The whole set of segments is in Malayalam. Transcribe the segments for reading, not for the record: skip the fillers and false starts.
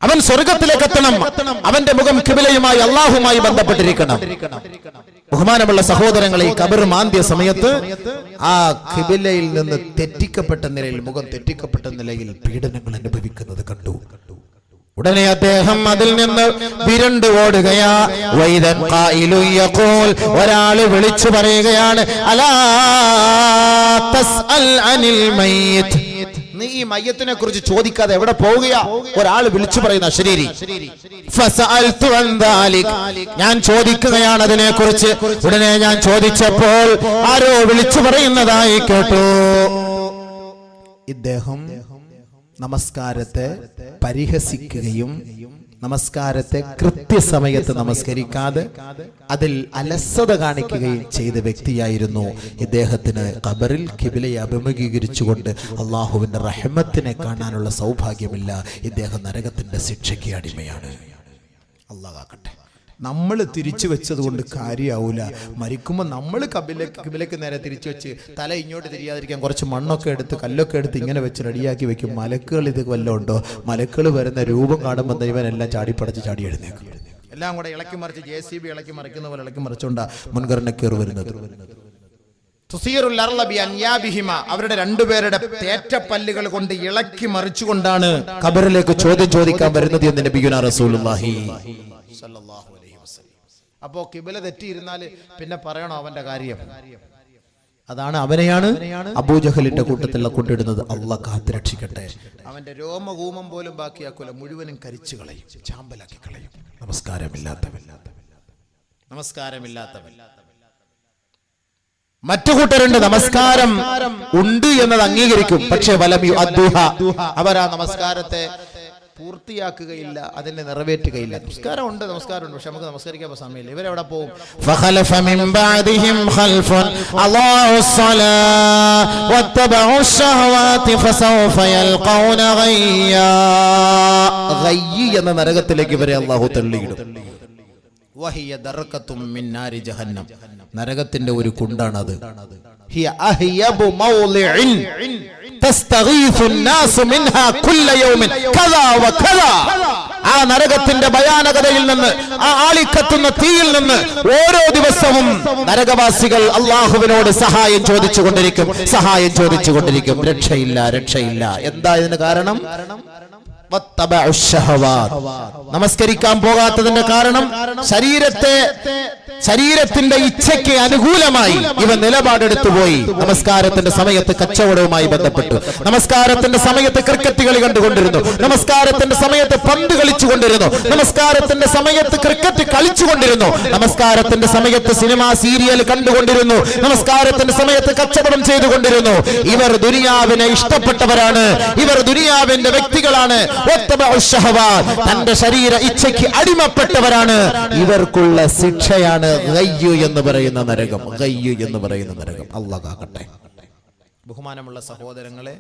അവൻ സ്വർഗത്തിലേക്ക് എത്തണം. അവന്റെ മുഖം ഖിബിലയുമായി അല്ലാഹുമായി ബന്ധപ്പെട്ടിരിക്കണം. ബഹുമാനമുള്ള സഹോദരങ്ങളെ, ഈ ഖബർ മാന്തിയ സമയത്ത് ആ ഖിബിലയിൽ നിന്ന് തെറ്റിക്കപ്പെട്ട നിലയിൽ, മുഖം തെറ്റിക്കപ്പെട്ട നിലയിൽ പീഡനങ്ങൾ അനുഭവിക്കുന്നത് കണ്ടു. ഉടനെ അദ്ദേഹം അതിൽ നിന്ന് വിരണ്ടു ഓടുകയാ. വൈദൻ ഖായിലു യഖൂൽ, ഒരാൾ വിളിച്ചു പറയുകയാണ്, അലാ തസ്അൽ അനിൽ മയ്യിത്ത്, നീ ഈ മയ്യത്തിനെ കുറിച്ച് ചോദിക്കാതെ എവിടെ പോവുകയാ? ഒരാൾ വിളിച്ചു പറയുന്ന ശരീരി. ഫസഅൽതു അൻ ദാലിക്, ഞാൻ ചോദിക്കുകയാണ് അതിനെ കുറിച്ച്. ഉടനെ ഞാൻ ചോദിച്ചപ്പോൾ ആരോ വിളിച്ചു പറയുന്നതായി കേട്ടു. ഇദ്ദേഹം നമസ്കാരത്തെ പരിഹസിക്കുകയും നമസ്കാരത്തെ കൃത്യസമയത്ത് നമസ്കരിക്കാതെ അതിൽ അലസത കാണിക്കുകയും ചെയ്ത വ്യക്തിയായിരുന്നു. ഇദ്ദേഹത്തിന് ഖബറിൽ ഖിബിലയെ അഭിമുഖീകരിച്ചുകൊണ്ട് അള്ളാഹുവിന്റെ റഹ്മത്തിനെ കാണാനുള്ള സൗഭാഗ്യമില്ല. ഇദ്ദേഹം നരകത്തിന്റെ ശിക്ഷയ്ക്ക് അടിമയാണ്. അല്ലാഹു കാക്കട്ടെ. നമ്മൾ തിരിച്ചു വെച്ചത് കൊണ്ട് കാര്യമാവൂല. മരിക്കുമ്പോൾ നമ്മൾ ഖിബിലയ്ക്ക് നേരെ തിരിച്ചു വെച്ച് തല ഇങ്ങോട്ട് തിരിയാതിരിക്കാൻ കുറച്ച് മണ്ണൊക്കെ എടുത്ത് കല്ലൊക്കെ എടുത്ത് ഇങ്ങനെ വെച്ച് റെഡിയാക്കി വെക്കും. മലക്കുകൾ ഇത് വല്ലതും ഉണ്ടോ? മലക്കുകൾ വരുന്ന രൂപം കാണുമ്പോൾ ഇവനെല്ലാം ചാടിപ്പടച്ച് ചാടി എഴുന്നേക്കും. എല്ലാം കൂടെ ഇളക്കി മറിച്ച് JCB ഇളക്കി മറിക്കുന്ന പോലെ ഇളക്കി മറിച്ചുകൊണ്ടാ മുൻഗണന കയറി വരുന്നത്. അവരുടെ രണ്ടുപേരുടെ തേറ്റപ്പല്ലുകൾ കൊണ്ട് ഇളക്കി മറിച്ചുകൊണ്ടാണ് ഖബറിലേക്ക് ചോദ്യം ചോദിക്കാൻ വരുന്നത് എന്ന് നബിയുനാ റസൂലുള്ളാഹി സ്വല്ലല്ലാഹു അലൈഹി വസല്ലം. അപ്പോ ഖിബല തെറ്റിയിരുന്നാൽ പിന്നെ പറയണോ അവന്റെ കാര്യം? അതാണ് അവനെയാണ് അബൂജഹലിന്റെ കൂട്ടത്തിലുള്ള കൊണ്ടിടുന്നത്. അള്ളാഹ് കാത്തുരക്ഷിക്കട്ടെ. അവന്റെ രോമകൂമം പോലും ബാക്കിയാക്കൂല, മുഴുവനും കരിച്ചു കളയും, ചാമ്പലാക്കി കളയും. നമസ്കാരമില്ലാത്തവൻ. മറ്റു കൂട്ടരുണ്ട് നമസ്കാരം ഉണ്ട് എന്നത് അംഗീകരിക്കും, പക്ഷെ വലം യുഅദ്ദുഹ, അവരാ നമസ്കാരത്തെ പൂർത്തിയാക്കുകയില്ല, അതിനെ നിറവേറ്റുകയില്ല. നമസ്കാരമുണ്ട്, പക്ഷെ നമുക്ക് നമസ്കരിക്കാൻ സമയമില്ല. ഇവരെവിടെ പോകും? ഫഖലഫ മിൻ ബഅദിഹിം ഖൽഫുൻ അളാഉസ് സ്വലാ വത്തബഉ ശഹവാതി ഫസൗഫ യൽഖൗന ഗയ്യാ. ഗയ്യ് എന്ന നരകത്തിലേക്ക് ഇവരെ അല്ലാഹു തള്ളിയിടും. വഹിയ ദർകത്തും മിൻ നാരി ജഹന്നം, നരകത്തിന്റെ ഒരു കുണ്ടാണത്. ഹിയ അഹ്യബു മൗളിഇൻ തസ്തഗീഫു الناس منها كل يوم كذا وكذا. ആ നരകത്തിന്റെ ഭയാനകതയിൽ നിന്ന്, ആ ആളിക്കത്തുന്ന തീയിൽ നിന്ന് ഓരോ ദിവസവും നരകവാസികൾ അള്ളാഹുവിനോട് സഹായം ചോദിച്ചുകൊണ്ടിരിക്കും. രക്ഷയില്ല. എന്താ ഇതിന് കാരണം? നമസ്കരിക്കാൻ പോകാത്തതിന്റെ കാരണം ശരീരത്തിന്റെ ഇച്ഛയ്ക്ക് അനുകൂലമായി ഇവ നിലപാടെടുത്തു പോയി. നമസ്കാരത്തിന്റെ സമയത്ത് കച്ചവടവുമായി ബന്ധപ്പെട്ടു, നമസ്കാരത്തിന്റെ സമയത്ത് ക്രിക്കറ്റ് കളി കണ്ടുകൊണ്ടിരുന്നു, നമസ്കാരത്തിന്റെ സമയത്ത് പന്ത് കളിച്ചുകൊണ്ടിരുന്നു, നമസ്കാരത്തിന്റെ സമയത്ത് ക്രിക്കറ്റ് കളിച്ചുകൊണ്ടിരുന്നു, നമസ്കാരത്തിന്റെ സമയത്ത് സിനിമ സീരിയൽ കണ്ടുകൊണ്ടിരുന്നു, നമസ്കാരത്തിന്റെ സമയത്ത് കച്ചവടം ചെയ്തുകൊണ്ടിരുന്നു. ഇവർ ദുനിയാവിനെ ഇഷ്ടപ്പെട്ടവരാണ്, ഇവർ ദുനിയാവിന്റെ വ്യക്തികളാണ്. തന്റെ ശരീര ഇച്ഛയ്ക്ക് അടിമപ്പെട്ടവരാണ്. ഇവർക്കുള്ള ശിക്ഷയാണ് ഗയ്യ് എന്ന് പറയുന്ന നരകം. അല്ലാഹു കാക്കട്ടെ. ബഹുമാനമുള്ള സഹോദരങ്ങളെ,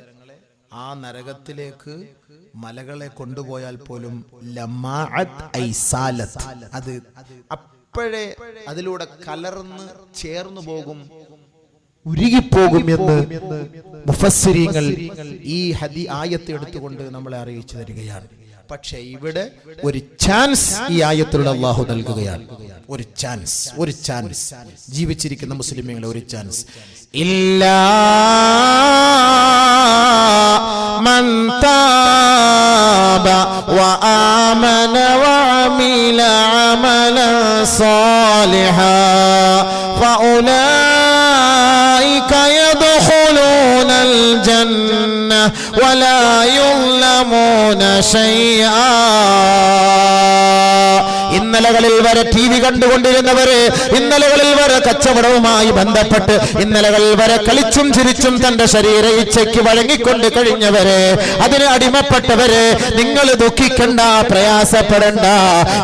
ആ നരകത്തിലേക്ക് മലകളെ കൊണ്ടുപോയാൽ പോലും അത് അപ്പോഴേ അതിലൂടെ കലർന്ന് ചേർന്നു പോകും, ഉരുകിപ്പോകും എന്ന് മുഫസ്സിരീങ്ങൾ ഈ ആയത്ത് എടുത്തുകൊണ്ട് നമ്മളെ അറിയിച്ചു തരികയാണ്. പക്ഷേ ഇവിടെ ഒരു ചാൻസ് ഈ ആയത്തിലൂടെ അല്ലാഹു നൽകുകയാണ്. ഒരു ചാൻസ് ജീവിച്ചിരിക്കുന്ന മുസ്ലിമീങ്ങളെ ഒരു ചാൻസ്. ഇല്ലാ മൻ താബ വആമന വഅമില അമലൻ സാലിഹാ ഫഉലൈക യദ്ഖുലൂന الجنة ولا يظلمون شيئا. ഇന്നലകളിൽ വരെ TV കണ്ടുകൊണ്ടിരുന്നവര്, ഇന്നലകളിൽ വരെ കച്ചവടവുമായി ബന്ധപ്പെട്ട്, ഇന്നലകളിൽ വരെ കളിച്ചും ചിരിച്ചും തന്റെ ശരീര ഇച്ഛയ്ക്ക് വഴങ്ങിക്കൊണ്ട് കഴിഞ്ഞവര്, അതിന് അടിമപ്പെട്ടവര്, നിങ്ങൾ ദുഃഖിക്കണ്ട, പ്രയാസപ്പെടണ്ട.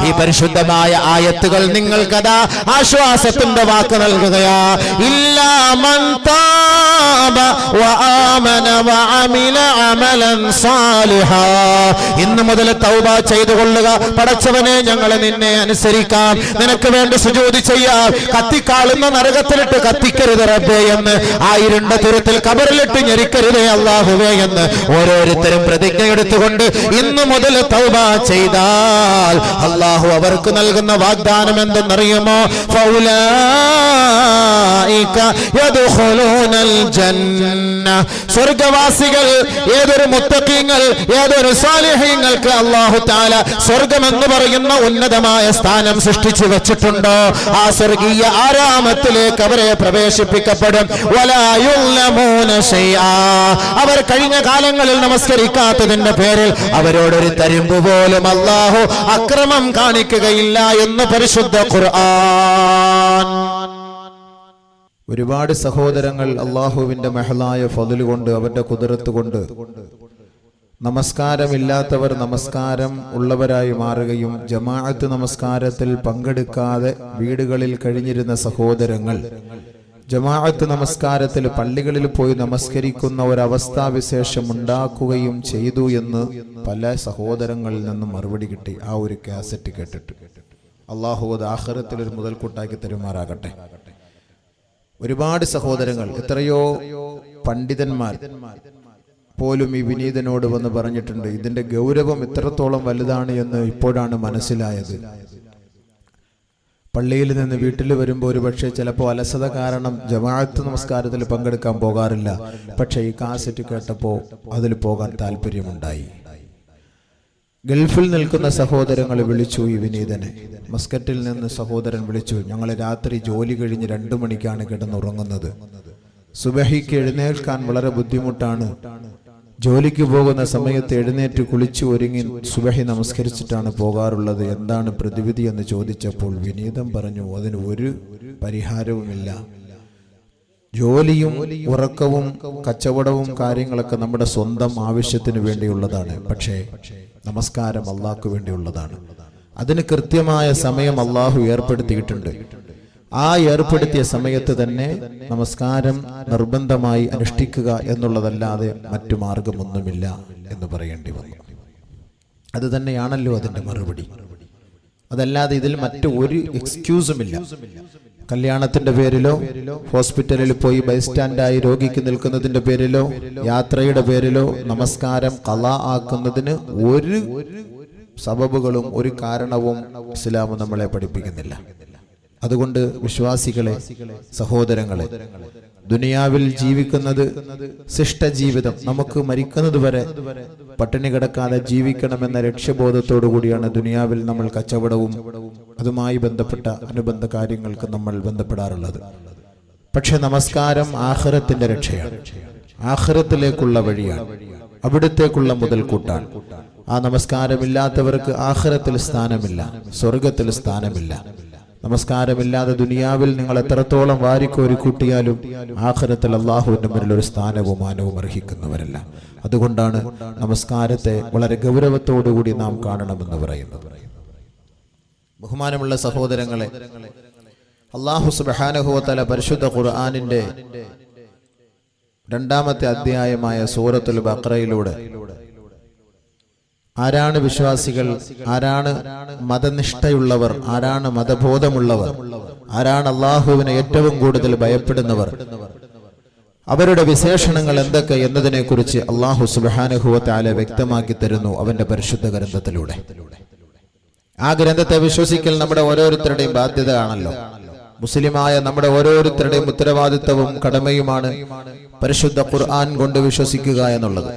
ഈ പരിശുദ്ധമായ ആയത്തുകൾ നിങ്ങൾക്കതാ ആശ്വാസത്തിന്റെ വാക്ക് നൽകുകയാ. ഇല്ലാ മൻ താബ വആമന വഅമില അമില അമലൻ സാലിഹാ. ഇന്ന് മുതൽ തൗബ ചെയ്തുകൊള്ളുക. പടച്ചവനെ, ഞങ്ങളെ നിന്നെ അനുസരിക്കാം, നിനക്ക് വേണ്ടി സുജൂദ് ചെയ്യാം. കത്തിക്കാളുന്ന നരകത്തിലിട്ട് കത്തിക്കരുത് റബ്ബേ എന്ന്, ആയിരുണ്ട തുരത്തിൽ കബറിലിട്ട് ഞെരിക്കരുതേ അല്ലാഹുവേ എന്ന് ഓരോരുത്തരും പ്രതിജ്ഞ എടുത്തുകൊണ്ട് ഇന്ന് മുതൽ തൗബ ചെയ്താൽ അല്ലാഹു അവർക്ക് നൽകുന്ന വാഗ്ദാനം എന്തെന്നറിയുമോ? ഫൗലായിക യദ്ഖുലൂനൽ ജന്ന. സ്വർഗ്ഗവാസികൾ, ഏതൊരു മുത്തഖീങ്ങൾ, ഏതൊരു സാലിഹീങ്ങൾക്ക് അല്ലാഹു തആല സ്വർഗ്ഗം എന്ന് പറയുന്ന ഉന്നതമായ സ്ഥാനം സൃഷ്ടിച്ചു വെച്ചിട്ടുണ്ടോ, ആ സ്വർഗീയ ആരാമത്തിലേക്ക് അവരെ പ്രവേശിപ്പിക്കപ്പെടും. വലാ യുളമൂന ശൈആ. അവർ കഴിഞ്ഞ കാലങ്ങളിൽ നമസ്കരിക്കാത്തതിന്റെ പേരിൽ അവരോടൊരു തരിമ്പ് പോലും അല്ലാഹു അക്രമം കാണിക്കുകയില്ല എന്ന് പരിശുദ്ധ ഖുർആൻ. ഒരുപാട് സഹോദരങ്ങൾ അല്ലാഹുവിന്റെ മഹലായ ഫദ്ല് കൊണ്ട്, അവന്റെ ഖുദ്റത്ത് കൊണ്ട് നമസ്കാരമില്ലാത്തവർ നമസ്കാരം ഉള്ളവരായി മാറുകയും ജമാഅത്ത് നമസ്കാരത്തിൽ പങ്കെടുക്കാതെ വീടുകളിൽ കഴിഞ്ഞിരുന്ന സഹോദരങ്ങൾ ജമാഅത്ത് നമസ്കാരത്തിൽ പള്ളികളിൽ പോയി നമസ്കരിക്കുന്ന ഒരവസ്ഥാവിശേഷം ഉണ്ടാക്കുകയും ചെയ്തു എന്ന് പല സഹോദരങ്ങളിൽ നിന്നും മറുപടി കിട്ടി. ആ ഒരു കാസറ്റ് കേട്ടിട്ട് അല്ലാഹു അത് ആഖിറത്തിൽ ഒരു മുതൽക്കൂട്ടാക്കി തരുമാറാകട്ടെ. ഒരുപാട് സഹോദരങ്ങൾ, എത്രയോ പണ്ഡിതന്മാർ പോലും ഈ വിനീതനോട് വന്ന് പറഞ്ഞിട്ടുണ്ട്. ഇതിന്റെ ഗൗരവം എത്രത്തോളം വലുതാണ് എന്ന് ഇപ്പോഴാണ് മനസ്സിലായത്. പള്ളിയിൽ നിന്ന് വീട്ടിൽ വരുമ്പോൾ ഒരുപക്ഷെ ചിലപ്പോൾ അലസത കാരണം ജമാഅത്ത് നമസ്കാരത്തിൽ പങ്കെടുക്കാൻ പോകാറില്ല. പക്ഷേ ഈ കാസറ്റ് കേട്ടപ്പോൾ അതിൽ പോകാൻ താല്പര്യമുണ്ടായി. ഗൾഫിൽ നിൽക്കുന്ന സഹോദരങ്ങൾ വിളിച്ചു ഈ വിനീതനെ. മസ്കറ്റിൽ നിന്ന് സഹോദരൻ വിളിച്ചു, ഞങ്ങൾ രാത്രി ജോലി കഴിഞ്ഞ് 2 മണിക്കാണ് കിടന്നുറങ്ങുന്നത്. സുബഹിക്ക് എഴുന്നേൽക്കാൻ വളരെ ബുദ്ധിമുട്ടാണ്. ജോലിക്ക് പോകുന്ന സമയത്ത് എഴുന്നേറ്റ് കുളിച്ചു ഒരുങ്ങി സുബഹി നമസ്കരിച്ചിട്ടാണ് പോകാറുള്ളത്. എന്താണ് പ്രതിവിധി എന്ന് ചോദിച്ചപ്പോൾ വിനീതം പറഞ്ഞു, അതിന് ഒരു പരിഹാരവുമില്ല. ജോലിയും ഉറക്കവും കച്ചവടവും കാര്യങ്ങളൊക്കെ നമ്മുടെ സ്വന്തം ആവശ്യത്തിന് വേണ്ടിയുള്ളതാണ്. പക്ഷേ നമസ്കാരം അള്ളാഹ്ക്ക് വേണ്ടിയുള്ളതാണ്. അതിന് കൃത്യമായ സമയം അള്ളാഹു ഏർപ്പെടുത്തിയിട്ടുണ്ട്. ആ ഏർപ്പെടുത്തിയ സമയത്ത് തന്നെ നമസ്കാരം നിർബന്ധമായി അനുഷ്ഠിക്കുക എന്നുള്ളതല്ലാതെ മറ്റു മാർഗമൊന്നുമില്ല എന്ന് പറയേണ്ടി വന്നു. അത് തന്നെയാണല്ലോ അതിന്റെ മറുപടി. അതല്ലാതെ ഇതിൽ മറ്റു ഒരു എക്സ്ക്യൂസുമില്ല. കല്യാണത്തിന്റെ പേരിലോ ഹോസ്പിറ്റലിൽ പോയി ബൈസ്റ്റാൻഡായി രോഗിക്ക് നിൽക്കുന്നതിന്റെ പേരിലോ യാത്രയുടെ പേരിലോ നമസ്കാരം ഖളാ ആക്കുന്നതിന് ഒരു സബബുകളും ഒരു കാരണവും ഇസ്ലാം നമ്മളെ പഠിപ്പിക്കുന്നില്ല. അതുകൊണ്ട് വിശ്വാസികളെ, സഹോദരങ്ങളെ, ദുനിയാവിൽ ജീവിക്കുന്നത് ശിഷ്ടജീവിതം, നമുക്ക് മരിക്കുന്നത് വരെ പട്ടിണി കിടക്കാതെ ജീവിക്കണമെന്ന ലക്ഷ്യബോധത്തോടു കൂടിയാണ് ദുനിയാവിൽ നമ്മൾ കച്ചവടവും അതുമായി ബന്ധപ്പെട്ട അനുബന്ധ കാര്യങ്ങൾക്ക് നമ്മൾ ബന്ധപ്പെടാറുള്ളത്. പക്ഷെ നമസ്കാരം ആഖിറത്തിന്റെ രക്ഷയാണ്, ആഖിറത്തിലേക്കുള്ള വഴിയാണ്, അവിടത്തേക്കുള്ള മുതൽക്കൂട്ടാണ്. ആ നമസ്കാരമില്ലാത്തവർക്ക് ആഖിറത്തിൽ സ്ഥാനമില്ല, സ്വർഗത്തിൽ സ്ഥാനമില്ല. നമസ്കാരമില്ലാതെ ദുനിയാവിൽ നിങ്ങൾ എത്രത്തോളം വാരിക്കോരി കൂട്ടിയാലും ആഖിറത്തിൽ അല്ലാഹുവിന്റെ മുന്നിൽ ഒരു സ്ഥാനവും മാനവും അർഹിക്കുന്നവരല്ല. അതുകൊണ്ടാണ് നമസ്കാരത്തെ വളരെ ഗൗരവത്തോടുകൂടി നാം കാണണമെന്ന് പറയുന്നത്. ബഹുമാനമുള്ള സഹോദരങ്ങളെ, അല്ലാഹു സുബ്ഹാനഹു വ തആല പരിശുദ്ധ ഖുർആനിന്റെ 2-ാമത്തെ അധ്യായമായ സൂറത്തുൽ ബഖറയിലൂടെ ആരാണ് വിശ്വാസികൾ, ആരാണ് മതനിഷ്ഠയുള്ളവർ, ആരാണ് മതബോധമുള്ളവർ, ആരാണ് അള്ളാഹുവിനെ ഏറ്റവും കൂടുതൽ ഭയപ്പെടുന്നവർ, അവരുടെ വിശേഷണങ്ങൾ എന്തൊക്കെ എന്നതിനെ കുറിച്ച് അല്ലാഹു സുബ്ഹാനഹു വ തആല വ്യക്തമാക്കി തരുന്നു അവന്റെ പരിശുദ്ധ ഗ്രന്ഥത്തിലൂടെ. ആ ഗ്രന്ഥത്തെ വിശ്വസിക്കൽ നമ്മുടെ ഓരോരുത്തരുടെയും ബാധ്യത ആണല്ലോ. മുസ്ലിമായ നമ്മുടെ ഓരോരുത്തരുടെയും ഉത്തരവാദിത്തവും കടമയുമാണ് പരിശുദ്ധ ഖുർആൻ കൊണ്ട് വിശ്വസിക്കുക എന്നുള്ളത്.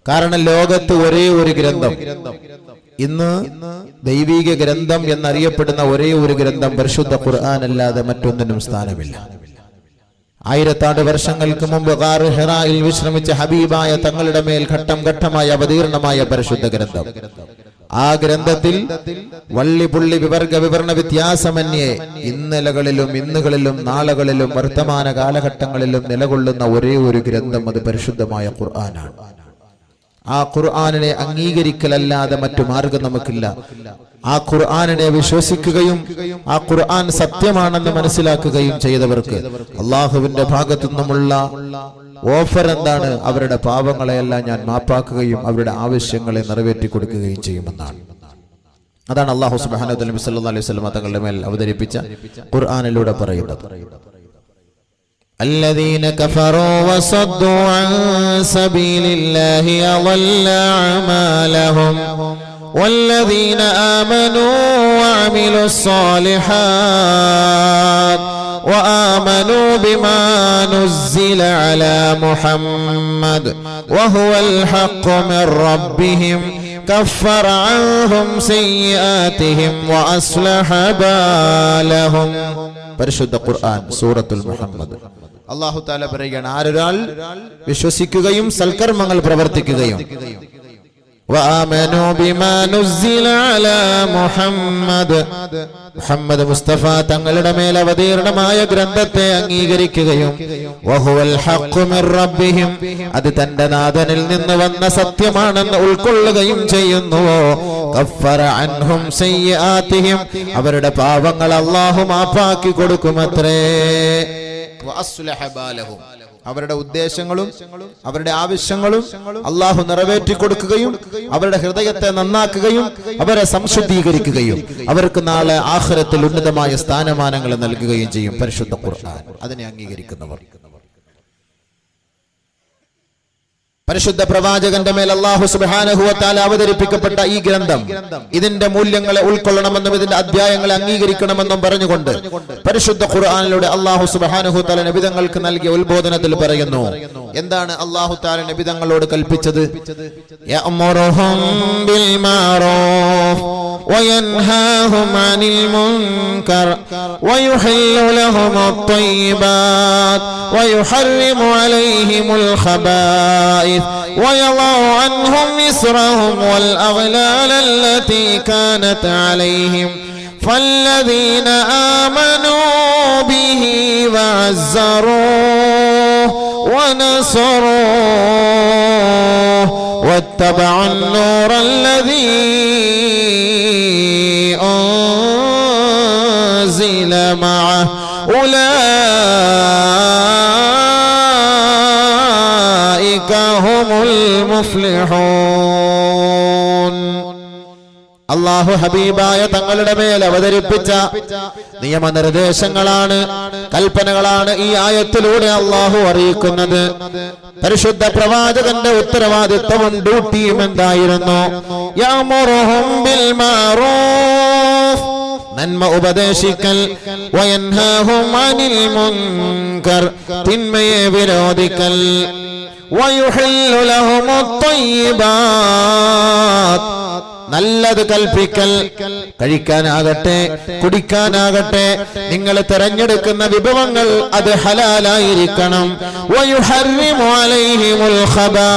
കാരണം ലോകത്ത് ഒരേ ഒരു ഗ്രന്ഥം, ഇന്ന് ദൈവിക ഗ്രന്ഥം എന്നറിയപ്പെടുന്ന ഒരേ ഒരു ഗ്രന്ഥം പരിശുദ്ധ ഖുർആൻ അല്ലാതെ മറ്റൊന്നിനും സ്ഥാനമില്ല. 1000 വർഷങ്ങൾക്ക് മുമ്പ് ഗാർ ഹിറായിൽ വിശ്രമിച്ച ഹബീബായ തങ്ങളുടെ മേൽ ഘട്ടം ഘട്ടമായി അവതീർണമായ പരിശുദ്ധ ഗ്രന്ഥം. ആ ഗ്രന്ഥത്തിൽ വള്ളി പുള്ളി വിവർഗ വിവരണ വ്യത്യാസമന്യേ ഇന്നലകളിലും ഇന്നുകളിലും നാളുകളിലും വർത്തമാന കാലഘട്ടങ്ങളിലും നിലകൊള്ളുന്ന ഒരേ ഒരു ഗ്രന്ഥം അത് പരിശുദ്ധമായ ഖുർആനാണ്. ആ ഖുർആനിനെ അംഗീകരിക്കലല്ലാതെ മറ്റു മാർഗം നമുക്കില്ല. ആ ഖുർആനിനെ വിശ്വസിക്കുകയും ആ ഖുർആൻ സത്യമാണെന്ന് മനസ്സിലാക്കുകയും ചെയ്തവർക്ക് അള്ളാഹുവിന്റെ ഭാഗത്തു നിന്നുമുള്ള ഓഫർ എന്താണ്? അവരുടെ പാപങ്ങളെയെല്ലാം ഞാൻ മാപ്പാക്കുകയും അവരുടെ ആവശ്യങ്ങളെ നിറവേറ്റി കൊടുക്കുകയും ചെയ്യുമെന്നാണ്. അതാണ് അല്ലാഹു സുബ്ഹാനഹു വ തആല നബി സല്ലല്ലാഹു അലൈഹി വസല്ലം തങ്ങളുടെ മേൽ അവതരിപ്പിച്ച ഖുർആനിലൂടെ പറയുന്നത്. الذين كفروا وصدوا عن سبيل الله أضل أعمالهم والذين آمنوا وعملوا الصالحات وآمنوا بما نزل على محمد وهو الحق من ربهم كفر عنهم سيئاتهم وأصلح بالهم. പരിശുദ്ധ ഖുർആൻ സൂറത്തുൽ മുഹമ്മദ്. അല്ലാഹു തആല പറയുകയാണ്, ആരൊരാൾ വിശ്വസിക്കുകയും സൽക്കർമ്മങ്ങൾ പ്രവർത്തിക്കുകയും വആമനൂ ബിമാ നുസ്സില അലാ മുഹമ്മദ് മുസ്തഫ തങ്ങളുടെ മേൽ അവതീർണമായ ഗ്രന്ഥത്തെ അംഗീകരിക്കുകയും വഹുവൽ ഹഖ് മിർ റബ്ബിഹിം അത് തന്റെ നാഥനിൽ നിന്ന് വന്ന സത്യമാണെന്ന് ഉൾക്കൊള്ളുകയും ചെയ്യുന്നുവോ കഫറ അൻഹും സയ്യിആതിഹിം അവരുടെ പാപങ്ങൾ അല്ലാഹു മാപ്പാക്കി കൊടുക്കുമത്രേ. വഅസ്ലഹ ബാലഹും അവരുടെ ഉദ്ദേശങ്ങളും അവരുടെ ആവശ്യങ്ങളും അല്ലാഹു നിറവേറ്റി കൊടുക്കുകയും അവരുടെ ഹൃദയത്തെ നന്നാക്കുകയും അവരെ സംശുദ്ധീകരിക്കുകയും അവർക്ക് നാളെ ആഖിറത്തിൽ ഉന്നതമായ സ്ഥാനമാനങ്ങൾ നൽകുകയും ചെയ്യും. പരിശുദ്ധ ഖുർആൻ അതിനെ അംഗീകരിക്കുന്നവർ. പരിശുദ്ധ പ്രവാചകന്റെ മേൽ അല്ലാഹു സുബ്ഹാനഹു വ തആല അവതരിപ്പിക്കപ്പെട്ട ഈ ഗ്രന്ഥം ഇതിന്റെ മൂല്യങ്ങളെ ഉൾക്കൊള്ളണമെന്നും ഇതിന്റെ അധ്യായങ്ങളെ അംഗീകരിക്കണമെന്നും പറഞ്ഞുകൊണ്ട് പരിശുദ്ധ ഖുർആനിലൂടെ അല്ലാഹു സുബ്ഹാനഹു വ തആല നബിതങ്ങൾക്ക് നൽകിയ ഉത്ബോധനത്തിൽ പറയുന്നു. എന്താണ് അല്ലാഹു തആല നബിതങ്ങളോട് കൽപ്പിച്ചത്? യഅമുറുഹും ബിൽ മഅറൂഫ് വയൻഹാഹും അനിൽ മുൻകർ വയുഹില്ലു ലഹുമുത് ത്വയ്യിബാത് വയുഹർരിമു അലൈഹിമുൽ ഖബായിസ് ويضع عنهم إصرهم والأغلال التي كانت عليهم فالذين آمنوا به وعزروه ونصروه واتبعوا النور الذي أنزل معه അല്ലാഹു ഹബീബായ തങ്ങളുടെ മേൽ അവതരിപ്പിച്ച നിയമനിർദ്ദേശങ്ങളാണ്, കൽപ്പനകളാണ് ഈ ആയത്തിലൂടെ അല്ലാഹു അറിയിക്കുന്നത്. പരിശുദ്ധ പ്രവാചകന്റെ ഉത്തരവാദിത്വവും ഡ്യൂട്ടിയും എന്തായിരുന്നു? യഅമുറുഹും ബിൽ മഅറൂഫ് നന്മ ഉപദേശിക്കൽ, വയൻഹാഹും അനിൽ മുൻകർ തിന്മയെ വിരോധിക്കൽ, വയുഹില്ലു ലഹുമുത് ത്വയ്യിബാത് നല്ലത് കൽപ്പിക്കൽ. കഴിക്കാനാകട്ടെ കുടിക്കാനാകട്ടെ നിങ്ങൾ തിരഞ്ഞെടുക്കുന്ന വിഭവങ്ങൾ അത് ഹലാലായിരിക്കണം. വയുഹർരിമു അലൈഹിമുൽ ഖബായിസ്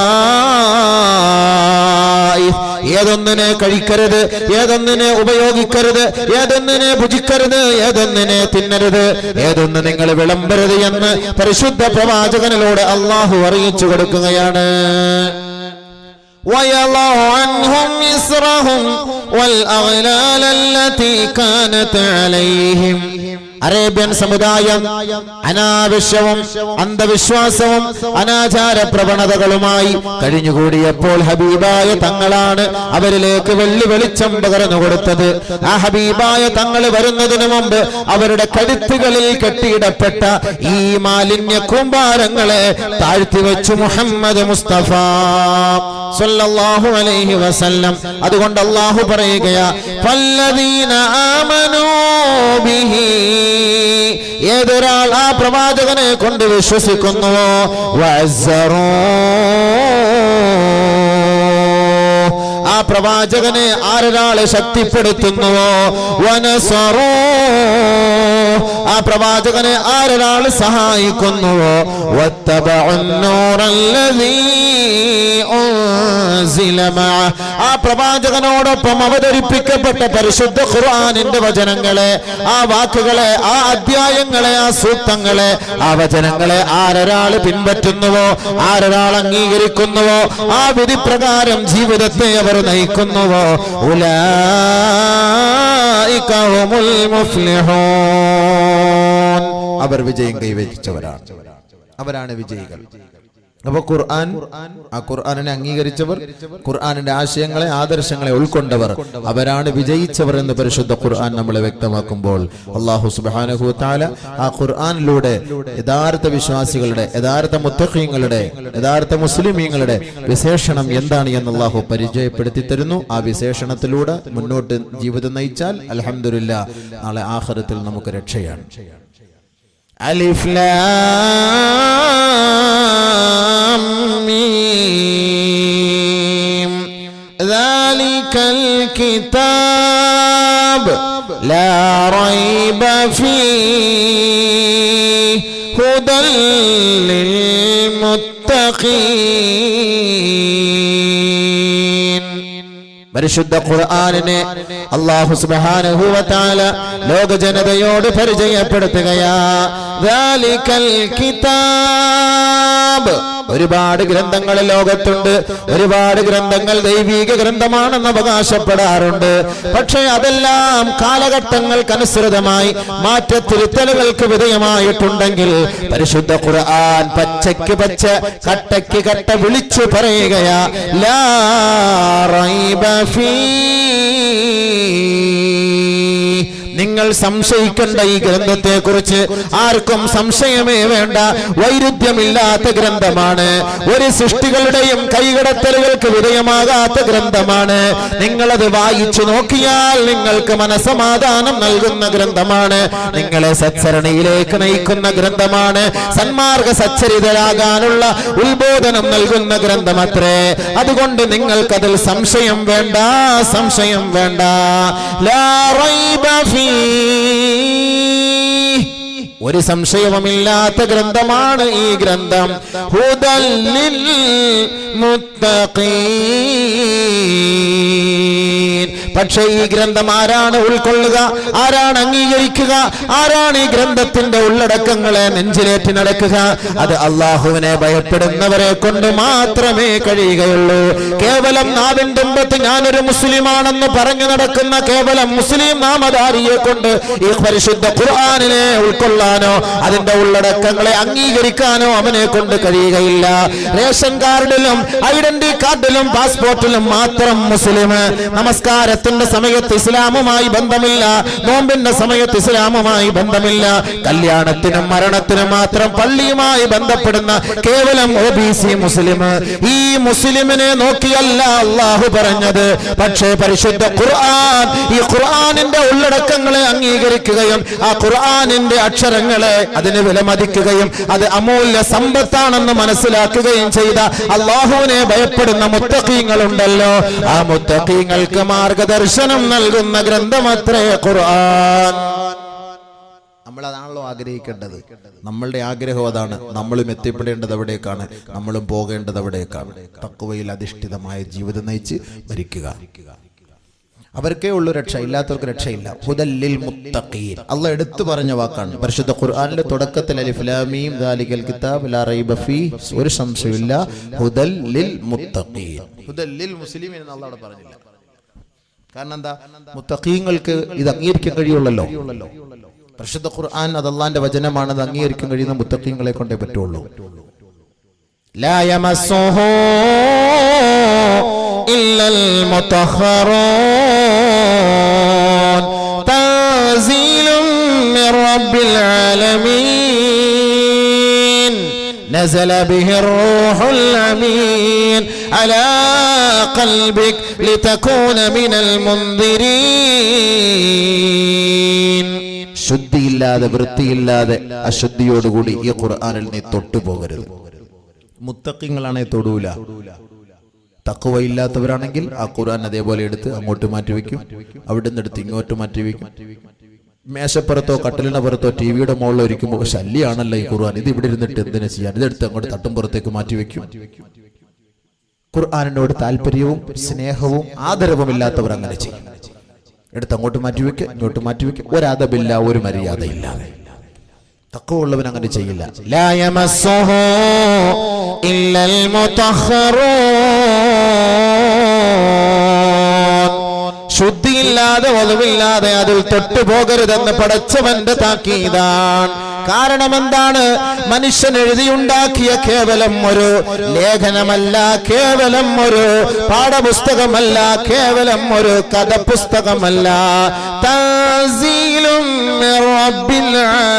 ഏതൊന്നിനെ കഴിക്കരുത്, ഏതൊന്നിനെ ഉപയോഗിക്കരുത്, ഏതൊന്നിനെ ഭുജിക്കരുത്, ഏതൊന്നിനെ തിന്നരുത്, ഏതൊന്ന് നിങ്ങൾ വിളമ്പരുത് എന്ന് പരിശുദ്ധ പ്രവാചകനിലൂടെ അല്ലാഹു അറിയിച്ചു കൊടുക്കുകയാണ്. ويضع عنهم إصرهم والأغلال التي كانت عليهم. അറേബ്യൻ സമുദായം അനാവശ്യവും അന്ധവിശ്വാസവും അനാചാര പ്രവണതകളുമായി കഴിഞ്ഞുകൂടിയപ്പോൾ ഹബീബായ തങ്ങളാണ് അവരിലേക്ക് വെള്ളിവെളിച്ചം പകർന്നു കൊടുത്തത്. ആ ഹബീബായ തങ്ങൾ വരുന്നതിനു മുമ്പ് അവരുടെ കഴുത്തുകളിൽ കെട്ടിയിടപ്പെട്ട ഈ മാലിന്യ കൂമ്പാരങ്ങളെ താഴ്ത്തിവെച്ചു മുഹമ്മദ് മുസ്തഫ സല്ലല്ലാഹു അലൈഹി വസല്ലം. അതുകൊണ്ട് അല്ലാഹു പറയുകയാ, ഫല്ലദീന ആമനൂ ബിഹി ഏതൊരാൾ ആ പ്രവാചകനെ കൊണ്ട് വിശ്വസിക്കുന്നുവോ ആ പ്രവാചകനെ ആരൊരാളെ ശക്തിപ്പെടുത്തുന്നുവോ വനസറൂ ആ പ്രവാചകനെ ആരൊരാൾ സഹായിക്കുന്നുവോ ആ പ്രവാചകനോടൊപ്പം അവതരിപ്പിക്കപ്പെട്ട പരിശുദ്ധ ഖുർആനിന്റെ വചനങ്ങളെ, ആ വാക്കുകളെ, ആ അധ്യായങ്ങളെ, ആ സൂക്തങ്ങളെ, ആ വചനങ്ങളെ ആരൊരാൾ പിൻപറ്റുന്നുവോ, ആരൊരാൾ അംഗീകരിക്കുന്നുവോ, ആ വിധി പ്രകാരം ജീവിതത്തെ അവർ നയിക്കുന്നുവോ ഉലൈക ഹുമുൽ മുഫ്ലിഹൂൻ അവർ വിജയം കൈവരിച്ചവരാണ്, അവരാണ് വിജയികൾ. അപ്പൊ ഖുർആനിനെ അംഗീകരിച്ചവർ, ഖുർആനിന്റെ ആശയങ്ങളെ, ആദർശങ്ങളെ ഉൾക്കൊണ്ടവർ, അവരാണ് വിജയിച്ചവർ എന്ന് പരിശുദ്ധ ഖുർആൻ നമ്മളെ വ്യക്തമാക്കുമ്പോൾ അല്ലാഹു സുബ്ഹാനഹു വ തആല ആ ഖുർആനിലൂടെ യഥാർത്ഥ വിശ്വാസികളുടെ, യഥാർത്ഥ മുത്തഖീങ്ങളുടെ, യഥാർത്ഥ മുസ്ലിമീങ്ങളുടെ വിശേഷണം എന്താണ് എന്ന് അല്ലാഹു പരിചയപ്പെടുത്തി തരുന്നു. ആ വിശേഷണത്തിലൂടെ മുന്നോട്ട് ജീവിതം നയിച്ചാൽ അൽഹംദുലില്ലാഹ് നാളെ ആഖിറത്തിൽ നമുക്ക് രക്ഷയാണ്. അലിഫ് ലാം മീം ദാലികൽ കിതാബ് ലാ റൈബ ഫീഹി ഹുദൽ ലിൽ മുത്തഖീൻ. പരിശുദ്ധ ഖുർആനിനെ അല്ലാഹു സുബ്ഹാനഹു വ തആല ലോക ജനതയോട് പരിചയപ്പെടുത്തുകയാ. ദാലികൽ കിതാബ്. ഒരുപാട് ഗ്രന്ഥങ്ങൾ ലോകത്തുണ്ട്, ഒരുപാട് ഗ്രന്ഥങ്ങൾ ദൈവിക ഗ്രന്ഥമാണെന്ന് അവകാശപ്പെടാറുണ്ട്. പക്ഷേ അതെല്ലാം കാലഘട്ടങ്ങൾക്കനുസൃതമായി മാറ്റത്തിരുത്തലുകൾക്ക് വിധേയമായിട്ടുണ്ടെങ്കിൽ പരിശുദ്ധ ഖുർആൻ പച്ചയ്ക്ക് പച്ച, കട്ടയ്ക്ക് കട്ട വിളിച്ചു പറയുകയാ, ലാ റൈബ നിങ്ങൾ സംശയിക്കേണ്ട ഈ ഗ്രന്ഥത്തെ കുറിച്ച് ആർക്കും സംശയമേ വേണ്ട. വൈരുദ്ധ്യമില്ലാത്ത ഗ്രന്ഥമാണ്. ഒരു സൃഷ്ടികളുടെയും കൈകടത്തലുകൾക്ക് വിധേയമാകാത്ത ഗ്രന്ഥമാണ്. നിങ്ങളത് വായിച്ചു നോക്കിയാൽ നിങ്ങൾക്ക് മനസമാധാനം നൽകുന്ന ഗ്രന്ഥമാണ്. നിങ്ങളെ സത്സരണിയിലേക്ക് നയിക്കുന്ന ഗ്രന്ഥമാണ്. സന്മാർഗ സച്ചരിതരാകാനുള്ള ഉത്ബോധനം നൽകുന്ന ഗ്രന്ഥമത്രേ. അതുകൊണ്ട് നിങ്ങൾക്കതിൽ സംശയം വേണ്ട, സംശയം വേണ്ട. ലാ റൈബ ഫീ, ഒരു സംശയവുമില്ലാത്ത ഗ്രന്ഥമാണ് ഈ ഗ്രന്ഥം. ഹുദൽ ലിൽ മുത്തഖീൻ. പക്ഷേ ഈ ഗ്രന്ഥം ആരാണ് ഉൾക്കൊള്ളുക, ആരാണ് അംഗീകരിക്കുക, ആരാണ് ഈ ഗ്രന്ഥത്തിന്റെ ഉള്ളടക്കങ്ങളെ നെഞ്ചിലേറ്റി നടക്കുക? അത് അള്ളാഹുവിനെ ഭയപ്പെടുന്നവരെ കൊണ്ട് മാത്രമേ കഴിയുകയുള്ളൂ. കേവലം നാവിന്റെ തുമ്പത്ത് ഞാനൊരു മുസ്ലിമാണെന്ന് പറഞ്ഞു നടക്കുന്ന കേവലം മുസ്ലിം നാമധാരിയെ കൊണ്ട് ഈ പരിശുദ്ധ ഖുർആനിനെ ഉൾക്കൊള്ളാനോ അതിന്റെ ഉള്ളടക്കങ്ങളെ അംഗീകരിക്കാനോ അവനെ കൊണ്ട് കഴിയുകയില്ല. റേഷൻ കാർഡിലും ഐഡന്റിറ്റി കാർഡിലും പാസ്പോർട്ടിലും മാത്രം മുസ്ലിം. നമസ്കാരത്തിന്റെ സമയത്ത് ഇസ്ലാമുമായി ബന്ധമില്ല, നോമ്പിന്റെ സമയത്ത് ഇസ്ലാമുമായി ബന്ധമില്ല, കല്യാണത്തിനും മരണത്തിനും മാത്രം പള്ളിയുമായി ബന്ധപ്പെടുന്ന കേവലം OBC മുസ്ലിം. ഈ മുസ്ലിമിനെ നോക്കിയല്ല അള്ളാഹു പറഞ്ഞത്. പക്ഷേ പരിശുദ്ധ ഖുർആൻ ഈ ഖുർആനിന്റെ ഉള്ളടക്കങ്ങളെ അംഗീകരിക്കുകയും ആ ഖുർആനിന്റെ അക്ഷരങ്ങളെ അതിന് വിലമതിക്കുകയും അത് അമൂല്യ സമ്പത്താണെന്ന് മനസ്സിലാക്കുകയും ചെയ്ത അള്ളാഹുവിനെ ഭയപ്പെടുന്ന മുത്തഖീങ്ങളുണ്ടല്ലോ, ആ മുത്തഖീങ്ങൾക്ക് മാർഗദർശനം നൽകുന്ന ഗ്രന്ഥമത്രേ ഖുർആൻ. നമ്മളതാണല്ലോ ആഗ്രഹിക്കേണ്ടത്. നമ്മളുടെ ആഗ്രഹം അതാണ്. നമ്മളും എത്തിപ്പെടേണ്ടത് അവിടേക്കാണ്, നമ്മളും പോകേണ്ടത് അവിടേക്കാണ്. തഖ്വയിൽ അധിഷ്ഠിതമായ ജീവിതം നയിച്ച് മരിക്കുക. അവർക്കേ ഉള്ളൂ രക്ഷ, ഇല്ലാത്തവർക്ക് രക്ഷയില്ല. ഹുദൽ ലിൽ മുത്തഖീൻ അല്ലാഹ് എടുത്തു പറഞ്ഞ വാക്കാണ്. പരിശുദ്ധ ഖുർആനിലെ തുടക്കത്തിൽ അലിഫ് ലാം മീം ദാലികൽ കിതാബ് ലാ റൈബ ഫീഹി, ഒരു സംശയമില്ല, ഹുദൽ ലിൽ മുത്തഖീൻ. ഹുദൽ ലിൽ മുസ്ലിമീൻ എന്ന് അല്ലാഹ് പറഞ്ഞില്ല. കാരണം എന്താ? മുത്തഖീങ്ങൾക്ക് ഇത് അംഗീകരിക്കാൻ കഴിയുള്ളല്ലോ. പരിശുദ്ധ ഖുർആൻ അത് അല്ലാഹുവിന്റെ വചനമാണ്. അത് അംഗീകരിക്കാൻ കഴിയുന്ന മുത്തഖീങ്ങളെ കൊണ്ടേ പറ്റുള്ളൂ. ലാ യമസ്സുഹു ഇല്ലൽ മുതഹ്ഹറൂൻ തൻസീലും മിർ റബ്ബിൽ ആലമീൻ നസല ബിഹിർ റൂഹുൽ അമീൻ അലാ ഖൽബിക ലിതകൂന മിനൽ മുൻദിരീൻ. ശുദ്ധിയില്ലാതെ, വൃത്തിയില്ലാതെ, അശുദ്ധിയോടുകൂടി ഈ ഖുർആനിൽ നീ തൊട്ടുപോകരുത്. മുത്തഖീങ്ങളാണെ തൊടൂല. തഖ്വയില്ലാത്തവരാണെങ്കിൽ ആ ഖുർആൻ അതേപോലെ എടുത്ത് അങ്ങോട്ട് മാറ്റിവെക്കും, അവിടെ നിന്ന് എടുത്ത് ഇങ്ങോട്ട് മാറ്റിവെക്കും. മേശപ്പുറത്തോ കട്ടിലിന്റെ പുറത്തോ ടിവിയുടെ മുകളിൽ ഇരിക്കുമ്പോൾ ശല്യാണല്ലോ ഈ ഖുർആൻ, ഇത് ഇവിടെ ഇരുന്നിട്ട് എന്തിനാ ചെയ്യാൻ, ഇതെടുത്ത് അങ്ങോട്ട് തട്ടുംപുറത്തേക്ക് മാറ്റിവെക്കും. ഖുർആനിനോട് താല്പര്യവും സ്നേഹവും ആദരവും ഇല്ലാത്തവർ അങ്ങനെ ചെയ്യും. എടുത്ത് അങ്ങോട്ട് മാറ്റിവെക്കുക, ഇങ്ങോട്ട് മാറ്റിവെക്കുക. ഒരദബില്ല, ഒരു മര്യാദയില്ലാതെ. തഖ്വയുള്ളവൻ അങ്ങനെ ചെയ്യില്ല. ലാ യമസ്സുഹു ഇല്ലൽ മുതഹ്ഹറൂൻ. ശുദ്ധിയില്ലാതെ, ഒളിവില്ലാതെ അതിൽ തൊട്ടുപോകരുതെന്ന് പടച്ചവന്റെ താക്കീതാണ്. കാരണം എന്താണ്? മനുഷ്യൻ എഴുതിയുണ്ടാക്കിയ കേവലം ഒരു ലേഖനമല്ല, കേവലം ഒരു പാഠപുസ്തകമല്ല, കേവലം ഒരു കഥപുസ്തകമല്ല. തൻസീലും മിർ റബ്ബിൽ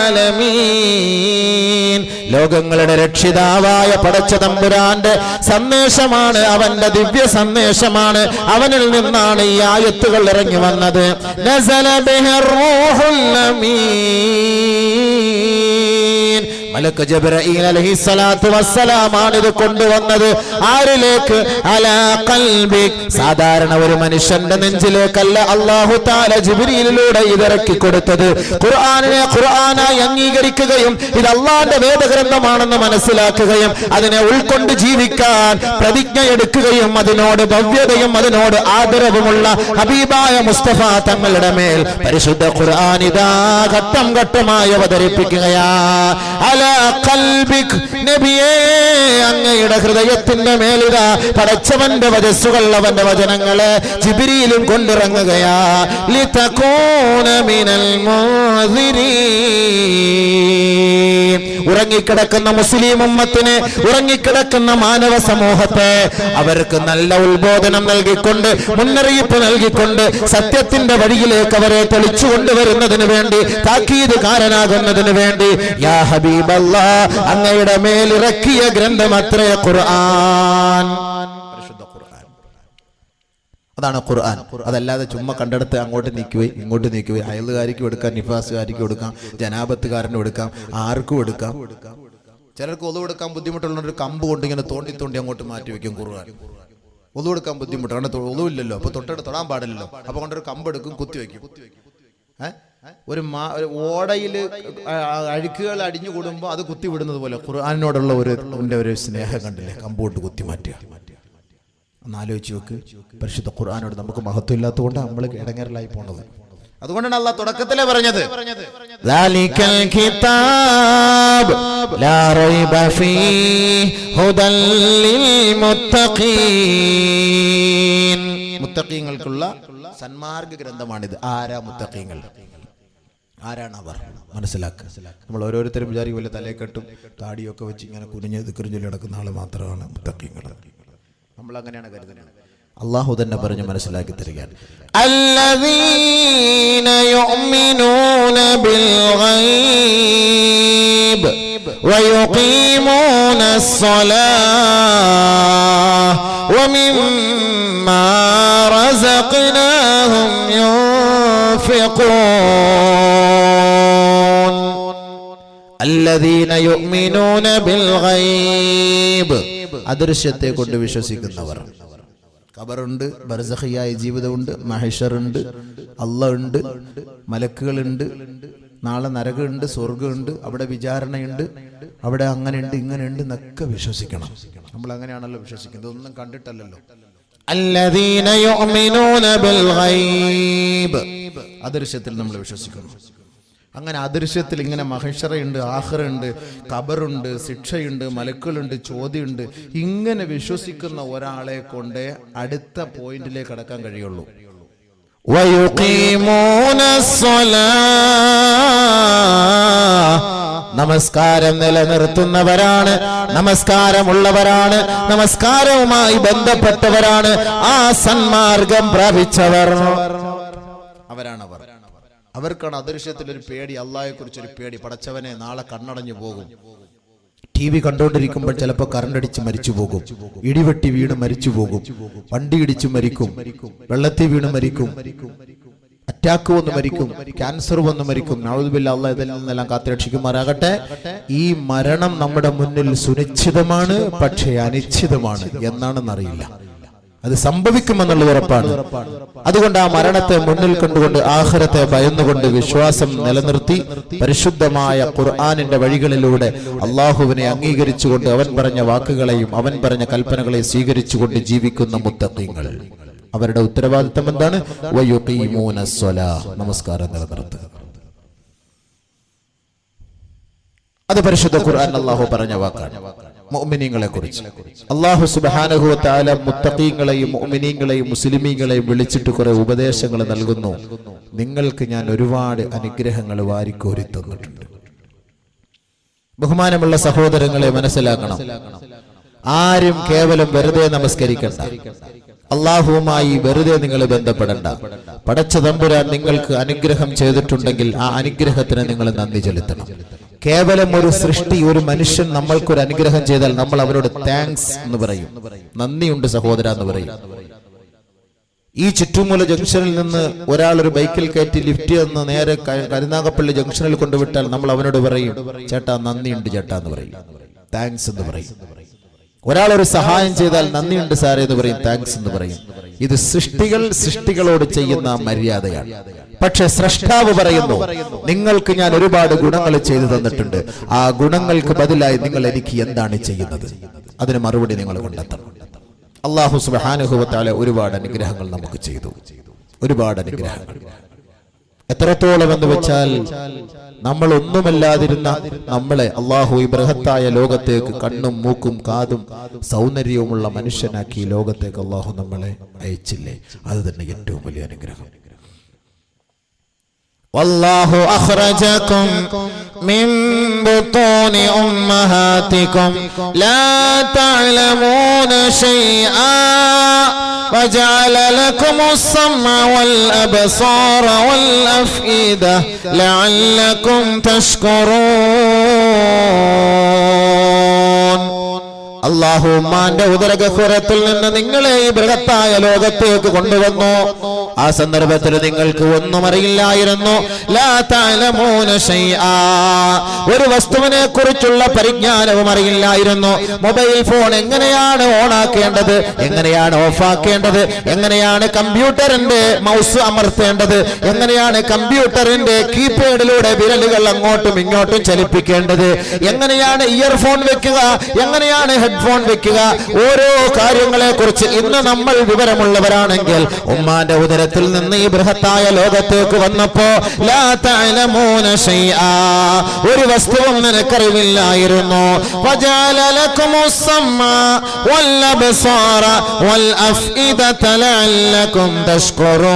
ആലമീൻ, ലോകങ്ങളുടെ രക്ഷിതാവായ പടച്ച തമ്പുരാന്റെ സന്ദേശമാണ്, അവന്റെ ദിവ്യ സന്ദേശമാണ്. അവനിൽ നിന്നാണ് ഈ ആയത്തുകൾ ഇറങ്ങി വന്നത്. നസല ബിഹിർ റൂഹുൽ അമീൻ, മലക്ക് ജിബ്രീൽ അലൈഹിസ്സലാത്തു വസ്സലാമാണ് ഇത് കൊണ്ടുവന്നത്. ആരിലേക്ക്? അലാ ഖൽബിക്, സാധാരണ ഒരു മനുഷ്യന്റെ നെഞ്ചിലേക്കല്ല അല്ലാഹു തആല ജിബ്രീലിലൂടെ ഇതിറക്കി കൊടുത്തത്. ഖുർആനിനെ ഖുർആനായി അംഗീകരിക്കുകയും ഇത് അല്ലാഹുവിന്റെ വേദഗ്രന്ഥമാണെന്ന് മനസ്സിലാക്കുകയും അതിനെ ഉൾക്കൊണ്ട് ജീവിക്കാൻ പ്രതിജ്ഞയെടുക്കുകയും അതിനോട് ഭവ്യതയും അതിനോട് ആദരവുമുള്ള ഹബീബായ മുസ്തഫ തങ്ങളുടെ മേൽ പരിശുദ്ധ ഖുർആൻ ഇതാ ഘട്ടം ഘട്ടമായി അവതരിപ്പിക്കുകയാ. നബിയേ, അങ്ങയുടെ ഹൃദയത്തിന്റെ മേലിതാ പടച്ചവന്റെ വചസ്സുകൾ, അവന്റെ വചനങ്ങളെ ജിബ്രീലും കൊണ്ടിറങ്ങുകയാ. ലിതകൂന മിനൽ മുൻസിരീൻ, ഉറങ്ങിക്കിടക്കുന്ന മുസ്ലിം ഉമ്മത്തിനെ, ഉറങ്ങിക്കിടക്കുന്ന മാനവ സമൂഹത്തെ അവർക്ക് നല്ല ഉത്ബോധനം നൽകിക്കൊണ്ട്, മുന്നറിയിപ്പ് നൽകിക്കൊണ്ട് സത്യത്തിന്റെ വഴിയിലേക്ക് അവരെ തെളിച്ചു കൊണ്ടുവരുന്നതിന് വേണ്ടി, താക്കീതുകാരനാകുന്നതിന് വേണ്ടി യാ ഹബീബല്ലാഹ് അങ്ങയുടെ മേലിറക്കിയ ഗ്രന്ഥമത്രേ ഖുർആൻ, പരിശുദ്ധ ഖുർആൻ. അതാണ് ഖുർആൻ. അതല്ലാതെ ചുമ്മാ കണ്ടെടുത്ത് അങ്ങോട്ട് നീക്കുകയും ഇങ്ങോട്ട് നീക്കുകയും, അയൽക്കാരിക്കും എടുക്കാം, നിഫാസുകാരിക്കും എടുക്കാം, ജനാപത്തുകാരനും എടുക്കാം, ആർക്കും എടുക്കാം. ചിലർക്ക് ഒതു കൊടുക്കാൻ ബുദ്ധിമുട്ടുള്ള ഒരു കമ്പ് കൊണ്ട് ഇങ്ങനെ തോണ്ടി തോണ്ടി അങ്ങോട്ട് മാറ്റി വെക്കും ഖുർആൻ. ഒതു കൊടുക്കാൻ ബുദ്ധിമുട്ട്, കാരണം ഒതുവില്ലല്ലോ, അപ്പൊ തൊട്ടെടുത്ത് തൊടാൻ പാടില്ലല്ലോ, അപ്പൊ കൊണ്ടൊരു കമ്പ് എടുക്കും, കുത്തി വെക്കും. ഒരു ഓടയിൽ അഴുക്കുകൾ അടിഞ്ഞു കൂടുമ്പോൾ അത് കുത്തി വിടുന്നത് പോലെ ഖുർആനിനോടുള്ള ഒരു സ്നേഹം കണ്ടില്ലേ, കമ്പോട്ട് കുത്തി മാറ്റുക. ഒന്ന് ആലോചിച്ച് നോക്ക്. പരിശുദ്ധ ഖുർആനോട് നമുക്ക് മഹത്വം ഇല്ലാത്തതുകൊണ്ട് നമ്മൾ ഇടങ്ങേറലായി പോണത്. അതുകൊണ്ടാണ് അല്ലാഹ് തുടക്കത്തിലേ പറഞ്ഞത് ദാലികൽ കിതാബ് ലാ റൈബ ഫീഹി ഹുദൽ ലിൽ മുത്തഖീൻ, മുത്തഖീങ്ങൾക്കുള്ള സന്മാർഗ ഗ്രന്ഥമാണിത്. ആരാ മുത്തഖീങ്ങൾ? ആരാണ് അവർ? മനസ്സിലാക്കുക. നമ്മൾ ഓരോരുത്തരും വിചാരിക്കും വലിയ തലയെക്കെട്ടും താടിയൊക്കെ വെച്ച് ഇങ്ങനെ കുനിഞ്ഞ് ദിക്റും ചൊല്ലി നടക്കുന്ന ആൾ മാത്രമാണ് മുത്തഖീങ്ങൾ. നമ്മൾ അങ്ങനെയാണ് കരുതുന്നത്. അല്ലാഹു തന്നെ പറഞ്ഞു മനസ്സിലാക്കി തരികയാണ്. അല്ലദീന യുഅ്മിനൂന ബിൽ ഗൈബ് വയുഖീമൂന സ്സലാഹ വമിമ്മാ റസഖ്നാഹും യുൻഫിഖൂൻ. അല്ലദീന യുഅ്മിനൂന ബിൽ ഗൈബ്, അദൃശ്യത്തെ കൊണ്ട് വിശ്വസിക്കുന്നവർ. ഖബറുണ്ട്, ബർസഖിയായ ജീവിതമുണ്ട്, മഹ്ശറുണ്ട്, അല്ലാഹ് ഉണ്ട്, മലക്കുകളുണ്ട്, നാളെ നരകമുണ്ട്, സ്വർഗ്ഗമുണ്ട്, അവിടെ വിചാരണയുണ്ട്, അവിടെ അങ്ങനെയുണ്ട് ഇങ്ങനെയുണ്ട് എന്നൊക്കെ വിശ്വസിക്കണം. നമ്മൾ അങ്ങനെയാണല്ലോ വിശ്വസിക്കുന്നത്, ഒന്നും കണ്ടിട്ടല്ലല്ലോ. അല്ലദീന യുഅ്മിനൂന ബിൽ ഗൈബ്, അദൃശ്യത്തിൽ നമ്മൾ വിശ്വസിക്കണം. അങ്ങനെ അദൃശ്യത്തിൽ ഇങ്ങനെ മഹ്ശറയുണ്ട്, ആഖിറയുണ്ട്, ഖബറുണ്ട്, ശിക്ഷയുണ്ട്, മലക്കുകളുണ്ട്, ചോദ്യമുണ്ട്, ഇങ്ങനെ വിശ്വസിക്കുന്ന ഒരാളെ കൊണ്ട് അടുത്ത പോയിന്റിലേക്ക് കടക്കാൻ കഴിയുള്ളൂ. നമസ്കാരം നിലനിർത്തുന്നവരാണ്, നമസ്കാരമുള്ളവരാണ്, നമസ്കാരവുമായി ബന്ധപ്പെട്ടവരാണ്, ആ സന്മാർഗം പ്രാപിച്ചവർ അവരാണവർ. അവർക്കാണ് അദൃശ്യത്തിലൊരു പേടി, അള്ളാഹയെ കുറിച്ചൊരു പേടി. പടച്ചവനെ നാളെ കണ്ണടഞ്ഞു പോകും. ടി വി കണ്ടുകൊണ്ടിരിക്കുമ്പോൾ ചിലപ്പോൾ കറണ്ടടിച്ച് മരിച്ചു പോകും, ഇടിവെട്ടി വീണ് മരിച്ചു പോകും, വണ്ടി ഇടിച്ചു മരിക്കും, വെള്ളത്തിൽ വീണ് മരിക്കും, അറ്റാക്ക് വന്ന് മരിക്കും, ക്യാൻസർ വന്ന് മരിക്കും. നഊദുബില്ലാ, അല്ലാഹ് ഇതിൽ നിന്നെല്ലാം കാത്തുരക്ഷിക്കുമാറാകട്ടെ. ഈ മരണം നമ്മുടെ മുന്നിൽ സുനിശ്ചിതമാണ്, പക്ഷേ അനിശ്ചിതമാണ്. എന്നാണെന്നറിയില്ല, അത് സംഭവിക്കുമെന്നുള്ള ഉറപ്പാണ്. അതുകൊണ്ട് ആ മരണത്തെ മുന്നിൽ കണ്ടുകൊണ്ട് ആഖിറത്തെ ഭയന്നുകൊണ്ട് വിശ്വാസം നിലനിർത്തി പരിശുദ്ധമായ ഖുർആനിന്റെ വഴികളിലൂടെ അള്ളാഹുവിനെ അംഗീകരിച്ചുകൊണ്ട് അവൻ പറഞ്ഞ വാക്കുകളെയും അവൻ പറഞ്ഞ കൽപ്പനകളെയും സ്വീകരിച്ചുകൊണ്ട് ജീവിക്കുന്ന മുത്തഖീങ്ങൾ, അവരുടെ ഉത്തരവാദിത്തം എന്താണ്? വയുഖീമൂന സ്വലാഹ്, നമസ്കാരം നിലനിർത്തുക. അത് പരിശുദ്ധ ഖുർആൻ അല്ലാഹു പറഞ്ഞ വാക്കാണ് മുഅ്മിനീങ്ങളെ കുറിച്ച്. അല്ലാഹു സുബ്ഹാനഹു വ തആല മുത്തഖീങ്ങളെയും മുഅ്മിനീങ്ങളെയും മുസ്ലിമീങ്ങളെയും വിളിച്ചിട്ട് കുറെ ഉപദേശങ്ങൾ നൽകുന്നു. നിങ്ങൾക്ക് ഞാൻ ഒരുപാട് അനുഗ്രഹങ്ങൾ വാരിക്കോരി തന്നിട്ടുണ്ട്. ബഹുമാനമുള്ള സഹോദരങ്ങളെ മനസ്സിലാക്കണം, ആരും കേവലം വെറുതെ നമസ്കരിക്കണ്ട, അള്ളാഹുവുമായി വെറുതെ നിങ്ങൾ ബന്ധപ്പെടണ്ട. പടച്ച തമ്പുരാൻ നിങ്ങൾക്ക് അനുഗ്രഹം ചെയ്തിട്ടുണ്ടെങ്കിൽ ആ അനുഗ്രഹത്തിന് നിങ്ങൾ നന്ദി ചെലുത്തണം. കേവലം ഒരു സൃഷ്ടി, ഒരു മനുഷ്യൻ നമ്മൾക്കൊരു അനുഗ്രഹം ചെയ്താൽ നമ്മൾ അവരോട് താങ്ക്സ് എന്ന് പറയും, നന്ദിയുണ്ട് സഹോദര എന്ന് പറയും. ഈ ചുറ്റുമൂല ജംഗ്ഷനിൽ നിന്ന് ഒരാൾ ഒരു ബൈക്കിൽ കയറ്റി ലിഫ്റ്റ് എന്ന് നേരെ കരുനാഗപ്പള്ളി ജംഗ്ഷനിൽ കൊണ്ടുവിട്ടാൽ നമ്മൾ അവനോട് പറയും, ചേട്ടാ നന്ദിയുണ്ട് ചേട്ടാ എന്ന് പറയും, താങ്ക്സ് എന്ന് പറയും. ഒരാൾ ഒരു സഹായം ചെയ്താൽ നന്ദിയുണ്ട് സാറേ എന്ന് പറയും, താങ്ക്സ് എന്ന് പറയും. ഇത് സൃഷ്ടികളോട് ചെയ്യുന്ന മര്യാദയാണ്. പക്ഷെ സ്രഷ്ടാവ് പറയുന്നു, നിങ്ങൾക്ക് ഞാൻ ഒരുപാട് ഗുണങ്ങൾ ചെയ്തു തന്നിട്ടുണ്ട്, ആ ഗുണങ്ങൾക്ക് ബദലായി നിങ്ങൾ എനിക്ക് എന്താണ് ചെയ്യുന്നത്, അതിന് മറുപടി നിങ്ങൾ കണ്ടെത്തണം. അല്ലാഹു സുബ്ഹാനഹു വ തആല ഒരുപാട് അനുഗ്രഹങ്ങൾ നമുക്ക് ചെയ്തു, ഒരുപാട് അനുഗ്രഹങ്ങൾ. എത്രത്തോളം എന്ന് വെച്ചാൽ നമ്മൾ ഒന്നുമല്ലാതിരുന്ന നമ്മളെ അള്ളാഹു ഈ ബൃഹത്തായ ലോകത്തേക്ക് കണ്ണും മൂക്കും കാതും സൗന്ദര്യവുമുള്ള മനുഷ്യനാക്കി ഈ ലോകത്തേക്ക് അള്ളാഹു നമ്മളെ അയച്ചില്ലേ, അത് തന്നെ ഏറ്റവും വലിയ അനുഗ്രഹം. വല്ലാഹു അഖ്റജകും മിൻ ബുതൂനി ഉമ്മഹാതികും ലാ തഅലമൂന ശൈആ وجعل لكم السمع والأبصار والأفئدة لعلكم تشكرون. അല്ലാഹു ഉമ്മാന്റെ ഉദരഗഹ്വരത്തിൽ നിന്ന് നിങ്ങളെ ഈ ബൃഹത്തായ ലോകത്തേക്ക് കൊണ്ടുവന്നു. ആ സന്ദർഭത്തിൽ നിങ്ങൾക്ക് ഒന്നും അറിയില്ലായിരുന്നു. ലാ തഅലമൂന ശൈആ, ഒരു വസ്തുവിനെ കുറിച്ചുള്ള പരിജ്ഞാനവും അറിയില്ലായിരുന്നു. മൊബൈൽ ഫോൺ എങ്ങനെയാണ് ഓണാക്കേണ്ടത്, എങ്ങനെയാണ് ഓഫാക്കേണ്ടത്, എങ്ങനെയാണ് കമ്പ്യൂട്ടറിന്റെ മൗസ് അമർത്തേണ്ടത്, എങ്ങനെയാണ് കമ്പ്യൂട്ടറിന്റെ കീപാഡിലൂടെ വിരലുകൾ അങ്ങോട്ടും ഇങ്ങോട്ടും ചലിപ്പിക്കേണ്ടത്, എങ്ങനെയാണ് ഇയർഫോൺ വെക്കുക, എങ്ങനെയാണ് ഹെഡ്ഫോൺ വെക്കുക, ഓരോ കാര്യങ്ങളെ കുറിച്ച് ഇന്ന് നമ്മൾ വിവരമുള്ളവരാണെങ്കിൽ ഉമ്മാന്റെ ഉദരത്തിൽ നിന്ന് ഈ ബൃഹത്തായ ലോകത്തേക്ക് വന്നപ്പോ ലാ തഅലമൂന ശൈആ, ഒരു വസ്തുവും നിനക്കറിവില്ലായിരുന്നു. വജഅല ലക്കുമുസ് സമഅ വൽ അബ്സാറ വൽ അഫ്ഇദത ലഅല്ലകും തഷ്കുറൂൻ.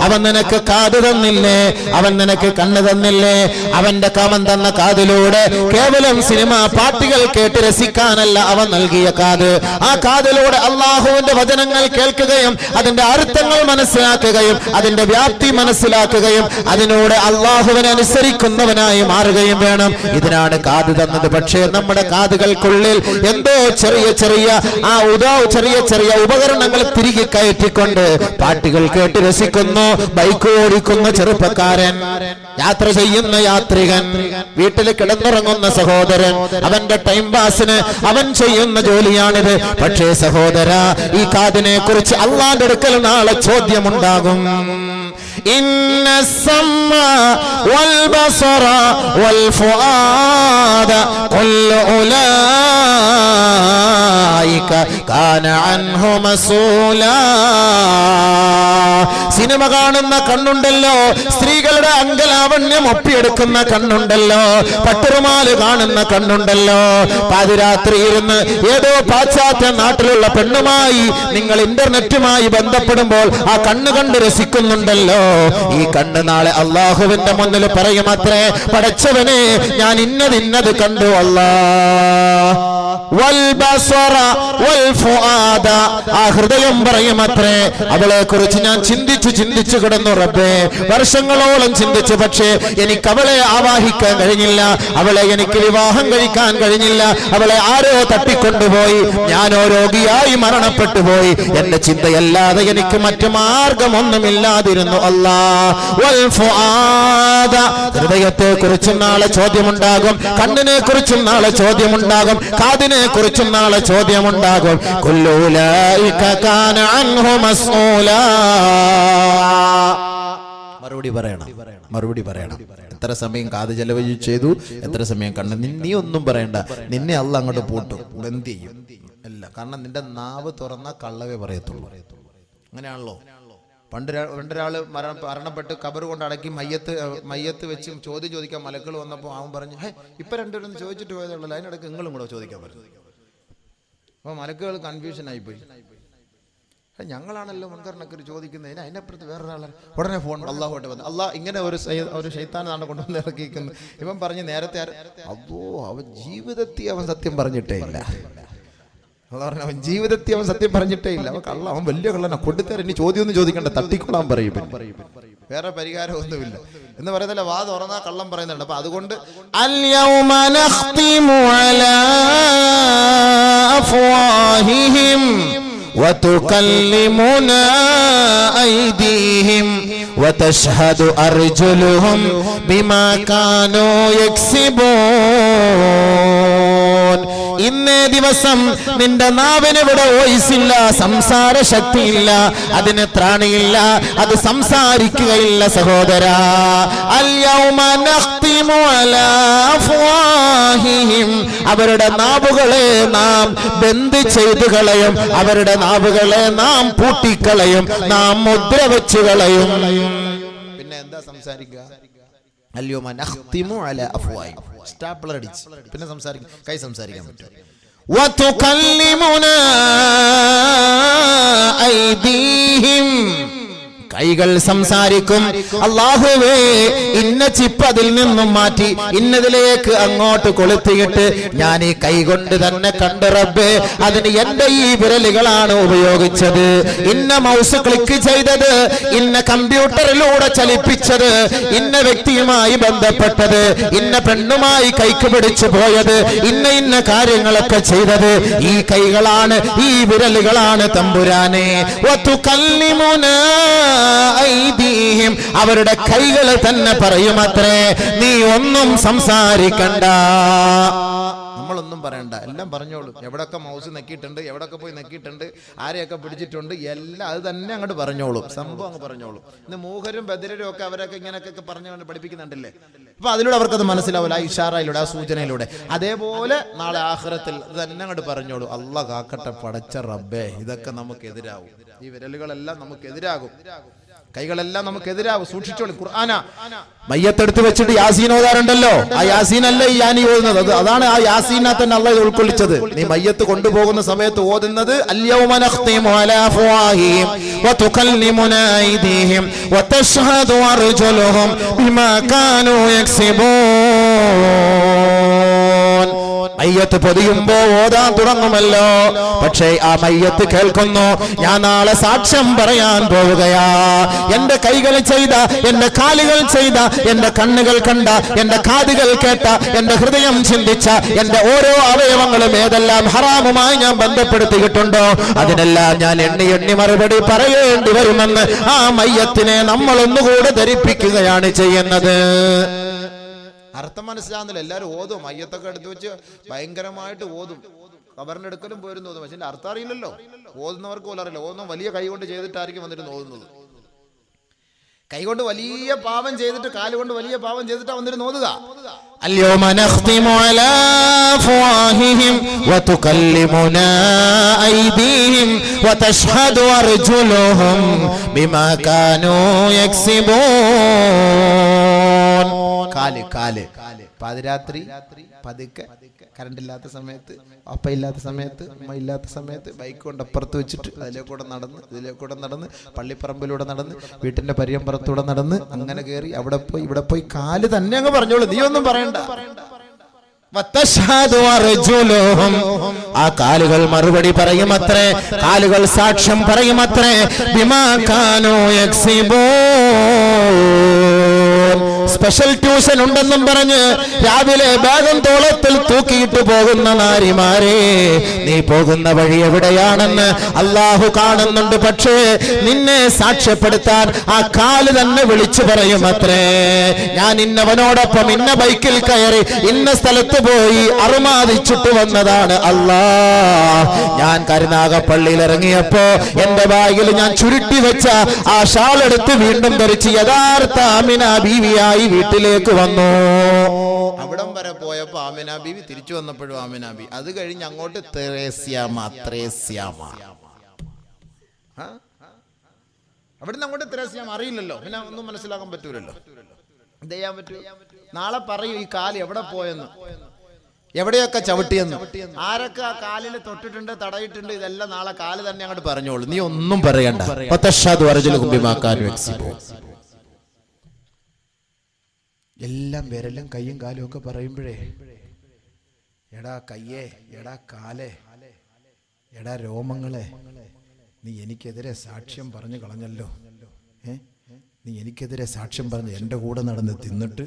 അവൻ നിനക്ക് കാത് തന്നില്ലേ, അവൻ നിനക്ക് കണ്ണ് തന്നില്ലേ? അവന്റെ കമൻ തന്ന കാതിലൂടെ കേവലം സിനിമ പാട്ടുകൾ കേട്ട് രസിക്കാനല്ല അവൻ നൽകിയ കാത്. ആ കാതിലൂടെ അള്ളാഹുവിന്റെ വചനങ്ങൾ കേൾക്കുകയും അതിന്റെ അർത്ഥങ്ങൾ മനസ്സിലാക്കുകയും അതിന്റെ വ്യാപ്തി മനസ്സിലാക്കുകയും അതിനോട് അള്ളാഹുവിനെ അനുസരിക്കുന്നവനായി മാറുകയും വേണം. ഇതിനാണ് കാത് തന്നത്. പക്ഷേ നമ്മുടെ കാതുകൾക്കുള്ളിൽ എന്തോ ചെറിയ ചെറിയ ഉപകരണങ്ങൾ തിരികെ കയറ്റിക്കൊണ്ട് പാട്ടുകൾ കേട്ട് രസിക്കുന്നു. ബൈക്ക് ഓടിക്കുന്ന ചെറുപ്പക്കാരൻ, യാത്ര ചെയ്യുന്ന യാത്രികൻ, വീട്ടിൽ കിടന്നുറങ്ങുന്ന സഹോദരൻ, അവന്റെ ടൈം പാസിന് അവൻ ചെയ്യുന്ന ജോലിയാണിത്. പക്ഷേ സഹോദര, ഈ കാതിനെ കുറിച്ച് അള്ളാന്റെ അടുക്കൽ നാളെ ചോദ്യമുണ്ടാകും. ഇന്ന സമഅ വൽ ബസറ വൽ ഫുആദ കുല്ലു ഉലൈക കാന അൻഹു മസൂലാ. സിനിമ കാണുന്ന കണ്ണുണ്ടല്ലോ, സ്ത്രീകളുടെ അംഗലാവണ്യം ഒപ്പിയെടുക്കുന്ന കണ്ണുണ്ടല്ലോ, പട്ടുറുമാല് കാണുന്ന കണ്ണുണ്ടല്ലോ, പാതിരാത്രി ഇരുന്ന് ഏതോ പാശ്ചാത്യ നാട്ടിലുള്ള പെണ്ണുമായി നിങ്ങൾ ഇന്റർനെറ്റുമായി ബന്ധപ്പെടുമ്പോൾ ആ കണ്ണ് കണ്ട് രസിക്കുന്നുണ്ടല്ലോ. ഈ കണ്ണ് നാളെ അള്ളാഹുവിന്റെ മുന്നിൽ പറയുമത്രേ, പടച്ചവനെ ഞാൻ ഇന്നത് കണ്ടു അല്ലാ. വൽ ബസറ വൽ ഫുആദ, ആ ഹൃദയം പറയുമത്രേ, അവളെ കുറിച്ച് ഞാൻ ചിന്തിച്ചു കിടന്നു റബ്ബേ, വർഷങ്ങളോളം ചിന്തിച്ചു. പക്ഷേ എനിക്ക് അവളെ ആവാഹിക്കാൻ കഴിഞ്ഞില്ല, അവളെ എനിക്ക് വിവാഹം കഴിക്കാൻ കഴിഞ്ഞില്ല, അവളെ ആരോ തട്ടിക്കൊണ്ടുപോയി, ഞാനോ രോഗിയായി മരണപ്പെട്ടു പോയി. എന്റെ ചിന്തയല്ലാതെ എനിക്ക് മറ്റു മാർഗമൊന്നുമില്ലാതിരുന്നു അല്ലാ. വൽ ഫുആദ, ഹൃദയത്തെ കുറിച്ചും നാളെ ചോദ്യമുണ്ടാകും, കണ്ണിനെ കുറിച്ചും നാളെ ചോദ്യമുണ്ടാകും, കാതിനെ കുറിച്ചും നാളെ ചോദ്യമുണ്ടാകും. കുല്ലു ഉലൈക കാന അൻഹു മസ്ഊലാ. മറുപടി പറയണം. എത്ര സമയം കാത് ചെലവഴി ചെയ്തു, എത്ര സമയം കണ്ണ്. നീ ഒന്നും പറയണ്ട, നിന്നെ അള്ളാഹ് അങ്ങോട്ട് പൂട്ടും, ബന്ദ് ചെയ്യും. അല്ല, കാരണം നിന്റെ നാവ് തുറന്ന കള്ളവേ പറയത്തുള്ളൂ. അങ്ങനെയാണല്ലോ. പണ്ടൊരാള് മരണപ്പെട്ട് കബർ കൊണ്ട് അടക്കി മയ്യത്ത് വെച്ച് ചോദിക്കാൻ മലക്കൾ വന്നപ്പോൾ അവൻ പറഞ്ഞു, ഇപ്പൊ രണ്ടുപേരും ചോദിച്ചിട്ട് പോയതുള്ളൂ, അതിനിടയ്ക്ക് നിങ്ങളും കൂടെ ചോദിക്കാൻ പറഞ്ഞു. അപ്പൊ മലക്കുകൾ കൺഫ്യൂഷൻ ആയിപ്പോയി. ഞങ്ങളാണല്ലോ മുൻകറിനൊക്കെ ചോദിക്കുന്നത്, അതിനപ്പുറത്ത് വേറൊരാളാണ്. ഉടനെ ഫോൺ അള്ളാഹുമായിട്ട് വന്നു. അള്ളാഹ് ഇങ്ങനെ ഒരു ശൈത്താനാണ് കൊണ്ടുവന്ന് ഇറക്കിയിരിക്കുന്നത്. ഇവൻ പറഞ്ഞ് നേരത്തെ അല്ലോ അവൻ ജീവിതത്തിൽ അവൻ സത്യം പറഞ്ഞിട്ടേ ഇല്ല. അവൻ ജീവിതത്തിൽ അവൻ സത്യം പറഞ്ഞിട്ടേ ഇല്ല. അവൻ കള്ള, അവൻ വലിയ കള്ളനാ, കൊടുത്തേരം ഇനി ചോദ്യമൊന്നും ചോദിക്കണ്ട, തട്ടിക്കൊള്ളാൻ പറയും. വേറെ പരിഹാരം ഒന്നുമില്ല എന്ന് പറയുന്നില്ല. വാ തുറന്നാ കള്ളം പറയുന്നുണ്ട്. അപ്പൊ അതുകൊണ്ട് അൽയൗമ നഖ്തിമു അലാ അഫ്വാഹിഹിം വതുകല്ലിമുനാ ഐദീഹിം വതശ്ഹദു അർജുലുഹും ബിമാ കാനൂ യക്സിബൂൻ. ഇന്നേ ദിവസം നിന്റെ നാവിനിവിടെ വോയിസില്ല, സംസാര ശക്തിയില്ല, അതിന് ത്രാണിയില്ല, അത് സംസാരിക്കുകയില്ല സഹോദരാ. അൽയൗമ നഖ്തിമു അലാ അഫ്വാഹിഹിം, അവരുടെ നാവുകളെ നാം ബന്ദ് ചെയ്തു കളയും, അവരുടെ നാവുകളെ നാം പൂട്ടിക്കളയും, നാം മുദ്ര വെച്ചു കളയും. പിന്നെ എന്താ സംസാരിക്കുക? അൽയൗമ നഖ്തിമു അലാ അഫ്വാഹിഹിം, സ്റ്റാപ്ലർ അടിച്ച് പിന്നെ സംസാരിക്കും. കൈ സംസാരിക്കാൻ പറ്റും. വതുകല്ലിമുനാ ഐദീഹിം, കൈകൾ സംസാരിക്കും. അല്ലാഹുവേ, ഇന്ന ചിപ്പ് അതിൽ നിന്നും മാറ്റി ഇന്നതിലേക്ക് അങ്ങോട്ട് കൊളുത്തിയിട്ട് ഞാൻ ഈ കൈ കൊണ്ട് തന്നെ കണ്ട് റബ്ബേ, അതിന് എന്റെ ഈ വിരലുകളാണ് ഉപയോഗിച്ചത്, ഇന്ന മൗസ് ക്ലിക്ക് ചെയ്തത്, ഇന്ന കമ്പ്യൂട്ടറിലൂടെ ചലിപ്പിച്ചത്, ഇന്ന വ്യക്തിയുമായി ബന്ധപ്പെട്ടത്, ഇന്ന പെണ്ണുമായി കൈക്ക് പിടിച്ചു പോയത്, ഇന്ന കാര്യങ്ങളൊക്കെ ചെയ്തത് ഈ കൈകളാണ്, ഈ വിരലുകളാണ് തമ്പുരാനെ. വതുകല്ലിമുനാ ഐദീഹിം, അവരുടെ കൈകൾ തന്നെ പറയുമത്രേ നീ ഒന്നും സംസാരിക്കണ്ട, നമ്മളൊന്നും പറയണ്ട, എല്ലാം പറഞ്ഞോളൂ. എവിടൊക്കെ മൗസ് നെക്കിയിട്ടുണ്ട്, എവിടൊക്കെ പോയി നെക്കിയിട്ടുണ്ട്, ആരെയൊക്കെ പിടിച്ചിട്ടുണ്ട്, എല്ലാം അത് തന്നെ അങ്ങോട്ട് പറഞ്ഞോളൂ, സംഭവം അങ്ങ് പറഞ്ഞോളൂ. ഇന്ന് മൂഹരും ബദിരരും ഒക്കെ അവരൊക്കെ ഇങ്ങനെയൊക്കെ പറഞ്ഞു പഠിപ്പിക്കുന്നുണ്ടല്ലേ. അപ്പൊ അതിലൂടെ അവർക്കത് മനസ്സിലാവില്ല, ആ ഇഷാറയിലൂടെ, ആ സൂചനയിലൂടെ. അതേപോലെ നാളെ ആഖിറത്തിൽ തന്നെ അങ്ങോട്ട് പറഞ്ഞോളൂ. അല്ലാഹ് കാക്കട്ടെ പടച്ച റബ്ബേ, ഇതൊക്കെ നമുക്കെതിരാവും, ഈ വിരലുകളെല്ലാം നമുക്കെതിരാകും, കൈകളെല്ലാം നമുക്കെതിരാകും. സൂക്ഷിച്ചോളൂ. ഖുർആന മയ്യത്തെടുത്ത് വെച്ചിട്ട് യാസീൻ ഓതാറുണ്ടല്ലോ, ആ യാസീൻ അല്ല ഈ യാനി ഓതുന്നത്, അതാണ് ആ യാസീനെ തന്നെ അല്ലാഹ് ഉൾക്കൊള്ളിച്ചത്. നീ മയ്യത്ത് കൊണ്ടുപോകുന്ന സമയത്ത് ഓതുന്നത് അൽയൗമ നഖ്തിമു അലാ അഫ്വാഹിഹിം വതുകല്ലിമുനാ ഐദീഹിം വതശ്ഹദു അർജുലുഹും ബിമാ കാനൂ യക്സിബൂൻ. മയ്യത്ത് പൊതിയുമ്പോ ഓതാൻ തുടങ്ങുമല്ലോ, പക്ഷേ ആ മയ്യത്ത് കേൾക്കുന്നു, ഞാൻ നാളെ സാക്ഷ്യം പറയാൻ പോവുകയാ. എന്റെ കൈകൾ ചെയ്ത, എന്റെ കാലുകൾ ചെയ്ത, എന്റെ കണ്ണുകൾ കണ്ട, എന്റെ കാതുകൾ കേട്ട, എന്റെ ഹൃദയം ചിന്തിച്ച, എന്റെ ഓരോ അവയവങ്ങളും ഏതെല്ലാം ഹറാമുമായി ഞാൻ ബന്ധപ്പെടുത്തിയിട്ടുണ്ടോ അതിനെല്ലാം ഞാൻ എണ്ണി എണ്ണി മറുപടി പറയേണ്ടി വരുമെന്ന് ആ മയ്യത്തിനെ നമ്മൾ ഒന്നുകൂടെ ധരിപ്പിക്കുകയാണ് ചെയ്യുന്നത്. അർത്ഥം മനസ്സിലാകുന്നില്ല. എല്ലാവരും ഓതും, മയ്യത്തൊക്കെ എടുത്തു വെച്ച് ഭയങ്കരമായിട്ട് ഓതും, ഖബറിന്റെ അടുക്കലും പോയിരുന്നു ഓതും. പക്ഷെ അർത്ഥം അറിയില്ലല്ലോ, ഓതുന്നവർക്ക് പോലും അറിയില്ല. ഓതുന്ന വലിയ കൈ കൊണ്ട് ചെയ്തിട്ടായിരിക്കും വന്നിരുന്ന് ഓതുന്നത്. കൈ കൊണ്ട് വലിയ പാപം ചെയ്തിട്ട്, കാലുകൊണ്ട് വലിയ പാപം ചെയ്തിട്ടാ വന്നിരുന്ന് ഓതുക. اليوم نختم على أفواههم وتكلمنا أيديهم وتشهد أرجلهم بما كانوا يكسبون. കാല് പാതിരാത്രി പതുക്കെ, കറണ്ടില്ലാത്ത സമയത്ത്, അപ്പയില്ലാത്ത സമയത്ത്, അമ്മ ഇല്ലാത്ത സമയത്ത് ബൈക്ക് കൊണ്ട് അപ്പുറത്ത് വെച്ചിട്ട് അതിലേക്കൂടെ നടന്ന്, ഇതിലേക്കൂടെ നടന്ന്, പള്ളിപ്പറമ്പിലൂടെ നടന്ന്, വീട്ടിന്റെ പരിയമ്പറത്തൂടെ നടന്ന്, അങ്ങനെ കയറി അവിടെ പോയി ഇവിടെ പോയി, കാല് തന്നെ അങ്ങ് പറഞ്ഞോളൂ, നീ ഒന്നും പറയണ്ട. ആ കാലുകൾ മറുപടി പറയുമത്രേ, കാലുകൾ സാക്ഷ്യം പറയുമത്രേ. ബിമാ കാനൂ യക്സിബൂൻ. സ്പെഷ്യൽ ട്യൂഷൻ ഉണ്ടെന്നും പറഞ്ഞ് രാവിലെ ബാഗം തോളത്തിൽ തൂക്കിയിട്ട് പോകുന്ന നാരിമാരെ, നീ പോകുന്ന വഴി എവിടെയാണെന്ന് അല്ലാഹു കാണുന്നുണ്ട്. പക്ഷേ നിന്നെ സാക്ഷ്യപ്പെടുത്താൻ ആ കാല് തന്നെ വിളിച്ചു പറയുമത്രേ, ഞാൻ ഇന്നവനോടൊപ്പം ഇന്ന ബൈക്കിൽ കയറി ഇന്ന സ്ഥലത്ത് പോയി അറുമാദിച്ചിട്ട് വന്നതാണ് അല്ലാ. ഞാൻ കരുനാഗപ്പള്ളിയിൽ ഇറങ്ങിയപ്പോ എന്റെ ബാഗിൽ ഞാൻ ചുരുട്ടി വെച്ച ആ ഷാൾ എടുത്ത് വീണ്ടും ധരിച്ച് യഥാർത്ഥ ആമിന ബീവിയായി വീട്ടിലേക്ക് വന്നു. അവിടം വരെ പോയപ്പോ ആമിന ബീവി, തിരിച്ചു വന്നപ്പോഴും ആമിന ബീവി. അത് കഴിഞ്ഞ് അങ്ങോട്ട് ത്രേസ്യാമ. അവിടുന്ന് അങ്ങോട്ട് ത്രേസ്യാമ അറിയില്ലല്ലോ, പിന്നെ ഒന്നും മനസ്സിലാക്കാൻ പറ്റൂലല്ലോ. എന്ത് ചെയ്യാൻ പറ്റൂ? നാളെ പറയൂ ഈ കാല് എവിടെ പോയെന്ന്. എവിടെയൊക്കെ ചവിട്ടിയെന്ന്, ആരൊക്കെ ആ കാലിൽ തൊട്ടിട്ടുണ്ട്, തടയിട്ടുണ്ട്, ഇതെല്ലാം നാളെ കാല് തന്നെ അങ്ങോട്ട് പറഞ്ഞോളൂ. നീ ഒന്നും പറയണ്ട. എല്ലാം വിരലും കയ്യും കാലും ഒക്കെ പറയുമ്പോഴേ, എടാ കയ്യേ, എടാ കാലേ, എടാ രോമങ്ങളെ, നീ എനിക്കെതിരെ സാക്ഷ്യം പറഞ്ഞു കളഞ്ഞല്ലോ. നീ എനിക്കെതിരെ സാക്ഷ്യം പറഞ്ഞ് എൻ്റെ കൂടെ നടന്ന് തിന്നിട്ട്,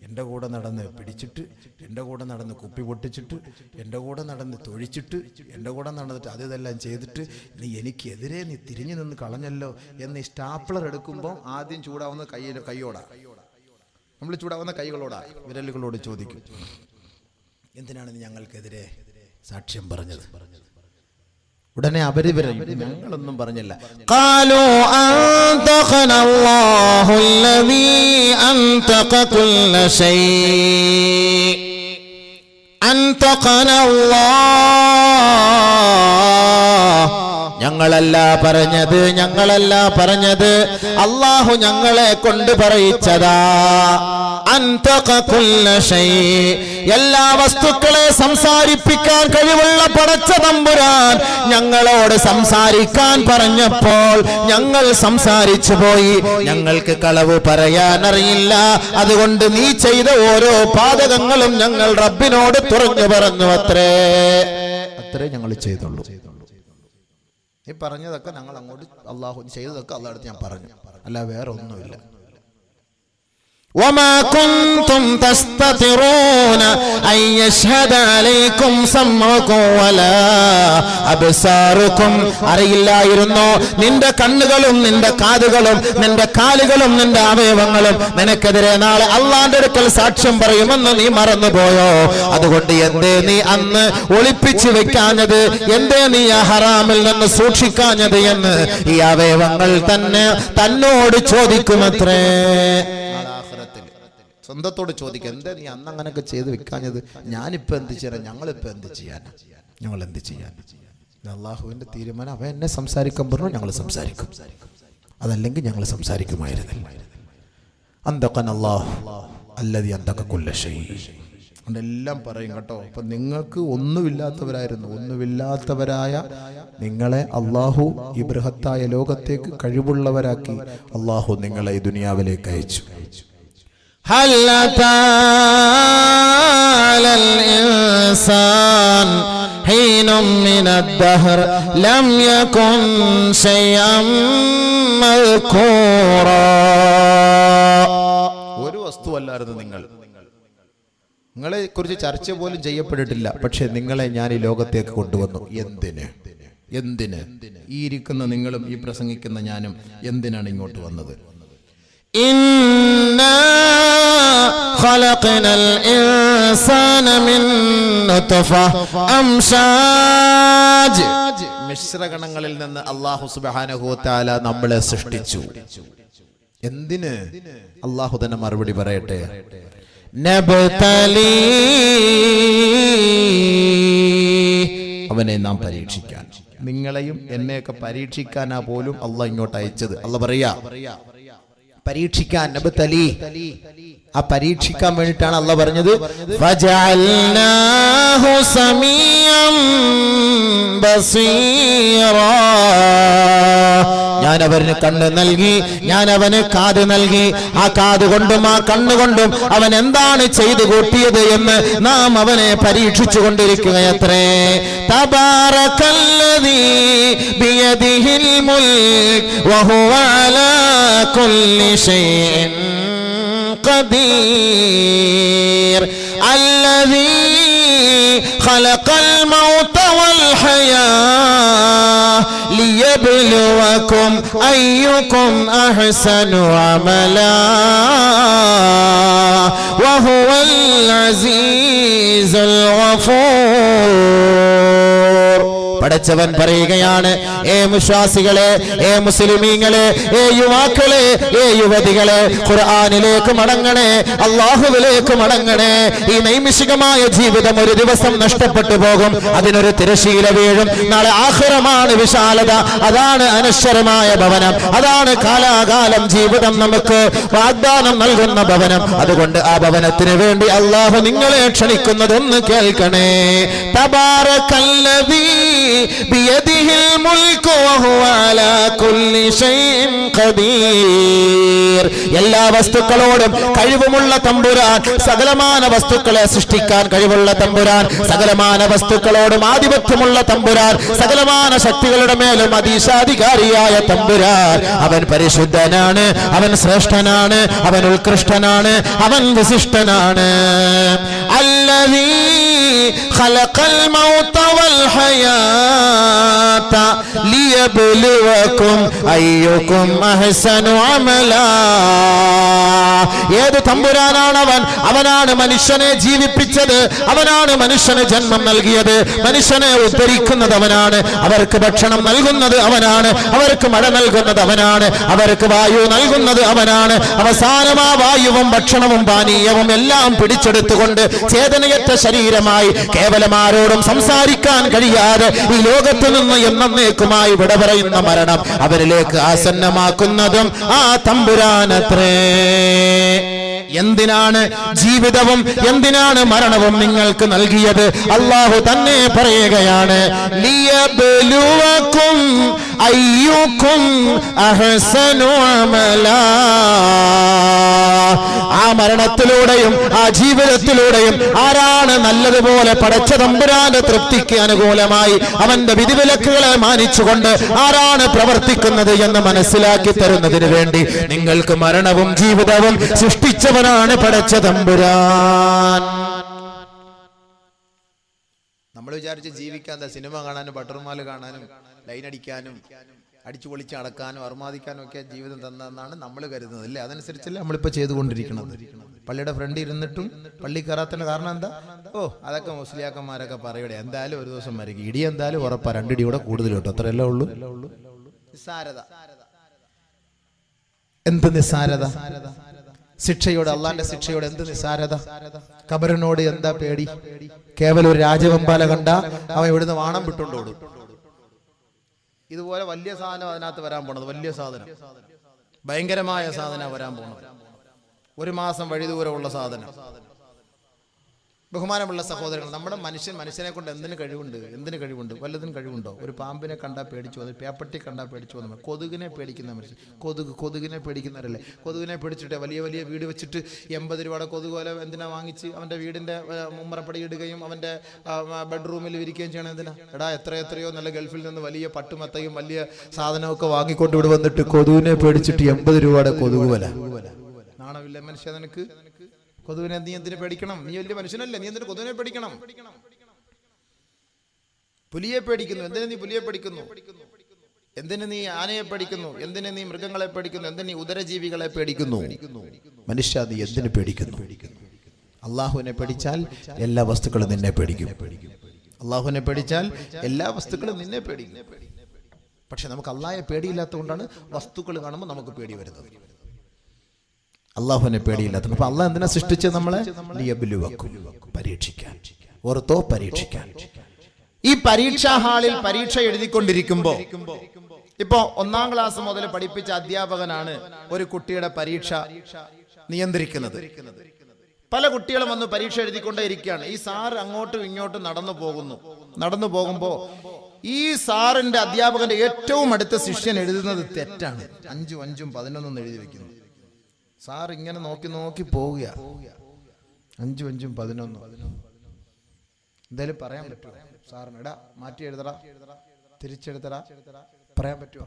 എൻ്റെ കൂടെ നടന്ന് പിടിച്ചിട്ട്, എൻ്റെ കൂടെ നടന്ന് കുപ്പി പൊട്ടിച്ചിട്ട്, എൻ്റെ കൂടെ നടന്ന് തൊഴിച്ചിട്ട്, എൻ്റെ കൂടെ നടന്നിട്ട് അതെല്ലാം ചെയ്തിട്ട് നീ എനിക്കെതിരെ നീ തിരിഞ്ഞു നിന്ന് കളഞ്ഞല്ലോ എന്ന് സ്റ്റാപ്ലർ എടുക്കുമ്പോൾ ആദ്യം ചൂടാവുന്ന കൈയോടാ. നമ്മൾ ചൂടാവുന്ന കൈകളോടാ, വിരലുകളോട് ചോദിക്കും, എന്തിനാണ് നീ ഞങ്ങൾക്കെതിരെ സാക്ഷ്യം പറഞ്ഞത്? ഉടനെ അവര് പറയും, ഞങ്ങളൊന്നും പറഞ്ഞില്ല. ഖാലൂ അൻതഖന അല്ലാഹുല്ലദീ അൻതഖ കുല്ല ശൈ, അൻതഖന അല്ലാഹ്, ഞങ്ങളല്ല പറഞ്ഞത്, അല്ലാഹു ഞങ്ങളെ കൊണ്ട് പറയിച്ചതാ. അൻതഖ കുല്ല ശൈ, എല്ലാ വസ്തുക്കളെ സംസാരിപ്പിക്കാൻ കഴിവുള്ള പടച്ച തമ്പുരാൻ ഞങ്ങളോട് സംസാരിക്കാൻ പറഞ്ഞപ്പോൾ ഞങ്ങൾ സംസാരിച്ചു പോയി. ഞങ്ങൾക്ക് കളവ് പറയാൻ അറിയില്ല, അതുകൊണ്ട് നീ ചെയ്ത ഓരോ പാതകങ്ങളും ഞങ്ങൾ റബ്ബിനോട് തുറന്നു പറഞ്ഞു. അത്രേ ഞങ്ങൾ ചെയ്തുള്ളൂ. ഈ പറഞ്ഞതൊക്കെ ഞങ്ങൾ അങ്ങോട്ട് അള്ളാഹു ചെയ്തതൊക്കെ അള്ളാഹുടെ ഞാൻ പറഞ്ഞു, അല്ല വേറെ ഒന്നുമില്ല. وما كنتم تستترون أن يشهد عليكم سمعكم ولا أبصاركم, അറിയില്ലായിരുന്നു നിന്റെ കണ്ണുകളും നിന്റെ കാതുകളും നിന്റെ കാലുകളും നിന്റെ അവയവങ്ങളും നിനക്കെതിരെ നാളെ അള്ളാന്റെ അടുക്കൽ സാക്ഷ്യം പറയുമെന്ന് നീ മറന്നുപോയോ? അതുകൊണ്ട് എന്തേ നീ അന്ന് ഒളിപ്പിച്ചു വെക്കാഞ്ഞത്, എന്തേ നീ ആ ഹറാമിൽ നിന്ന് സൂക്ഷിക്കാഞ്ഞത് എന്ന് ഈ അവയവങ്ങൾ തന്നെ തന്നോട് ചോദിക്കുമത്രേ. സ്വന്തത്തോട് ചോദിക്കുക, എന്താ നീ അന്ന് അങ്ങനെയൊക്കെ ചെയ്ത് വെക്കാഞ്ഞത്? ഞാനിപ്പോൾ എന്ത് ചെയ്യാൻ, ഞങ്ങളിപ്പോൾ എന്ത് ചെയ്യാനാ, ഞങ്ങൾ എന്ത് ചെയ്യാൻ? അള്ളാഹുവിൻ്റെ തീരുമാനം. അവൻ എന്നെ സംസാരിക്കാൻ പറഞ്ഞു, ഞങ്ങൾ സംസാരിക്കും, അതല്ലെങ്കിൽ ഞങ്ങൾ സംസാരിക്കുമായിരുന്നില്ല. അന്തഖനല്ലാഹു അല്ലദീ അന്തഖ കുല്ല ശൈ. എല്ലാം പറയും കേട്ടോ. അപ്പൊ നിങ്ങൾക്ക് ഒന്നുമില്ലാത്തവരായ നിങ്ങളെ അള്ളാഹു ഈ ബൃഹത്തായ ലോകത്തേക്ക് കഴിവുള്ളവരാക്കി അള്ളാഹു നിങ്ങളെ ഈ ദുനിയാവിലേക്ക് അയച്ചു. هل أتى على الإنسان حين من الدهر لم يكن شيئا مذكورا. ഒരു വസ്തുവല്ലായിരുന്നു നിങ്ങളെ കുറിച്ച് ചർച്ച പോലും ചെയ്യപ്പെട്ടിട്ടില്ല. പക്ഷെ നിങ്ങളെ ഞാൻ ഈ ലോകത്തേക്ക് കൊണ്ടുവന്നു. എന്തിന്? ഈ ഇരിക്കുന്ന നിങ്ങളും ഈ പ്രസംഗിക്കുന്ന ഞാനും എന്തിനാണ് ഇങ്ങോട്ട് വന്നത്? ഇന്നാ ഖലഖനൽ ഇൻസാന മിൻ നുത്ഫ അംശാജ്, മിശ്രകണങ്ങളിൽ നിന്ന് അല്ലാഹു സുബ്ഹാനഹു വ തആല നമ്മളെ സൃഷ്ടിച്ചു. എന്തിന്? അല്ലാഹു തന്നെ മറുപടി പറയട്ടെ. നബ്തലി, അവനെ നാം പരീക്ഷിക്കാൻ. നിങ്ങളെയും എന്നെയൊക്കെ പരീക്ഷിക്കാനാ പോലും അള്ളാഹ് ഇങ്ങോട്ട് അയച്ചത്. അള്ളാഹ് പറയാ പരീക്ഷിക്കാൻ, നബ്തലി, ആ പരീക്ഷിക്കാൻ വേണ്ടിയിട്ടാണ് അള്ളാഹ് പറഞ്ഞത്. ഫജഅൽനാഹു സമീഅൻ ബസീറാ, ഞാൻ അവന് കണ്ണ് നൽകി, ഞാൻ അവന് കാത് നൽകി. ആ കാത് കൊണ്ടും ആ കണ്ണുകൊണ്ടും അവൻ എന്താണ് ചെയ്തു കൂട്ടിയത് എന്ന് നാം അവനെ പരീക്ഷിച്ചു കൊണ്ടിരിക്കുകയത്രേ. തബാറകല്ലദീ ബിയദിഹിൽ മുൽക് വഹുവ അലാ കുല്ലി ശൈഇൻ ഖദീർ അല്ലദീ ഖലഖൽ മൗത വൽ ഹയാ ليبلوكم أيكم أحسن عملا وهو العزيز الغفور. പടച്ചവൻ പറയുകയാണ്, ഏ വിശ്വാസികളെ, ഏ മുസ്ലിമീങ്ങളെ, ഏ യുവാക്കളെ, ഏ യുവതികളെ, ഖുർആനിലേക്ക് മടങ്ങണേ, അല്ലാഹുവിലേക്ക് മടങ്ങണേ. ഈ നൈമിഷികമായ ജീവിതം ഒരു ദിവസം നഷ്ടപ്പെട്ടു പോകും, അതിനൊരു തിരശീല വീഴും. നാളെ ആഖിറമാണ് വിശാലത, അതാണ് അനശ്വരമായ ഭവനം, അതാണ് കാലാകാലം ജീവിതം നമുക്ക് വാഗ്ദാനം നൽകുന്ന ഭവനം. അതുകൊണ്ട് ആ ഭവനത്തിന് വേണ്ടി അല്ലാഹു നിങ്ങളെ ക്ഷണിക്കുന്നതൊന്ന് കേൾക്കണേ. തബാറകല്ലദീ ബിയദിഹിൽ മുൽക്കു വഹുവ അലാ കുല്ലി ഷൈഇൻ ഖദീർ. എല്ലാ വസ്തുക്കളോടും കഴിവുമുള്ള തമ്പുരാൻ, സകലമാന വസ്തുക്കളെ സൃഷ്ടിക്കാൻ കഴിവുള്ള തമ്പുരാൻ, സകലമാന വസ്തുക്കളോടും ആധിപത്യമുള്ള തമ്പുരാൻ, സകലമാന ശക്തികളുടെ മേലും അതീശാധികാരിയായ തമ്പുരാൻ. അവൻ പരിശുദ്ധനാണ്, അവൻ ശ്രേഷ്ഠനാണ്, അവൻ ഉത്കൃഷ്ടനാണ്, അവൻ വിശിഷ്ടനാണ്. അല്ലദീ ഖലഖൽ മൗത വൽ ഹയാത ലിയബ്ലുവകും അയ്യുകും അഹ്സനു അമലാ. ഏത് തമ്പുരാനാണ് അവൻ? അവനാണ് മനുഷ്യനെ ജീവിപ്പിച്ചത്, അവനാണ് മനുഷ്യന് ജന്മം നൽകിയത്, മനുഷ്യനെ ഉദ്ധരിക്കുന്നത് അവനാണ്, അവർക്ക് ഭക്ഷണം നൽകുന്നത് അവനാണ്, അവർക്ക് മഴ നൽകുന്നത് അവനാണ്, അവർക്ക് വായു നൽകുന്നത് അവനാണ്. അവസാനം ആ വായുവും ഭക്ഷണവും പാനീയവും എല്ലാം പിടിച്ചെടുത്തുകൊണ്ട് ചേതനയറ്റ ശരീരമായി കേവലം ആരോടും സംസാരിക്കാൻ കഴിയാതെ ഈ ലോകത്ത് നിന്ന് എന്നേക്കുമായി വിട പറയുന്ന മരണം അവരിലേക്ക് ആസന്നമാക്കുന്നതും ആ തമ്പുരാനത്രേ. എന്തിനാണ് ജീവിതവും എന്തിനാണ് മരണവും നിങ്ങൾക്ക് നൽകിയത്? അല്ലാഹു തന്നെ പറയുകയാണ്, ലിയബ്ലുവകും അയ്യുകും അഹ്സനു അമലാ. ആ മരണത്തിലൂടെയും ആ ജീവിതത്തിലൂടെയും ആരാണ് നല്ലതുപോലെ പടച്ച തമ്പുരാന്റെ തൃപ്തിക്ക് അനുകൂലമായി അവന്റെ വിധിവിലക്കുകളെ മാനിച്ചുകൊണ്ട് ആരാണ് പ്രവർത്തിക്കുന്നത് എന്ന് മനസ്സിലാക്കി തരുന്നതിന് വേണ്ടി നിങ്ങൾക്ക് മരണവും ജീവിതവും സൃഷ്ടിച്ചവനാണ് പടച്ച തമ്പുരാൻ. നമ്മൾ വിചാരിച്ച് ജീവിക്കാൻ സിനിമ കാണാനും ബട്ടർമാല് കാണാനും ലൈൻ അടിക്കാനും അടിച്ചു പൊളിച്ച് അടക്കാനും അർമാദിക്കാനും ഒക്കെ ജീവിതം തന്നെന്നാണ് നമ്മൾ കരുതുന്നത്, അല്ലേ? അതനുസരിച്ചല്ലേ നമ്മളിപ്പോൾ ചെയ്തുകൊണ്ടിരിക്കുന്നത്. പള്ളിയുടെ ഫ്രണ്ട് ഇരുന്നിട്ടും പള്ളി കയറാത്തതിന്റെ കാരണം എന്താ? അതൊക്കെ മുസ്ലിയാക്കന്മാരൊക്കെ പറയൂടെ, എന്തായാലും ഒരു ദിവസം മരിക്കും, ഇടി എന്തായാലും ഉറപ്പാ, 2 ഇടിയോടെ കൂടുതൽ കിട്ടും, അത്രയല്ലേ ഉള്ളൂ. നിസ്സാരത. എന്ത് നിസ്സാരത? ശിക്ഷയോട്, അള്ളാന്റെ ശിക്ഷയോട് എന്ത് നിസ്സാരത? ഖബറിനോട് എന്താ പേടി? കേവലം ഒരു രാജവെമ്പാല കണ്ട അവൻ ഇവിടുന്ന് വാണം വിട്ടുകൊണ്ടോടും. ഇതുപോലെ വലിയ സാധനം അതിനകത്ത് വരാൻ പോണത്, വലിയ സാധനം, ഭയങ്കരമായ സാധനം വരാൻ പോണത്, 1 മാസം വഴി ദൂരമുള്ള സാധനം. ബഹുമാനമുള്ള സഹോദരങ്ങൾ, നമ്മുടെ മനുഷ്യനെ കൊണ്ട് എന്തിനു കഴിവുണ്ട്? വല്ലതിനും കഴിവുണ്ടോ? ഒരു പാമ്പിനെ കണ്ടാൽ പേടിച്ചു വന്നു, പേപ്പട്ടി കണ്ടാൽ പേടിച്ചു വന്നു. കൊതുകിനെ പേടിക്കുന്ന മനുഷ്യൻ, കൊതുകിനെ പേടിക്കുന്നവരല്ലേ? കൊതുകിനെ പേടിച്ചിട്ട് വലിയ വലിയ വീട് വെച്ചിട്ട് 80 രൂപയുടെ കൊതുകോല എന്തിനാ വാങ്ങിച്ച് അവൻ്റെ വീടിൻ്റെ മുമ്മറപ്പടി ഇടുകയും അവൻ്റെ ബെഡ്റൂമിൽ വിരിക്കുകയും ചെയ്യണം? എന്തിനാ? എടാ, എത്രയോ നല്ല ഗൾഫിൽ നിന്ന് വലിയ പട്ടുമത്തയും വലിയ സാധനമൊക്കെ വാങ്ങിക്കൊണ്ട് ഇവിടെ വന്നിട്ട് കൊതുകിനെ പേടിച്ചിട്ട് 80 രൂപയുടെ കൊതുകുവല. നാണമില്ല മനുഷ്യ നിനക്ക്? കൊതുവിനെ നീ എന്തിനു പേടിക്കണം? നീ വലിയ മനുഷ്യനല്ലേ, നീ എന്തിനു കൊതുവിനെ പേടിക്കണം? പുലിയെ പേടിക്കുന്നു, എന്തിനു നീ പുലിയെ പേടിക്കുന്നു? എന്തിനു നീ ആനയെ പേടിക്കുന്നു? എന്തിനു നീ മൃഗങ്ങളെ പേടിക്കുന്നു? എന്തിനു നീ ഉദരജീവികളെ പേടിക്കുന്നു? മനുഷ്യ, നീ എന്തിനു പേടിക്കുന്നു? അള്ളാഹുവിനെ പേടിച്ചാൽ എല്ലാ വസ്തുക്കളും നിന്നെ പേടിക്കും. അള്ളാഹുവിനെ പേടിച്ചാൽ എല്ലാ വസ്തുക്കളും നിന്നെ പേടിക്കും. പക്ഷെ നമുക്ക് അള്ളാഹയെ പേടിയില്ലാത്തതുകൊണ്ടാണ് വസ്തുക്കൾ കാണുമ്പോൾ നമുക്ക് പേടി വരുന്നത്. അള്ളാഹുവിനെ പേടിയില്ലാത്ത. അപ്പൊ അള്ളാഹ് എന്തിനാ സൃഷ്ടിച്ചത് നമ്മളെ? പരീക്ഷിക്കാൻ. ഓർത്തോ, പരീക്ഷിക്കാൻ. ഈ പരീക്ഷാ ഹാളിൽ പരീക്ഷ എഴുതിക്കൊണ്ടിരിക്കുമ്പോ, ഇപ്പോ 1ാം ക്ലാസ് മുതൽ പഠിപ്പിച്ച അധ്യാപകനാണ് ഒരു കുട്ടിയുടെ പരീക്ഷ നിയന്ത്രിക്കുന്നത്. പല കുട്ടികളും വന്ന് പരീക്ഷ എഴുതിക്കൊണ്ടേ ഇരിക്കുകയാണ്. ഈ സാർ അങ്ങോട്ടും ഇങ്ങോട്ടും നടന്നു പോകുമ്പോ ഈ സാറിന്റെ അധ്യാപകന്റെ ഏറ്റവും അടുത്ത ശിഷ്യൻ എഴുതുന്നത് തെറ്റാണ്. 5 5 11 എഴുതി വെക്കുന്നു. സാർ ഇങ്ങനെ നോക്കി പോവുക. 5 5 11 എന്തായാലും പറയാൻ പറ്റുമോ സാറിന്? എടാ, മാറ്റി എഴുതടാ, തിരിച്ചെഴുതടാ, പറയാൻ പറ്റുമോ?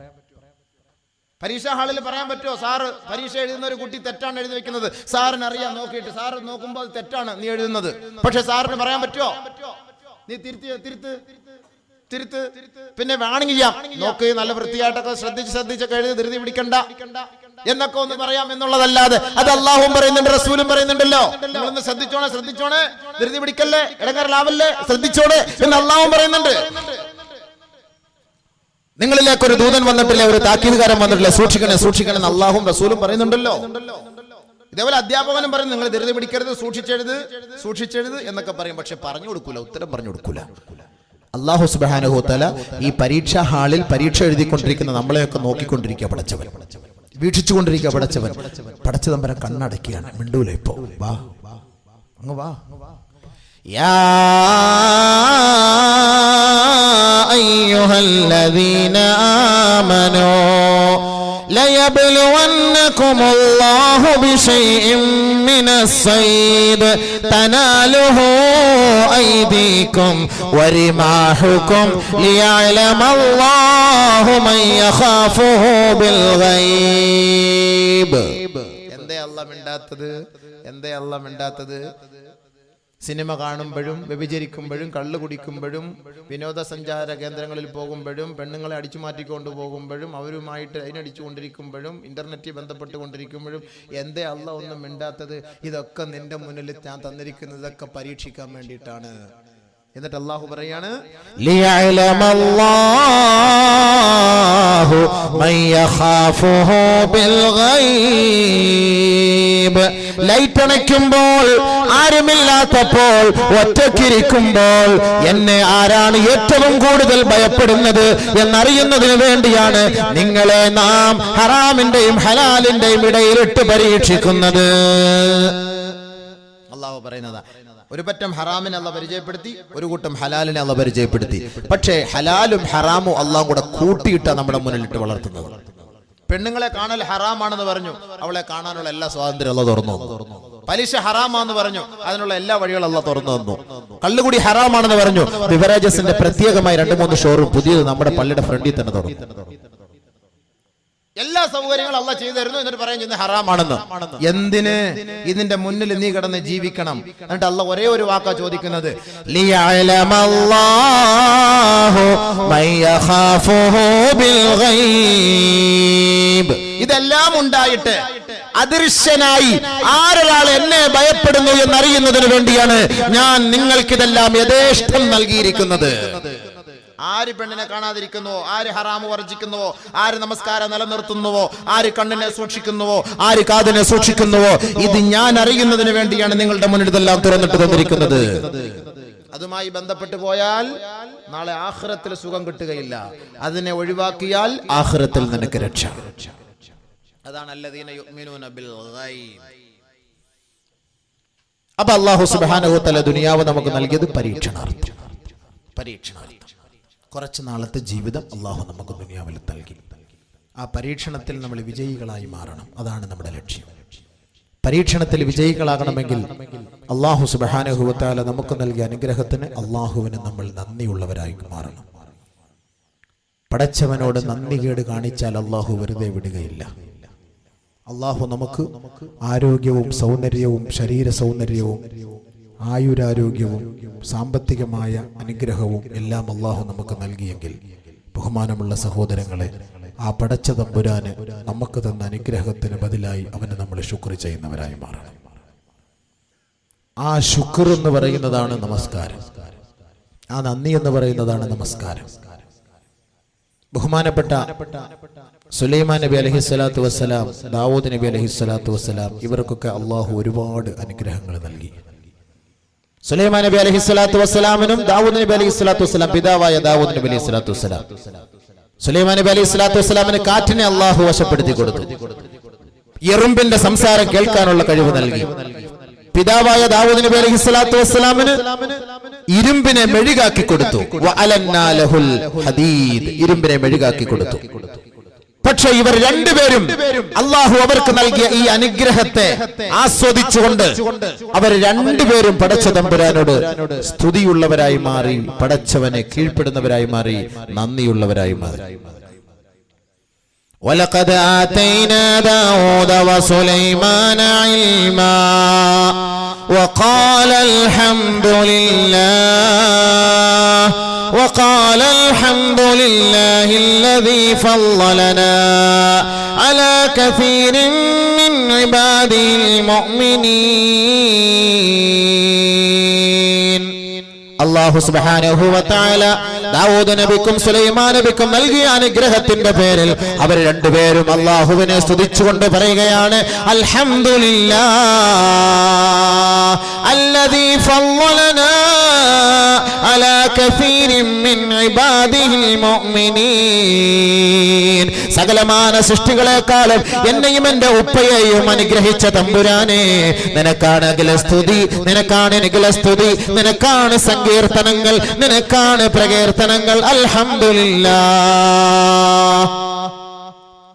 പരീക്ഷാ ഹാളിൽ പറയാൻ പറ്റുമോ? സാറ് പരീക്ഷ എഴുതുന്ന ഒരു കുട്ടി തെറ്റാണ് എഴുതി വെക്കുന്നത്, സാറിന് അറിയാം. നോക്കിയിട്ട് സാറ് നോക്കുമ്പോൾ അത് തെറ്റാണ് നീ എഴുതുന്നത്, പക്ഷെ സാറിന് പറയാൻ പറ്റുമോ? നീ തിരുത്ത്. പിന്നെ വേണമെങ്കിൽ ചെയ്യാം, നോക്ക്, നല്ല വൃത്തിയായിട്ടൊക്കെ ശ്രദ്ധിച്ചൊക്കെ എഴുതി, ധൃതി പിടിക്കണ്ട എന്നൊക്കെ ഒന്ന് പറയാം എന്നുള്ളതല്ലാതെ അത് അള്ളാഹുവും പറയുന്നുണ്ട്, റസൂലും പറയുന്നുണ്ടല്ലോ, നിങ്ങളൊന്ന് ശ്രദ്ധിച്ചോണേ, ധൃതി പിടിക്കല്ലേ, ഇടങ്ങാറിലാവല്ലേ, ശ്രദ്ധിച്ചോടെ എന്ന് അള്ളാഹുവും പറയുന്നുണ്ട്. നിങ്ങളിലേക്ക് ഒരു ദൂതൻ വന്നിട്ടില്ല, ഒരു താക്കീതുകാരൻ വന്നിട്ടില്ല, സൂക്ഷിക്കണേ സൂക്ഷിക്കണം എന്ന് അള്ളാഹും റസൂലും പറയുന്നുണ്ടല്ലോ. ഇതേപോലെ അധ്യാപകനും പറയും നിങ്ങൾ ധൃതി പിടിക്കരുത്, സൂക്ഷിച്ചെഴുത് എന്നൊക്കെ പറയും. പക്ഷെ പറഞ്ഞു കൊടുക്കൂല, ഉത്തരം പറഞ്ഞു കൊടുക്കൂല. അല്ലാഹു സുബ്ഹാനഹു വ തആല ഈ പരീക്ഷാ ഹാളിൽ പരീക്ഷ എഴുതിക്കൊണ്ടിരിക്കുന്ന നമ്മളെയൊക്കെ നോക്കിക്കൊണ്ടിരിക്കുക പടച്ചവൻ, വീക്ഷിച്ചുകൊണ്ടിരിക്കുക പടച്ചവൻ. പടച്ചതമ്പരം കണ്ണടക്കുകയാണ്, മിണ്ടൂല. ഇപ്പോ വാ അങ്ങ് വാ. യാ അയ്യുഹല്ലദീന ആമനൂ ليبلونكم الله بشيء من الصيد تناله أيديكم ورماحكم ليعلم الله من يخافه بالغيب. എന്തേ അല്ലാഹ് മിണ്ടാത്തത്? സിനിമ കാണുമ്പോഴും വ്യഭിചരിക്കുമ്പോഴും കള്ളു കുടിക്കുമ്പോഴും വിനോദസഞ്ചാര കേന്ദ്രങ്ങളിൽ പോകുമ്പോഴും പെണ്ണുങ്ങളെ അടിച്ചു മാറ്റിക്കൊണ്ടു പോകുമ്പോഴും അവരുമായിട്ട് അതിനടിച്ചുകൊണ്ടിരിക്കുമ്പോഴും ഇന്റർനെറ്റിൽ ബന്ധപ്പെട്ടുകൊണ്ടിരിക്കുമ്പോഴും എന്തേ അല്ലാഹ് ഒന്നും മിണ്ടാത്തത്? ഇതൊക്കെ നിന്റെ മുന്നിൽ ഞാൻ തന്നിരിക്കുന്നതൊക്കെ പരീക്ഷിക്കാൻ വേണ്ടിയിട്ടാണ്. എന്നിട്ട് അല്ലാഹു പറയാണ്, ലിയഅലമല്ലാഹു മൻ യഖാഫുഹു ബിൽ ഗൈബ്. ലൈറ്റ് അണയ്ക്കുമ്പോൾ, ആരുമില്ലാത്തപ്പോൾ, ഒറ്റയ്ക്കിരിക്കുമ്പോൾ എന്നെ ആരാണ് ഏറ്റവും കൂടുതൽ ഭയപ്പെടുന്നത് എന്നറിയുന്നതിന് വേണ്ടിയാണ് നിങ്ങളെ നാം ഹറാമിന്റെയും ഹലാലിന്റെയും ഇടയിലിട്ട് പരീക്ഷിക്കുന്നത്. അല്ലാഹു പറയുന്നതാ. ഒരു പറ്റം ഹറാമിനെ അല്ലാഹ് പരിചയപ്പെടുത്തി, ഒരു കൂട്ടം ഹലാലിനെ അല്ലാഹ് പരിചയപ്പെടുത്തി. പക്ഷേ ഹലാലും ഹറാമും അല്ലാഹു കൂടെ കൂട്ടിയിട്ടാണ് നമ്മുടെ മുന്നിലിട്ട് വളർത്തുന്നത്. പെണ്ണുങ്ങളെ കാണൽ ഹറാമാണെന്ന് പറഞ്ഞു, അവളെ കാണാനുള്ള എല്ലാ സ്വാതന്ത്ര്യം അല്ലാഹ് തുറന്നു തന്നു. പലിശ ഹറാമാണെന്ന് പറഞ്ഞു, അതിനുള്ള എല്ലാ വഴികളും അല്ലാഹ് തുറന്നു തന്നു. കള്ളുകുടി ഹറാമാണെന്ന് പറഞ്ഞു, ബിവറേജസിന്റെ പ്രത്യേകമായി 2-3 ഷോറൂം പുതിയത് നമ്മുടെ പള്ളിയുടെ ഫ്രണ്ടിൽ തന്നെ തുറന്നു. എല്ലാ സൗകര്യങ്ങളും അല്ലാഹ് ചെയ്തു തരുന്നു. എന്നിട്ട് പറയുന്നത് ഹറാമാണെന്ന്. എന്തിന്? ഇതിന്റെ മുന്നിൽ നീ കിടന്ന് ജീവിക്കണം. എന്നിട്ട് അല്ലാഹ് ഒരേ ഒരു വാക്കാ ചോദിക്കുന്നത്, ലിയഅലമല്ലാഹു മൻ യഖാഫുഹു ബിൽ ഗൈബ്. ഇതെല്ലാം ഉണ്ടായിട്ട് അദൃശ്യനായി ആരൊരാൾ എന്നെ ഭയപ്പെടുന്നു എന്നറിയുന്നതിന് വേണ്ടിയാണ് ഞാൻ നിങ്ങൾക്കിതെല്ലാം യഥേഷ്ടം നൽകിയിരിക്കുന്നത്. ആര് പെണ്ണിനെ കാണാതിരിക്കുന്നുവോ, ആര് ഹറാമ് വർജിക്കുന്നുവോ, ആര് നമസ്കാരം നിലനിർത്തുന്നുവോ, ആര് കണ്ണിനെ സൂക്ഷിക്കുന്നുവോ, ആര് കാതിനെ സൂക്ഷിക്കുന്നുവോ, ഇത് ഞാൻ അറിയുന്നതിന് വേണ്ടിയാണ് നിങ്ങളുടെ മുന്നിൽ ഇതെല്ലാം തുറന്നിട്ട് തന്നിരിക്കുന്നത്. അതുമായി ബന്ധപ്പെട്ട് പോയാൽ നാളെ ആഖിറത്തിൽ സുഖം കിട്ടുകയില്ല. അതിനെ ഒഴിവാക്കിയാൽ ആഖിറത്തിൽ നിനക്ക് രക്ഷ. അതാണ് അല്ലദീന യുഅ്മിനൂന ബിൽ ഗൈബ്. അപ്പോൾ അല്ലാഹു സുബ്ഹാനഹു വ തആല ദുനിയാവ് നമുക്ക് നൽകിയത് പരീക്ഷണാർത്ഥം. കുറച്ച് നാളത്തെ ജീവിതം അല്ലാഹു നമുക്ക് ദുനിയാവിൽ നൽകി. ആ പരീക്ഷണത്തിൽ നമ്മൾ വിജയികളായി മാറണം. അതാണ് നമ്മുടെ ലക്ഷ്യം. പരീക്ഷണത്തിൽ വിജയികളാകണമെങ്കിൽ അല്ലാഹു സുബ്ഹാനഹു വ തആല നമുക്ക് നൽകിയ അനുഗ്രഹത്തിന് അല്ലാഹുവിന് നമ്മൾ നന്ദിയുള്ളവരായി മാറണം. പടച്ചവനോട് നന്ദികേട് കാണിച്ചാൽ അല്ലാഹു വെറുതെ വിടുകയില്ല. അല്ലാഹു നമുക്ക് ആരോഗ്യവും സൗന്ദര്യവും ശരീര സൗന്ദര്യവും ആയുരാരോഗ്യവും സാമ്പത്തികമായ അനുഗ്രഹവും എല്ലാം അല്ലാഹു നമുക്ക് നൽകിയെങ്കിൽ, ബഹുമാനമുള്ള സഹോദരങ്ങളെ, ആ പടച്ച തമ്പുരാന് നമുക്ക് തന്ന അനുഗ്രഹത്തിന് ബദലായി അവന് നമ്മൾ ശുക്ർ ചെയ്യുന്നവരായി മാറണം. ആ ശുക്ർ എന്ന് പറയുന്നതാണ് നമസ്കാരം. ആ നന്ദി എന്ന് പറയുന്നതാണ് നമസ്കാരം. ബഹുമാനപ്പെട്ട സുലൈമാൻ നബി അലൈഹിസ്സലാത്തു വസ്സലാം, ദാവൂദ് നബി അലൈഹിസ്സലാത്തു വസ്സലാം, ഇവർക്കൊക്കെ അല്ലാഹു ഒരുപാട് അനുഗ്രഹങ്ങൾ നൽകി. സുലൈമാൻ നബി അലൈഹിസ്സലാത്തു വസ്സലാമിനും ദാവൂദ് നബി അലൈഹിസ്സലാത്തു വസ്സലാം, പിതാവായ ദാവൂദ് നബി അലൈഹിസ്സലാത്തു വസ്സലാം, സുലൈമാൻ നബി അലൈഹിസ്സലാത്തു വസ്സലാമിന് കാറ്റിനെ അല്ലാഹു വശപ്പെടുത്തി കൊടുത്തു. എറുമ്പിന്റെ സംസാരം കേൾക്കാനുള്ള കഴിവ് നൽകി. പിതാവായ ദാവൂദ് നബി അലൈഹിസ്സലാത്തു വസ്സലാമിന് ഇരുമ്പിനെ മെഴുകാക്കി കൊടുത്തു. വഅലന്നാ ലഹുൽ ഹദീദ്, ഇരുമ്പിനെ മെഴുകാക്കി കൊടുത്തു. പക്ഷെ ഇവർ രണ്ടുപേരും അല്ലാഹു അവർക്ക് നൽകിയ ഈ അനുഗ്രഹത്തെ ആസ്വദിച്ചുകൊണ്ട് അവർ രണ്ടുപേരും പടച്ച തമ്പുരാനോട് സ്തുതിയുള്ളവരായി മാറി, പടച്ചവനെ കീഴ്പ്പെടുന്നവരായി മാറി, നന്ദിയുള്ളവരായി മാറി. وَلَقَدْ آتَيْنَا دَاوُودَ وَسُلَيْمَانَ عِلْمًا وَقَالَ الْحَمْدُ لِلَّهِ الَّذِي فَضَّلَنَا عَلَى كَثِيرٍ مِّنْ عِبَادِهِ الْمُؤْمِنِينَ. അല്ലാഹു സുബ്ഹാനഹു വ തആല ദാവൂദ് നബിക്കും സുലൈമാൻ നബിക്കും നൽകിയ അനുഗ്രഹത്തിന്റെ പേരിൽ അവർ രണ്ടുപേരും അല്ലാഹുവിനെ സ്തുതിച്ചുകൊണ്ട് പറയുകയാണ് അൽഹംദുലില്ലാഹ് അല്ലദീ ഫളലനാ അലാ കസീരിൻ മിൻ ഇബാദിഹിൽ മുഅ്മിനീൻ. സകലമാന സൃഷ്ടികളെക്കാളും എന്നെയും എന്റെ ഉപ്പയെയും അനുഗ്രഹിച്ച തമ്പുരാനെ, നിനക്കാണ് അഖില സ്തുതി, നിനക്കാണ് അഖില സ്തുതി, നിനക്കാണ് സങ്കീർത്തനങ്ങൾ, നിനക്കാണ് പ്രകീർത്തനങ്ങൾ. അൽഹംദുലില്ലാഹ്.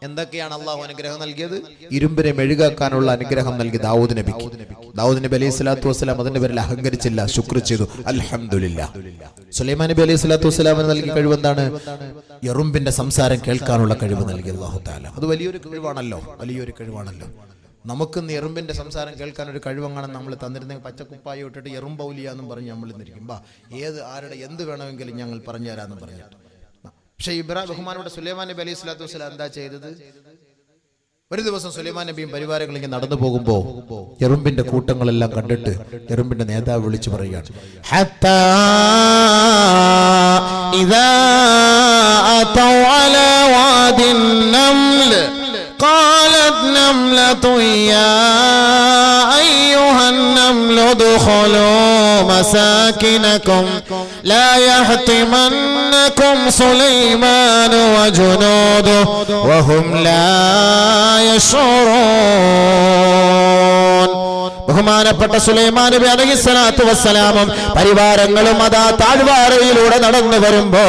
എന്തൊക്കെയാണ് അള്ളാഹു അനുഗ്രഹം നൽകിയത്? ഇരുമ്പിനെ മെഴുകാക്കാനുള്ള അനുഗ്രഹം നൽകി ദാവൂദ് നബിക്ക്. ദാവൂദ് നബി അലൈഹി സ്വലാത്തു വസ്സലാം അതിന്റെ പേരിൽ അഹങ്കരിച്ചില്ല, ശുക്ർ ചെയ്തു. അൽഹംദുലില്ലാഹ്. സുലൈമാൻ നബി അലൈഹി സ്വലാത്തു വസ്സലാമിന് നൽകിയ കഴിവ് എന്താണ്? എറുമ്പിന്റെ സംസാരം കേൾക്കാനുള്ള കഴിവ് നൽകി അല്ലാഹു തആല. അത് വലിയൊരു കഴിവാണല്ലോ, വലിയൊരു കഴിവാണല്ലോ. നമുക്ക് എറുമ്പിന്റെ സംസാരം കേൾക്കാൻ ഒരു കഴിവങ്ങനെ നമ്മൾ തന്നിരുന്നെങ്കിൽ പച്ചക്കുപ്പായി ഇട്ടിട്ട് എറുമ്പൗലിയ എന്നും പറഞ്ഞ് നമ്മൾ ഇന്നിരിക്കും. ഏത് ആരുടെ എന്ത് വേണമെങ്കിലും ഞങ്ങൾ പറഞ്ഞു തരാമെന്ന് പറഞ്ഞിട്ട്. പക്ഷെ ബഹുമാനോടെ സുലൈമാൻ നബി അലൈഹി സ്വലാത്തു വസ്സലാം എന്താ ചെയ്തത്? ഒരു ദിവസം സുലൈമാൻ നബിയും പരിവാരങ്ങൾ ഇങ്ങനെ നടന്നു പോകുമ്പോ എറുമ്പിന്റെ കൂട്ടങ്ങളെല്ലാം കണ്ടിട്ട് എറുമ്പിന്റെ നേതാവ് വിളിച്ചു പറയുകയാണ്, ഹത്താ ഇദാ അതൗ അലാ വാദിൻ നംൽ قالت نملة يا أيها النمل ادخلوا مساكنكم لا يحطمنكم سليمان وجنوده وهم لا يشعرون. ബഹുമാനപ്പെട്ട സുലൈമാൻ നബി അലൈഹിസ്സലാത്തു വസ്സലാമും പരിവാരങ്ങളും അതാ താഴ്വാരയിലൂടെ നടന്നു വരുമ്പോ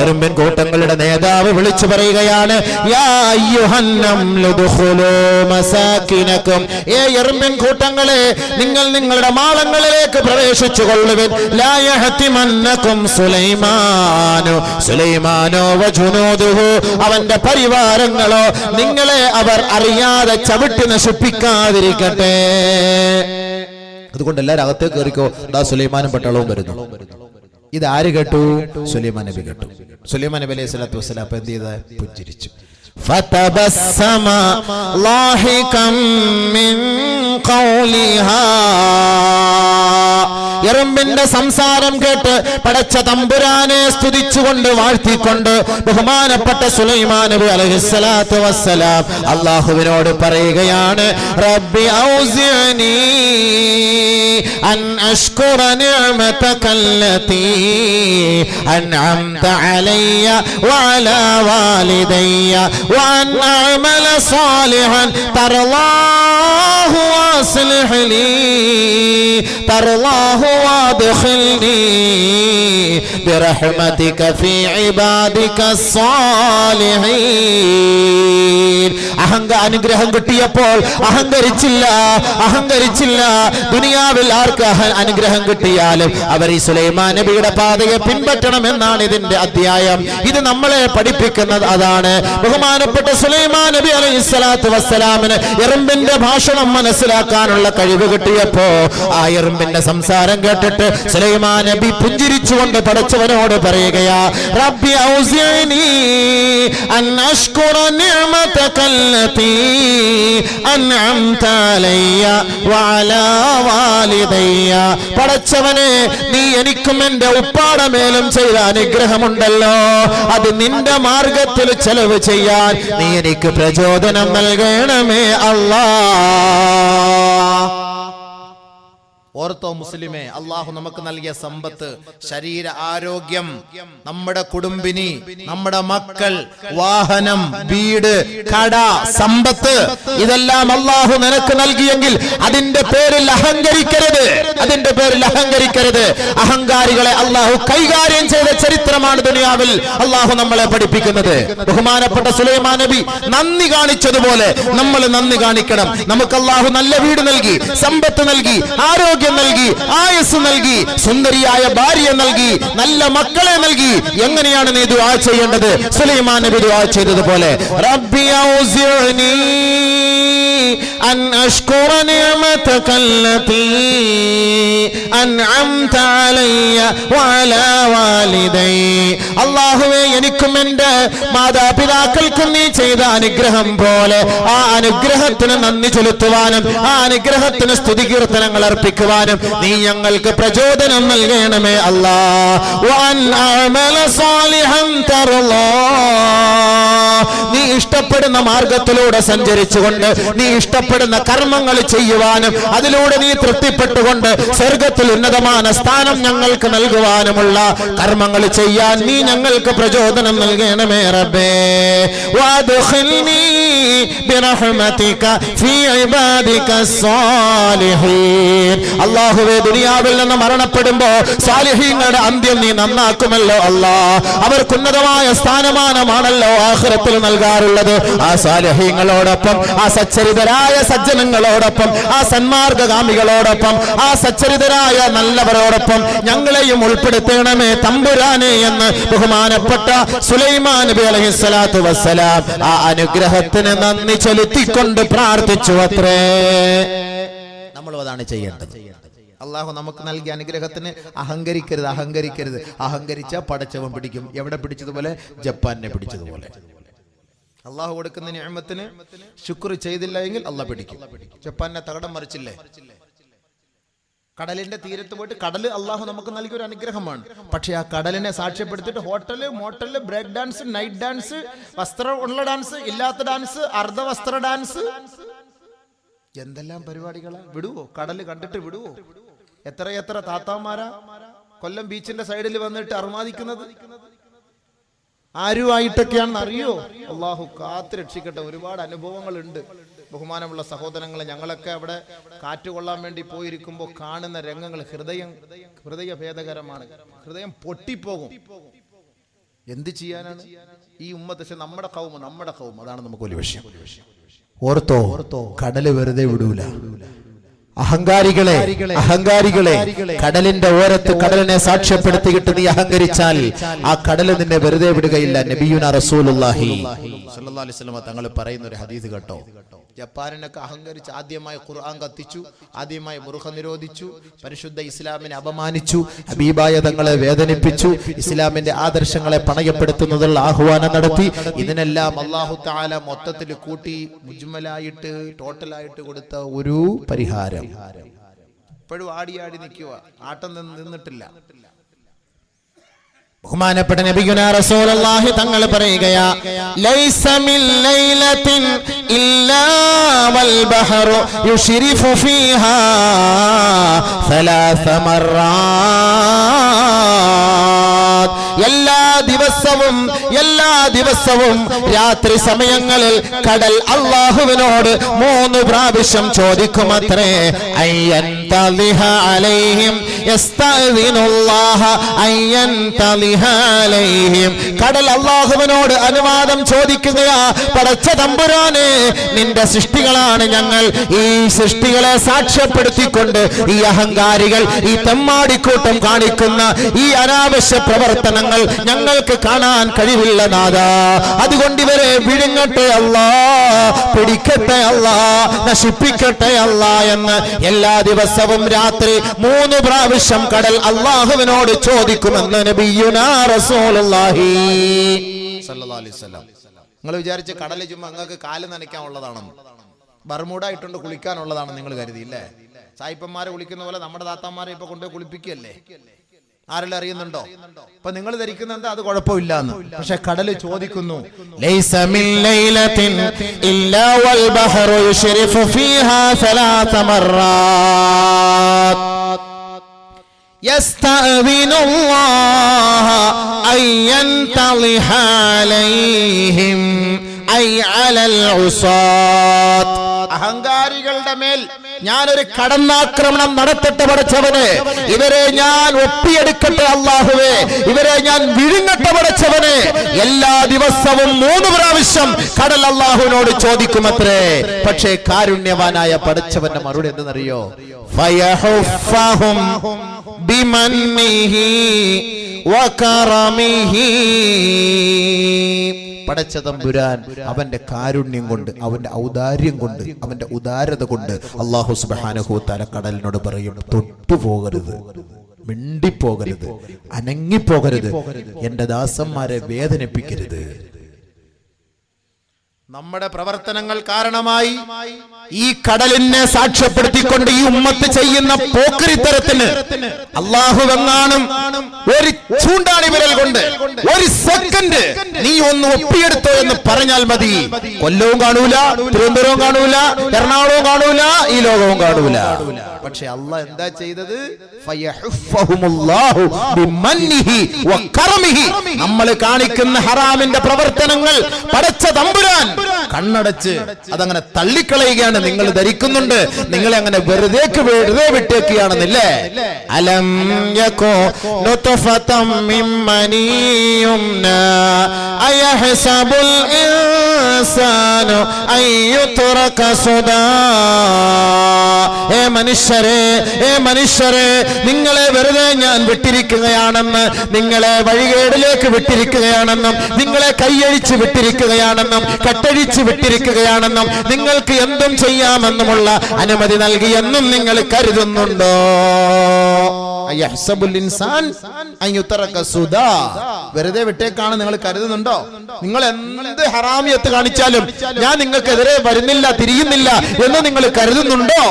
എറുമ്പിൻ കൂട്ടങ്ങളുടെ നേതാവ് വിളിച്ചു പറയുകയാണ്, യാ അയ്യുഹൻ നംലു ദുഖുലൂ മസാകിനകും. ഏ എറുമ്പിൻ കൂട്ടങ്ങളെ, നിങ്ങൾ നിങ്ങളുടെ മാളങ്ങളിലേക്ക് പ്രവേശിച്ചു കൊള്ളുവിൻ. ലാ യഹ്തിമന്നകും സുലൈമാനോ വജുനൂദുഹു. അവന്റെ പരിവാരങ്ങളോ നിങ്ങളെ അവർ അറിയാതെ ചവിട്ടി നശിപ്പിക്കാതിരിക്കട്ടെ. അതുകൊണ്ട് എല്ലാവരും അകത്തേക്ക് കയറിക്കോ, ദാ സുലൈമാനും പട്ടാളവും വരുന്നു. ഇത് ആര് കേട്ടു? സുലൈമാൻ നബി കേട്ടു. സുലൈമാൻ നബി അലൈഹി സ്വലാത്തു വസ്സലാം എന്ത് ചെയ്ത്? പുഞ്ചിരിച്ചു. ഫതബസ്സമ ളാഹികം മിൻ ഖൗലിഹാ. എറുമ്പിന്റെ സംസാരം കേട്ട് പടച്ച തമ്പുരാനെ സ്തുതിച്ചുകൊണ്ട് വാഴ്ത്തിക്കൊണ്ട് ബഹുമാനപ്പെട്ട സുലൈമാൻ നബി അലൈഹിസ്സലാത്തു വസ്സലാം അല്ലാഹുവിനോട് പറയുകയാണ്, റബ്ബി ഔസിഅനി അൻ അഷ്കുറ നിഅമതകല്ലതി അൻഅംത അലയ്യ വഅലാ വാലിദയ്യ വഅൻ അഅമല സാലിഹൻ തർളാഹു വഅസ്ലിഹ് ലീ തർളാഹു വഅദ്ഖിൽനി ബിറഹ്മതിക ഫീ ഇബാദിക സ്സാലിഹീൻ. അനുഗ്രഹം കിട്ടിയപ്പോൾ അഹങ്കരിച്ചില്ല. ദുനിയാവിൽ ആർക്ക് അനുഗ്രഹം കിട്ടിയാലും അവർ ഈ സുലൈമാൻ നബിയുടെ പാതയെ പിൻപറ്റണമെന്നാണ് ഇതിന്റെ അധ്യായം. ഇത് നമ്മളെ പഠിപ്പിക്കുന്നത് അതാണ്. ബഹുമാനപ്പെട്ട സുലൈമാൻ നബി അലൈഹിസ്സലാത്തു വസ്സലാമിന് എറുമ്പിന്റെ ഭാഷണം മനസ്സിലാക്കാനുള്ള കഴിവ് കിട്ടിയപ്പോ ആ എറുമ്പിന്റെ സംസാരം കേട്ടിട്ട് സുലൈമാൻ നബി പുഞ്ചിരിച്ചുകൊണ്ട് പടച്ചവനോട് പറയുകയാ, റബ്ബി ഔസിഅനി അൻ അഷ്കുറ നിഅമതകല്ലതി അൻഅംത അലയ്യ വഅലാ വാലിദയ്യ. പടച്ചവനെ, നീ എനിക്കും എന്റെ ഉപ്പാടെ മേലും ചെയ്ത അനുഗ്രഹമുണ്ടല്ലോ, അത് നിന്റെ മാർഗത്തിൽ ചെലവ് ചെയ്യാൻ നീ എനിക്ക് പ്രചോദനം നൽകണമേ അല്ലാഹ്. ഓർത്തോ മുസ്ലിമേ, അള്ളാഹു നമുക്ക് നൽകിയ സമ്പത്ത്, ശരീര ആരോഗ്യം, നമ്മുടെ കുടുംബിനി, നമ്മുടെ മക്കൾ, വാഹനം, വീട്, കട, സമ്പത്ത്, ഇതെല്ലാം അള്ളാഹു നിനക്ക് നൽകിയെങ്കിൽ അതിന്റെ പേരിൽ അഹങ്കരിക്കരുത്. അഹങ്കാരികളെ അള്ളാഹു കൈകാര്യം ചെയ്ത ചരിത്രമാണ് ദുനിയാവിൽ അള്ളാഹു നമ്മളെ പഠിപ്പിക്കുന്നത്. ബഹുമാനപ്പെട്ട സുലൈമാൻ നബി നന്ദി കാണിച്ചതുപോലെ നമ്മൾ നന്ദി കാണിക്കണം. നമുക്ക് അള്ളാഹു നല്ല വീട് നൽകി, സമ്പത്ത് നൽകി, ആരോഗ്യം നൽകി, ആയുസ് നൽകി, സുന്ദരിയായ ഭാര്യ നൽകി, നല്ല മക്കളെ നൽകി. എങ്ങനെയാണ് നീ ദുആ ചെയ്യേണ്ടത്? സുലൈമാൻ നബി ദുആ ചെയ്തതുപോലെ, റബ്ബി ഔസിഅനി അൻ അഷ്കുറ നിഅമതക അല്ലതി അൻഅംത അലയ്യ വഅലാ വാലിദൈ. അല്ലാഹുവേ, എനിക്കും എൻ്റെ മാതാപിതാക്കൾക്കും നീ ചെയ്ത അനുഗ്രഹം പോലെ ആ അനുഗ്രഹത്തിന് നന്ദി ചെലുത്തുവാനും ആ അനുഗ്രഹത്തിന് സ്തുതി കീർത്തനങ്ങൾ അർപ്പിക്കുവാനും നീ ഞങ്ങൾക്ക് പ്രചോദനം നൽകണമേ അല്ലാഹ്. വഅൻ അഅമല സാലിഹൻ തർളാ. നീ ഇഷ്ടപ്പെടുന്ന മാർഗത്തിലൂടെ സഞ്ചരിച്ചുകൊണ്ട് നീ ഇഷ്ടപ്പെടുന്ന കർമ്മങ്ങൾ ചെയ്യുവാനും അതിലൂടെ നീ തൃപ്തിപ്പെട്ടുകൊണ്ട് സ്വർഗത്തിൽ ഉന്നതമായ സ്ഥാനം ഞങ്ങൾക്ക് നൽകുവാനുമുള്ള കർമ്മങ്ങൾ ചെയ്യാൻ നീ ഞങ്ങൾക്ക് പ്രചോദനം നൽകണമേ റബ്ബേ. വഅദ്ഖിൽനി ബിറഹ്മതിക ഫീ ഇബാദിക സ്സാലിഹീൻ. അല്ലാഹുവേ, ദുനിയാവിൽ നിന്ന് മരണപ്പെടുമ്പോൾ സാലിഹീങ്ങളുടെ അന്ത്യം നീ നന്നാക്കുമല്ലോ അല്ലാഹ്. അവർക്ക് ഉന്നതമായ സ്ഥാനമാനമാണല്ലോ ആഖിറത്തിൽ നൽകാറുള്ളത്. ആ സാലിഹീങ്ങളോടൊപ്പം, ആ സച്ചരിതരായ സജ്ജനങ്ങളോടൊപ്പം, ആ സന്മാർഗകാമികളോടൊപ്പം, ആ സച്ചരിതരായ നല്ലവരോടൊപ്പം ഞങ്ങളെയും ഉൾപ്പെടുത്തണമേ തമ്പുരാനെ എന്ന് ബഹുമാനപ്പെട്ട സുലൈമാൻ നബി അലൈഹിസ്സലാത്തു വസ്സലാം ആ അനുഗ്രഹത്തിന് നന്ദി ചെലുത്തിക്കൊണ്ട് പ്രാർത്ഥിച്ചു അത്രേ. നമ്മൾ അതാണ് ചെയ്യേണ്ടത്. അള്ളാഹു നമുക്ക് നൽകിയ അനുഗ്രഹത്തിന് അഹങ്കരിക്കരുത്, അഹങ്കരിക്കരുത്. അഹങ്കരിച്ച പടച്ചവൻ പിടിക്കും. എവിടെ പിടിച്ചതുപോലെ? ജപ്പാനെ പിടിച്ചതുപോലെ. അള്ളാഹു കൊടുക്കുന്ന നിഅമത്തിന് ശുക്ർ ചെയ്തില്ല എങ്കിൽ അള്ളാഹ് പിടിക്കും. ജപ്പാനെ തകടം മറിച്ചില്ലേ? കടലിന്റെ തീരത്ത് പോയിട്ട്, കടല് അള്ളാഹു നമുക്ക് നൽകിയ ഒരു അനുഗ്രഹമാണ്. പക്ഷെ ആ കടലിനെ സാക്ഷ്യപ്പെടുത്തിയിട്ട് hotel, motel, break dance, night dance, വസ്ത്രം ഉള്ള ഡാൻസ്, ഇല്ലാത്ത ഡാൻസ്, അർദ്ധവസ്ത്ര ഡാൻസ്, എന്തെല്ലാം പരിപാടികളാ. വിടുവോ? കടല് കണ്ടിട്ട് വിടുവോ? എത്ര താത്താമാരാ കൊല്ലം ബീച്ചിന്റെ സൈഡിൽ വന്നിട്ട് അർമാദിക്കുന്നത്. ആരുമായിട്ടൊക്കെയാണെന്ന് അറിയോ? അള്ളാഹു കാത്ത് രക്ഷിക്കട്ടെ. ഒരുപാട് അനുഭവങ്ങളുണ്ട്. ബഹുമാനമുള്ള സഹോദരങ്ങളെ, ഞങ്ങളൊക്കെ അവിടെ കാറ്റുകൊള്ളാൻ വേണ്ടി പോയിരിക്കുമ്പോൾ കാണുന്ന രംഗങ്ങൾ ഹൃദയഭേദകരമാണ്. ഹൃദയം പൊട്ടിപ്പോകും. എന്ത് ചെയ്യാനാണ് ഈ ഉമ്മത്ത്? നമ്മുടെ കൗമ അതാണ് നമുക്ക് വലിയ വിഷയം. ഓർത്തോ, കടല് വെറുതെ വിടൂല. അഹങ്കാരികളെ കടലിന്റെ ഓരത്ത് കടലിനെ സാക്ഷ്യപ്പെടുത്തിയിട്ട് നീ അഹങ്കരിച്ചാൽ ആ കടല് നിന്നെ വെറുതെ വിടുകയില്ല. നബിയുനാ റസൂലുള്ളാഹി സ്വല്ലല്ലാഹു അലൈഹി വസല്ലം തങ്ങൾ പറയുന്ന ഒരു ഹദീസ് കേട്ടോ. ജപ്പാനിനൊക്കെ അഹങ്കരിച്ച് ആദ്യമായി ഖുർആൻ കത്തിച്ചു, ആദ്യമായി മുറുഖ നിരോധിച്ചു, പരിശുദ്ധ ഇസ്ലാമിനെ അപമാനിച്ചു, ഹബീബായ തങ്ങളെ വേദനിപ്പിച്ചു, ഇസ്ലാമിന്റെ ആദർശങ്ങളെ പണയപ്പെടുത്തുന്നതിനുള്ള ആഹ്വാനം നടത്തി. ഇതിനെല്ലാം അല്ലാഹു തആല മൊത്തത്തിൽ കൂട്ടി മുജ്മലായിട്ട് ടോട്ടലായിട്ട് കൊടുത്ത ഒരു പരിഹാരം. ഇപ്പോഴും ആടി നിൽക്കുക, ആട്ടം നിന്നിട്ടില്ല. ബഹുമാനപ്പെട്ട നബിയുനാ റസൂലുള്ളാഹി തങ്ങൾ പറയുകയാ, ലൈസ മിൻ ലൈലത്തിൻ ഇല്ലാ വൽ ബഹറു യുശ്രിഫു ഫീഹാ സലാസ മർറാത്ത്. എല്ലാ ദിവസവും രാത്രി സമയങ്ങളിൽ കടൽ അല്ലാഹുവിനോട് 3 പ്രാവശ്യം ചോദിക്കുമത്രേ. അയ്യൻതലിഹ അലൈഹിം യസ്തഅ്ദിനുല്ലാഹ അയ്യൻതലിഹ അലൈഹിം. കടൽ അല്ലാഹുവിനോട് അനുവാദം ചോദിക്കുകയാ, പടച്ച തമ്പുരാനെ, നിന്റെ സൃഷ്ടികളാണ് ഞങ്ങൾ. ഈ സൃഷ്ടികളെ സാക്ഷ്യപ്പെടുത്തിക്കൊണ്ട് ഈ അഹങ്കാരികൾ, ഈ തെമ്മാടിക്കൂട്ടം കാണിക്കുന്ന ഈ അനാവശ്യ പ്രവർത്തനങ്ങൾ ഞങ്ങൾക്ക് കാണാൻ കഴിവില്ല നാഥാ. അതുകൊണ്ട് ഇവരെ വിഴുങ്ങട്ടെ അല്ലാ, പിടിക്കട്ടെ അല്ലാ, നശിപ്പിക്കട്ടെ അല്ലാ എന്ന് എല്ലാ ദിവസവും രാത്രി 3 പ്രാവശ്യം കടൽ അല്ലാഹുവിനോട് ചോദിക്കുമെന്ന് നബിയുനാ റസൂലുള്ളാഹി സ്വല്ലല്ലാഹു അലൈഹി വസല്ലം. നിങ്ങൾ വിചാരിച്ച കടല് ചുമ്മാ നിങ്ങൾക്ക് കാല് നനയ്ക്കാനുള്ളതാണെന്ന്, ബർമൂഡ ഇട്ടുകൊണ്ട് കുളിക്കാനുള്ളതാണെന്ന് നിങ്ങൾ കരുതിയില്ലേ? സായിപ്പന്മാരെ കുളിക്കുന്ന പോലെ നമ്മുടെ താത്താമാരെ ഇപ്പൊ കൊണ്ടുപോയി കുളിപ്പിക്കുകയല്ലേ? ആരെല്ലാം അറിയുന്നുണ്ടോ? അപ്പൊ നിങ്ങൾ ധരിക്കുന്ന എന്താ, അത് കുഴപ്പമില്ല എന്ന്. പക്ഷെ കടല് ചോദിക്കുന്നു, ലൈസ മിൻ ലൈലത്തിൻ ഇല്ലാ വൽ ബഹറു യുശ്രിഫു ഫീഹാ സലാസ മർറാത്ത് യസ്തഅ്ദിനുല്ലാഹ അയ്യൻതലിഹ അലൈഹിം ഐ അലൽ ഉസാത്ത്. അഹങ്കാരികളുടെ മേൽ ഞാനൊരു കടന്നാക്രമണം നടത്തട്ടെ പടച്ചവനെ. ഇവരെ ഞാൻ ഒപ്പിയെടുക്കട്ടെ അല്ലാഹുവേ, ഇവരെ ഞാൻ വിഴുങ്ങട്ടെ പടച്ചവനെ. എല്ലാ ദിവസവും 3 പ്രാവശ്യം കടൽ അല്ലാഹുവിനോട് ചോദിക്കുമത്രേ. പക്ഷേ കാരുണ്യവാനായ പടച്ചവന്റെ മറുപടി എന്തെന്നറിയോ? ഫയഹുഫഹും ബിമന്നിഹി വകറമിഹി. പടച്ച തമ്പുരാൻ അവന്റെ കാരുണ്യം കൊണ്ട്, അവന്റെ ഔദാര്യം കൊണ്ട്, അവന്റെ ഉദാരത കൊണ്ട് അല്ലാഹു സുബ്ഹാനഹു വ തആല കടലിനോട് പറയും, തൊട്ടുപോകരുത്, മിണ്ടിപ്പോകരുത്, അനങ്ങിപ്പോകരുത്, എന്റെ ദാസന്മാരെ വേദനിപ്പിക്കരുത്. നമ്മുടെ പ്രവർത്തനങ്ങൾ കാരണമായി ഈ കടലിനെ സാക്ഷ്യപ്പെടുത്തിക്കൊണ്ട് ഈ ഉമ്മത്ത് ചെയ്യുന്ന പോക്കരിത്തരത്തിന് അല്ലാഹുവെങ്ങാനും ഒരു ചൂണ്ടാണി വിരൽ കൊണ്ട് ഒരു സെക്കൻഡ് നീ ഒന്ന് ഒപ്പിയെടുത്തോ എന്ന് പറഞ്ഞാൽ മതി, കൊല്ലവും കാണൂല, തിരുവനന്തപുരവും കാണൂല, എറണാകുളവും കാണൂല, ഈ ലോകവും കാണൂല. പക്ഷെ അല്ലാഹ് എന്താ ചെയ്തത്? നമ്മൾ കാണിക്കുന്ന ഹറാമിന്റെ പ്രവർത്തനങ്ങൾ പടച്ച തമ്പുരാൻ കണ്ണടച്ച് അതങ്ങനെ തള്ളിക്കളയുകയാണ്. നിങ്ങൾ ധരിക്കുന്നുണ്ട് നിങ്ങളെ അങ്ങനെ വെറുതെ വിട്ടേക്കുകയാണെന്നില്ലേ? അലം യകൂ നുത്ഫതം മിൻ മനിയുംനാ അയഹ്സബുൽ ഇൻസാനു അയ്യുത്രക സുദാ. മനുഷ്യരെ നിങ്ങളെ വെറുതെ ഞാൻ വിട്ടിരിക്കുകയാണെന്ന്, നിങ്ങളെ വഴികേടിലേക്ക് വിട്ടിരിക്കുകയാണെന്നും, നിങ്ങളെ കൈയഴിച്ച് വിട്ടിരിക്കുകയാണെന്നും, കെട്ടഴിച്ച് വിട്ടിരിക്കുകയാണെന്നും, നിങ്ങൾക്ക് എന്തും ചെയ്യാമെന്നുമുള്ള അനുമതി നൽകിയെന്നും നിങ്ങൾ കരുതുന്നുണ്ടോ? വെറുതെ വിട്ടേക്കാണ് നിങ്ങൾ കരുതുന്നുണ്ടോ? നിങ്ങൾ എന്ത് ഹറാമിയത്ത് കാണിച്ചാലും ഞാൻ നിങ്ങൾക്കെതിരെ വരുന്നില്ല, തിരിയുന്നില്ല എന്ന് നിങ്ങൾ കരുതുന്നുണ്ടോ?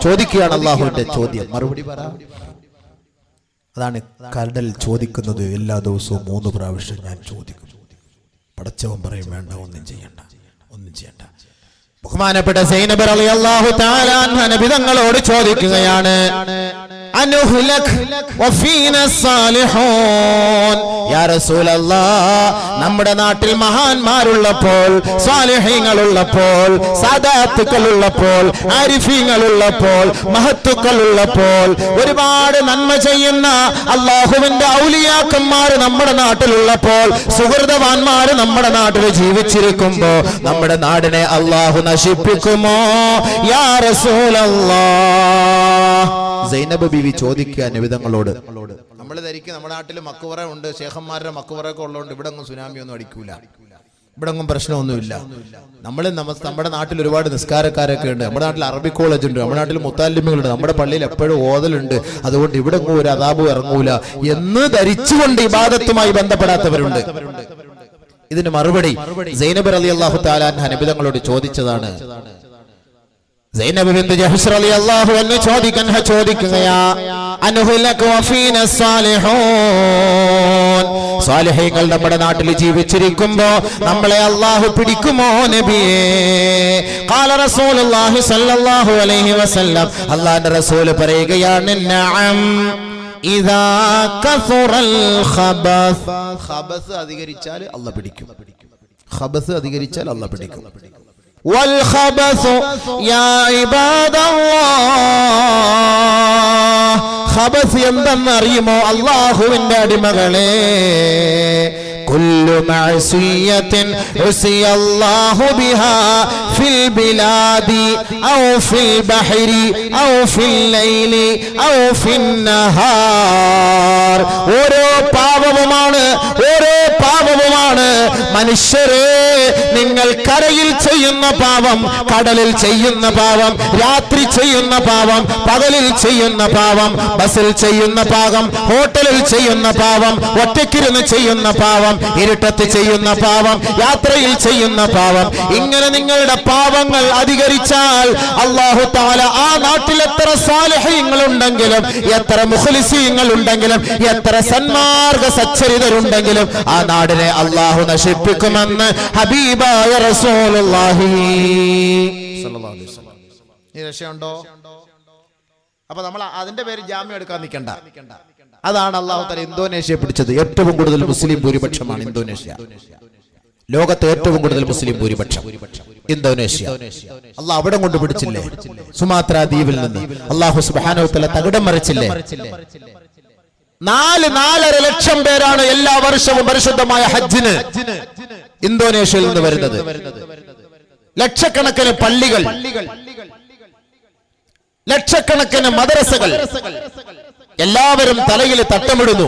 ചോദിക്കുകയാണ് അല്ലാഹുവിന്റെ ചോദ്യം. മറുപടി പറ. അതാണ് കടൽ ചോദിക്കുന്നത്. എല്ലാ ദിവസവും 3 പ്രാവശ്യം ഞാൻ ചോദിക്കും. പടച്ചവൻ പറയും, വേണ്ട, ഒന്നും ചെയ്യണ്ട. ബഹുമാനപ്പെട്ട സൈനബ് റളിയല്ലാഹു തആല അൻഹ നബി തങ്ങളോട് ചോദിക്കുകയാണ്, അനുഹ്ലക് വഫീന സാലിഹൂൻ. യാ റസൂലല്ലാഹ്, നമ്മുടെ നാട്ടിൽ മഹാന്മാരുള്ളപ്പോൾ, സാലിഹീങ്ങളുള്ളപ്പോൾ, സാദാത്തുക്കളുള്ളപ്പോൾ, ആരിഫീങ്ങളുള്ളപ്പോൾ, മഹത്തുക്കളുള്ളപ്പോൾ, ഒരുപാട് നന്മ ചെയ്യുന്ന അല്ലാഹുവിന്റെ ഔലിയാക്കന്മാർ നമ്മുടെ നാട്ടിലുള്ളപ്പോൾ, സുഹൃതവാന്മാര് നമ്മുടെ നാട്ടിൽ ജീവിച്ചിരിക്കുമ്പോ നമ്മുടെ നാടിനെ അല്ലാഹു നശിപ്പിക്കുമോ യാ റസൂലല്ലാഹ്? സൈനബ് ബീവി ചോദിക്കുക നബിതങ്ങളോട്. നമ്മൾ ധരിക്കും നമ്മുടെ നാട്ടിൽ മക്കുവറ ഉണ്ട്, ശേഖന്മാരുടെ മക്കുവറൊക്കെ ഉള്ളതുകൊണ്ട് ഇവിടെ ഒന്നും സുനാമി ഒന്നും അടിക്കൂല, ഇവിടെ ഒന്നും പ്രശ്നമൊന്നുമില്ല. നമ്മുടെ നാട്ടിൽ ഒരുപാട് നിസ്കാരക്കാരൊക്കെ ഉണ്ട്, നമ്മുടെ നാട്ടിൽ അറബി കോളേജ് ഉണ്ട്, നമ്മുടെ നാട്ടിൽ മുത്താലിമുകളുണ്ട്, നമ്മുടെ പള്ളിയിൽ എപ്പോഴും ഓതലുണ്ട്, അതുകൊണ്ട് ഇവിടെ ഒരു അദാബും ഇറങ്ങൂല എന്ന് ധരിച്ചുകൊണ്ട് ഇബാദത്തുമായി ബന്ധപ്പെടാത്തവരുണ്ട്. ഇതിന് മറുപടി സൈനബ് റളിയല്ലാഹു തആല അൻഹ നബിതങ്ങളോട് ചോദിച്ചതാണ്. സൈനബ് ബിൻത് ജഹ്ഷ് റളിയല്ലാഹു അൻഹ ചോദിക്കുകയാ, അൻഹുലക വഫീന സാലിഹൂൻ. സാലിഹീങ്ങൾ നമ്മുടെ നാട്ടിൽ ജീവിച്ചിരിക്കുമ്പോ നമ്മളെ അല്ലാഹു പിടിക്കുമോ നബിയേ? ഖാല റസൂലുള്ളാഹി സ്വല്ലല്ലാഹു അലൈഹി വസല്ലം, അല്ലാഹുവിന്റെ റസൂൽ പറയുകയാണ്, നഅം ഇദാ കസുറൽ ഖബസ്. ഖബസ് അധികരിച്ചാൽ അല്ലാഹു പിടിക്കും. ഖബസ് അധികരിച്ചാൽ അല്ലാഹു പിടിക്കും. വൽ ഖബസു യാ ഇബാദല്ലാഹ്. ഖബസ് എന്തെന്ന് അറിയുമോ അല്ലാഹുവിന്റെ അടിമകളെ? കുല്ലു മഅസിയത്തിൻ ഉസിയ അല്ലാഹു ബിഹാ ഫിൽ ബിലാദി ഔ ഫിൽ ബഹരി ഔ ഫിൽ ലൈലി ഔ ഫിൻ നഹാർ. ഓരോ പാപവുമാണ് മനുഷ്യരെ നിങ്ങൾ കരയിൽ ചെയ്യുന്ന പാപം, കടലിൽ ചെയ്യുന്ന പാപം, രാത്രി ചെയ്യുന്ന പാപം, പകലിൽ ചെയ്യുന്ന പാപം, ബസ്സിൽ ചെയ്യുന്ന പാപം, ഹോട്ടലിൽ ചെയ്യുന്ന പാപം, ഒറ്റയ്ക്കിരുന്ന് ചെയ്യുന്ന പാപം, ഇരുട്ടത്ത് ചെയ്യുന്ന പാപം, യാത്രയിൽ ചെയ്യുന്ന പാപം. ഇങ്ങനെ നിങ്ങളുടെ പാപങ്ങൾ അധികരിച്ചാൽ അല്ലാഹു തആല ആ നാട്ടിൽ എത്ര സാലിഹീങ്ങൾ ഉണ്ടെങ്കിലും, എത്ര മുഖ്ലിസീങ്ങൾ ഉണ്ടെങ്കിലും, എത്ര സന്മാർഗ സച്ചരിതരുണ്ടെങ്കിലും ആ നാടിനെ അല്ലാഹു നശിപ്പിക്കുമെന്ന് ഹബീബായ റസൂലുള്ളാഹി സ്വല്ലല്ലാഹു അലൈഹി വസല്ലം. ഈ രക്ഷയുണ്ടോ? അപ്പൊ നമ്മൾ അതിന്റെ പേര് ജാമ്യം എടുക്കാൻ നിൽക്കണ്ട. അതാണ് അല്ലാഹു തആല ഇന്തോനേഷ്യ പിടിച്ചത്. ഏറ്റവും കൂടുതൽ മുസ്ലിം ഭൂരിപക്ഷമാണ് ഇന്തോനേഷ്യ. ലോകത്തെ ഏറ്റവും കൂടുതൽ മുസ്ലിം ഭൂരിപക്ഷം ഇന്തോനേഷ്യ. അല്ലാഹ് അവിടെ കൊണ്ട് പിടിച്ചില്ലേ? സുമാത്ര ദ്വീപിൽ നിന്ന് അല്ലാഹു സുബ്ഹാനഹു വ തആല തകിടം മറിച്ചില്ലേ? 4.5 ലക്ഷം പേരാണ് എല്ലാ വർഷവും പരിശുദ്ധമായ ഹജ്ജിന് ഇന്തോനേഷ്യയിൽ നിന്ന് വരുന്നത്. ലക്ഷക്കണക്കിന് പള്ളികൾ, ലക്ഷക്കണക്കിന് മദ്രസകൾ, എല്ലാവരും തലയിൽ തട്ടമിടുന്നു.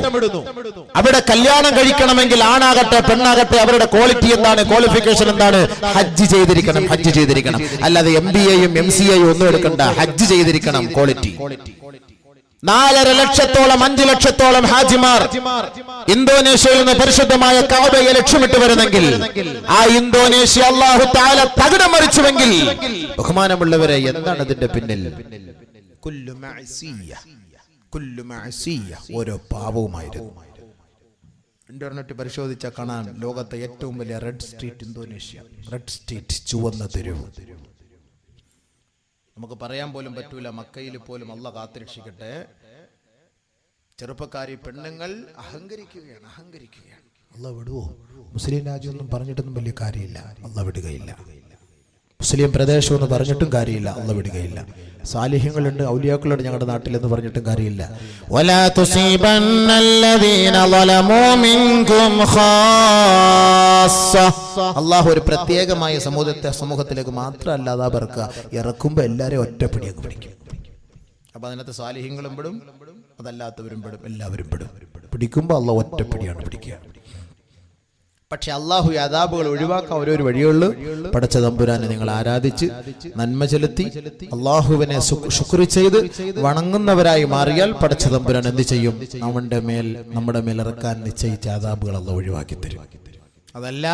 അവിടെ കല്യാണം കഴിക്കണമെങ്കിൽ ആണാകട്ടെ പെണ്ണാകട്ടെ അവരുടെ ക്വാളിറ്റി എന്താണ്, ക്വാളിഫിക്കേഷൻ എന്താണ്? ഹജ്ജ് ചെയ്തിരിക്കണം, ഹജ്ജ് ചെയ്തിരിക്കണം. അല്ലാതെ MBAയും MCAയും ഒന്നും എടുക്കണ്ട, ഹജ്ജ് ചെയ്തിരിക്കണം. ക്വാളിറ്റി 4.5 ലക്ഷത്തോളം 5 ലക്ഷത്തോളം ഹാജിമാർ ഇന്തോനേഷ്യയിൽ നിന്ന് പരിശുദ്ധമായ കഅബയെ ലക്ഷ്യമിട്ട് വരുന്നെങ്കിൽ ആ ഇന്തോനേഷ്യ അല്ലാഹു തആല തകിടം മറിച്ചുവെങ്കിൽ ബഹുമാനമുള്ളവരെ എന്താണ് അതിന്റെ പിന്നിൽ? കുല്ലു മഅസിയ, ഓരോ പാപവുമായിരുന്നു. ഇന്റർനെറ്റ് പരിശോധിച്ചാൽ കാണാൻ ലോകത്തെ ഏറ്റവും വലിയ red street Indonesia. Red street, ചുവന്ന തെരുവ്. നമുക്ക് പറയാൻ പോലും പറ്റൂല. മക്കയിൽ പോലും അള്ളാഹ് കാത്തുരക്ഷിക്കട്ടെ, ചെറുപ്പക്കാരി പെണ്ണുങ്ങൾ അഹങ്കരിക്കുകയാണ്. അള്ളാഹ് വിടുവോ? മുസ്ലിം രാജ്യമൊന്നും പറഞ്ഞിട്ടൊന്നും വലിയ കാര്യമില്ല, അള്ളാഹ് വിടുകയില്ല. മുസ്ലിം പ്രദേശം എന്ന് പറഞ്ഞിട്ടും കാര്യമില്ല, അള്ളാഹ് വിടുകയില്ല. സാലിഹ്യങ്ങളുണ്ട്, ഔലിയാക്കളുണ്ട് ഞങ്ങളുടെ നാട്ടിൽ എന്ന് പറഞ്ഞിട്ടും കാര്യമില്ല. വലാ തുസീബന്നല്ലദീന ളലമൂ മിൻകും ഖാസ്സ. അല്ലാഹു ഒരു പ്രത്യേകമായ സമൂഹത്തിലേക്ക് മാത്രമല്ല അതാ ബർക്ക ഇറക്കുമ്പോൾ എല്ലാവരെയും ഒറ്റപ്പിടിയൊക്കെ പിടിക്കും. അപ്പൊ അതിനകത്ത് സാലിഹ്യങ്ങളും പെടും, അതല്ലാത്തവരും പെടും, എല്ലാവരും പെടും. പിടിക്കുമ്പോൾ അള്ളാഹ് ഒറ്റപ്പിടിയാണ് പിടിക്കുക. പക്ഷെ അള്ളാഹു അദാബുകൾ ഒഴിവാക്കാൻ ഓരോരു വഴിയുള്ളൂ. പടച്ച തമ്പുരാനെ നിങ്ങൾ ആരാധിച്ച് നന്മ ചെലുത്തി അള്ളാഹുവിനെ ശുക്ർ ചെയ്ത് വണങ്ങുന്നവരായി മാറിയാൽ പടച്ച തമ്പുരാൻ എന്ത് ചെയ്യും? നമ്മുടെ മേൽ ഇറക്കാൻ നിശ്ചയിച്ച അദാബുകൾ അള്ളാഹു ഒഴിവാക്കി തരും. അതല്ല,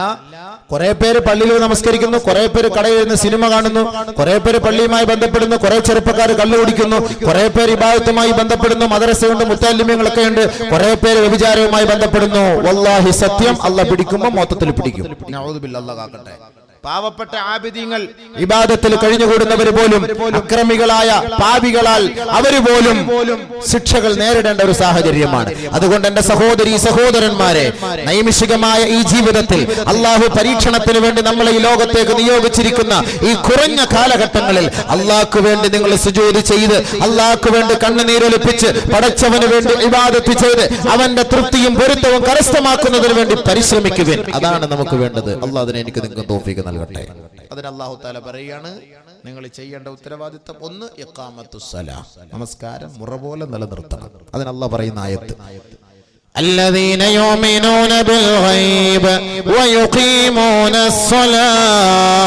കുറെ പേര് പള്ളിയിൽ നമസ്കരിക്കുന്നു, കുറെ പേര് കടയിൽ നിന്ന് സിനിമ കാണുന്നു, കുറെ പേര് പള്ളിയുമായി ബന്ധപ്പെടുന്നു, കുറെ ചെറുപ്പക്കാർ കള്ളു കുടിക്കുന്നു, കുറെ പേര് ഇബാദത്തുമായി ബന്ധപ്പെടുന്നു, മദ്രസയുണ്ട്, മുത്തല്ലിമീങ്ങളൊക്കെ ഉണ്ട്, കുറെ പേര് വ്യഭിചാരവുമായി ബന്ധപ്പെടുന്നു. വല്ലാഹി സത്യം, അള്ളാഹ് പിടിക്കുമ്പോൾ മൊത്തത്തിൽ പിടിക്കും. നഊദു ബില്ലാഹ്, അള്ളാഹ് കാക്കട്ടെ. പാവപ്പെട്ട ആബിദീങ്ങൾ ഇബാദത്തിൽ കഴിഞ്ഞുകൂടുന്നവർ പോലും അക്രമികളായ പാപികളാൽ അവര് പോലും ശിക്ഷകൾ നേരിടേണ്ട ഒരു സാഹചര്യമാണ്. അതുകൊണ്ട് എന്റെ സഹോദരീ സഹോദരന്മാരെ, നൈമിഷികമായ ഈ ജീവിതത്തിൽ അള്ളാഹു പരീക്ഷണത്തിന് വേണ്ടി നമ്മളെ ഈ ലോകത്തേക്ക് നിയോഗിച്ചിരിക്കുന്ന ഈ കുറഞ്ഞ കാലഘട്ടങ്ങളിൽ അള്ളാഹ്ക്ക് വേണ്ടി നിങ്ങൾ സുജൂദ് ചെയ്ത് അള്ളാഹ്ക്ക് വേണ്ടി കണ്ണുനീരൊലിപ്പിച്ച് പടച്ചവന് വേണ്ടി ഇബാദത്ത് ചെയ്ത് അവന്റെ തൃപ്തിയും പൊരുത്തവും കരസ്ഥമാക്കുന്നതിന് വേണ്ടി പരിശ്രമിക്കുവിൻ. അതാണ് നമുക്ക് വേണ്ടത്. അള്ളാഹ് അതിനെ എനിക്ക് നിങ്ങൾക്ക് തൗഫീഖ് നൽകട്ടെ. അതിന് അല്ലാഹു തആല പറയാണ്, നിങ്ങൾ ചെയ്യേണ്ട ഉത്തരവാദിത്തം 1 ഇഖാമത്തുസ്സലാം, നമസ്കാരം മുറ പോലെ നിലനിർത്തണം. അതിന് അല്ലാഹ് പറയുന്ന ആയത്ത്, الذين يؤمنون بالغيب ويقيمون الصلاة.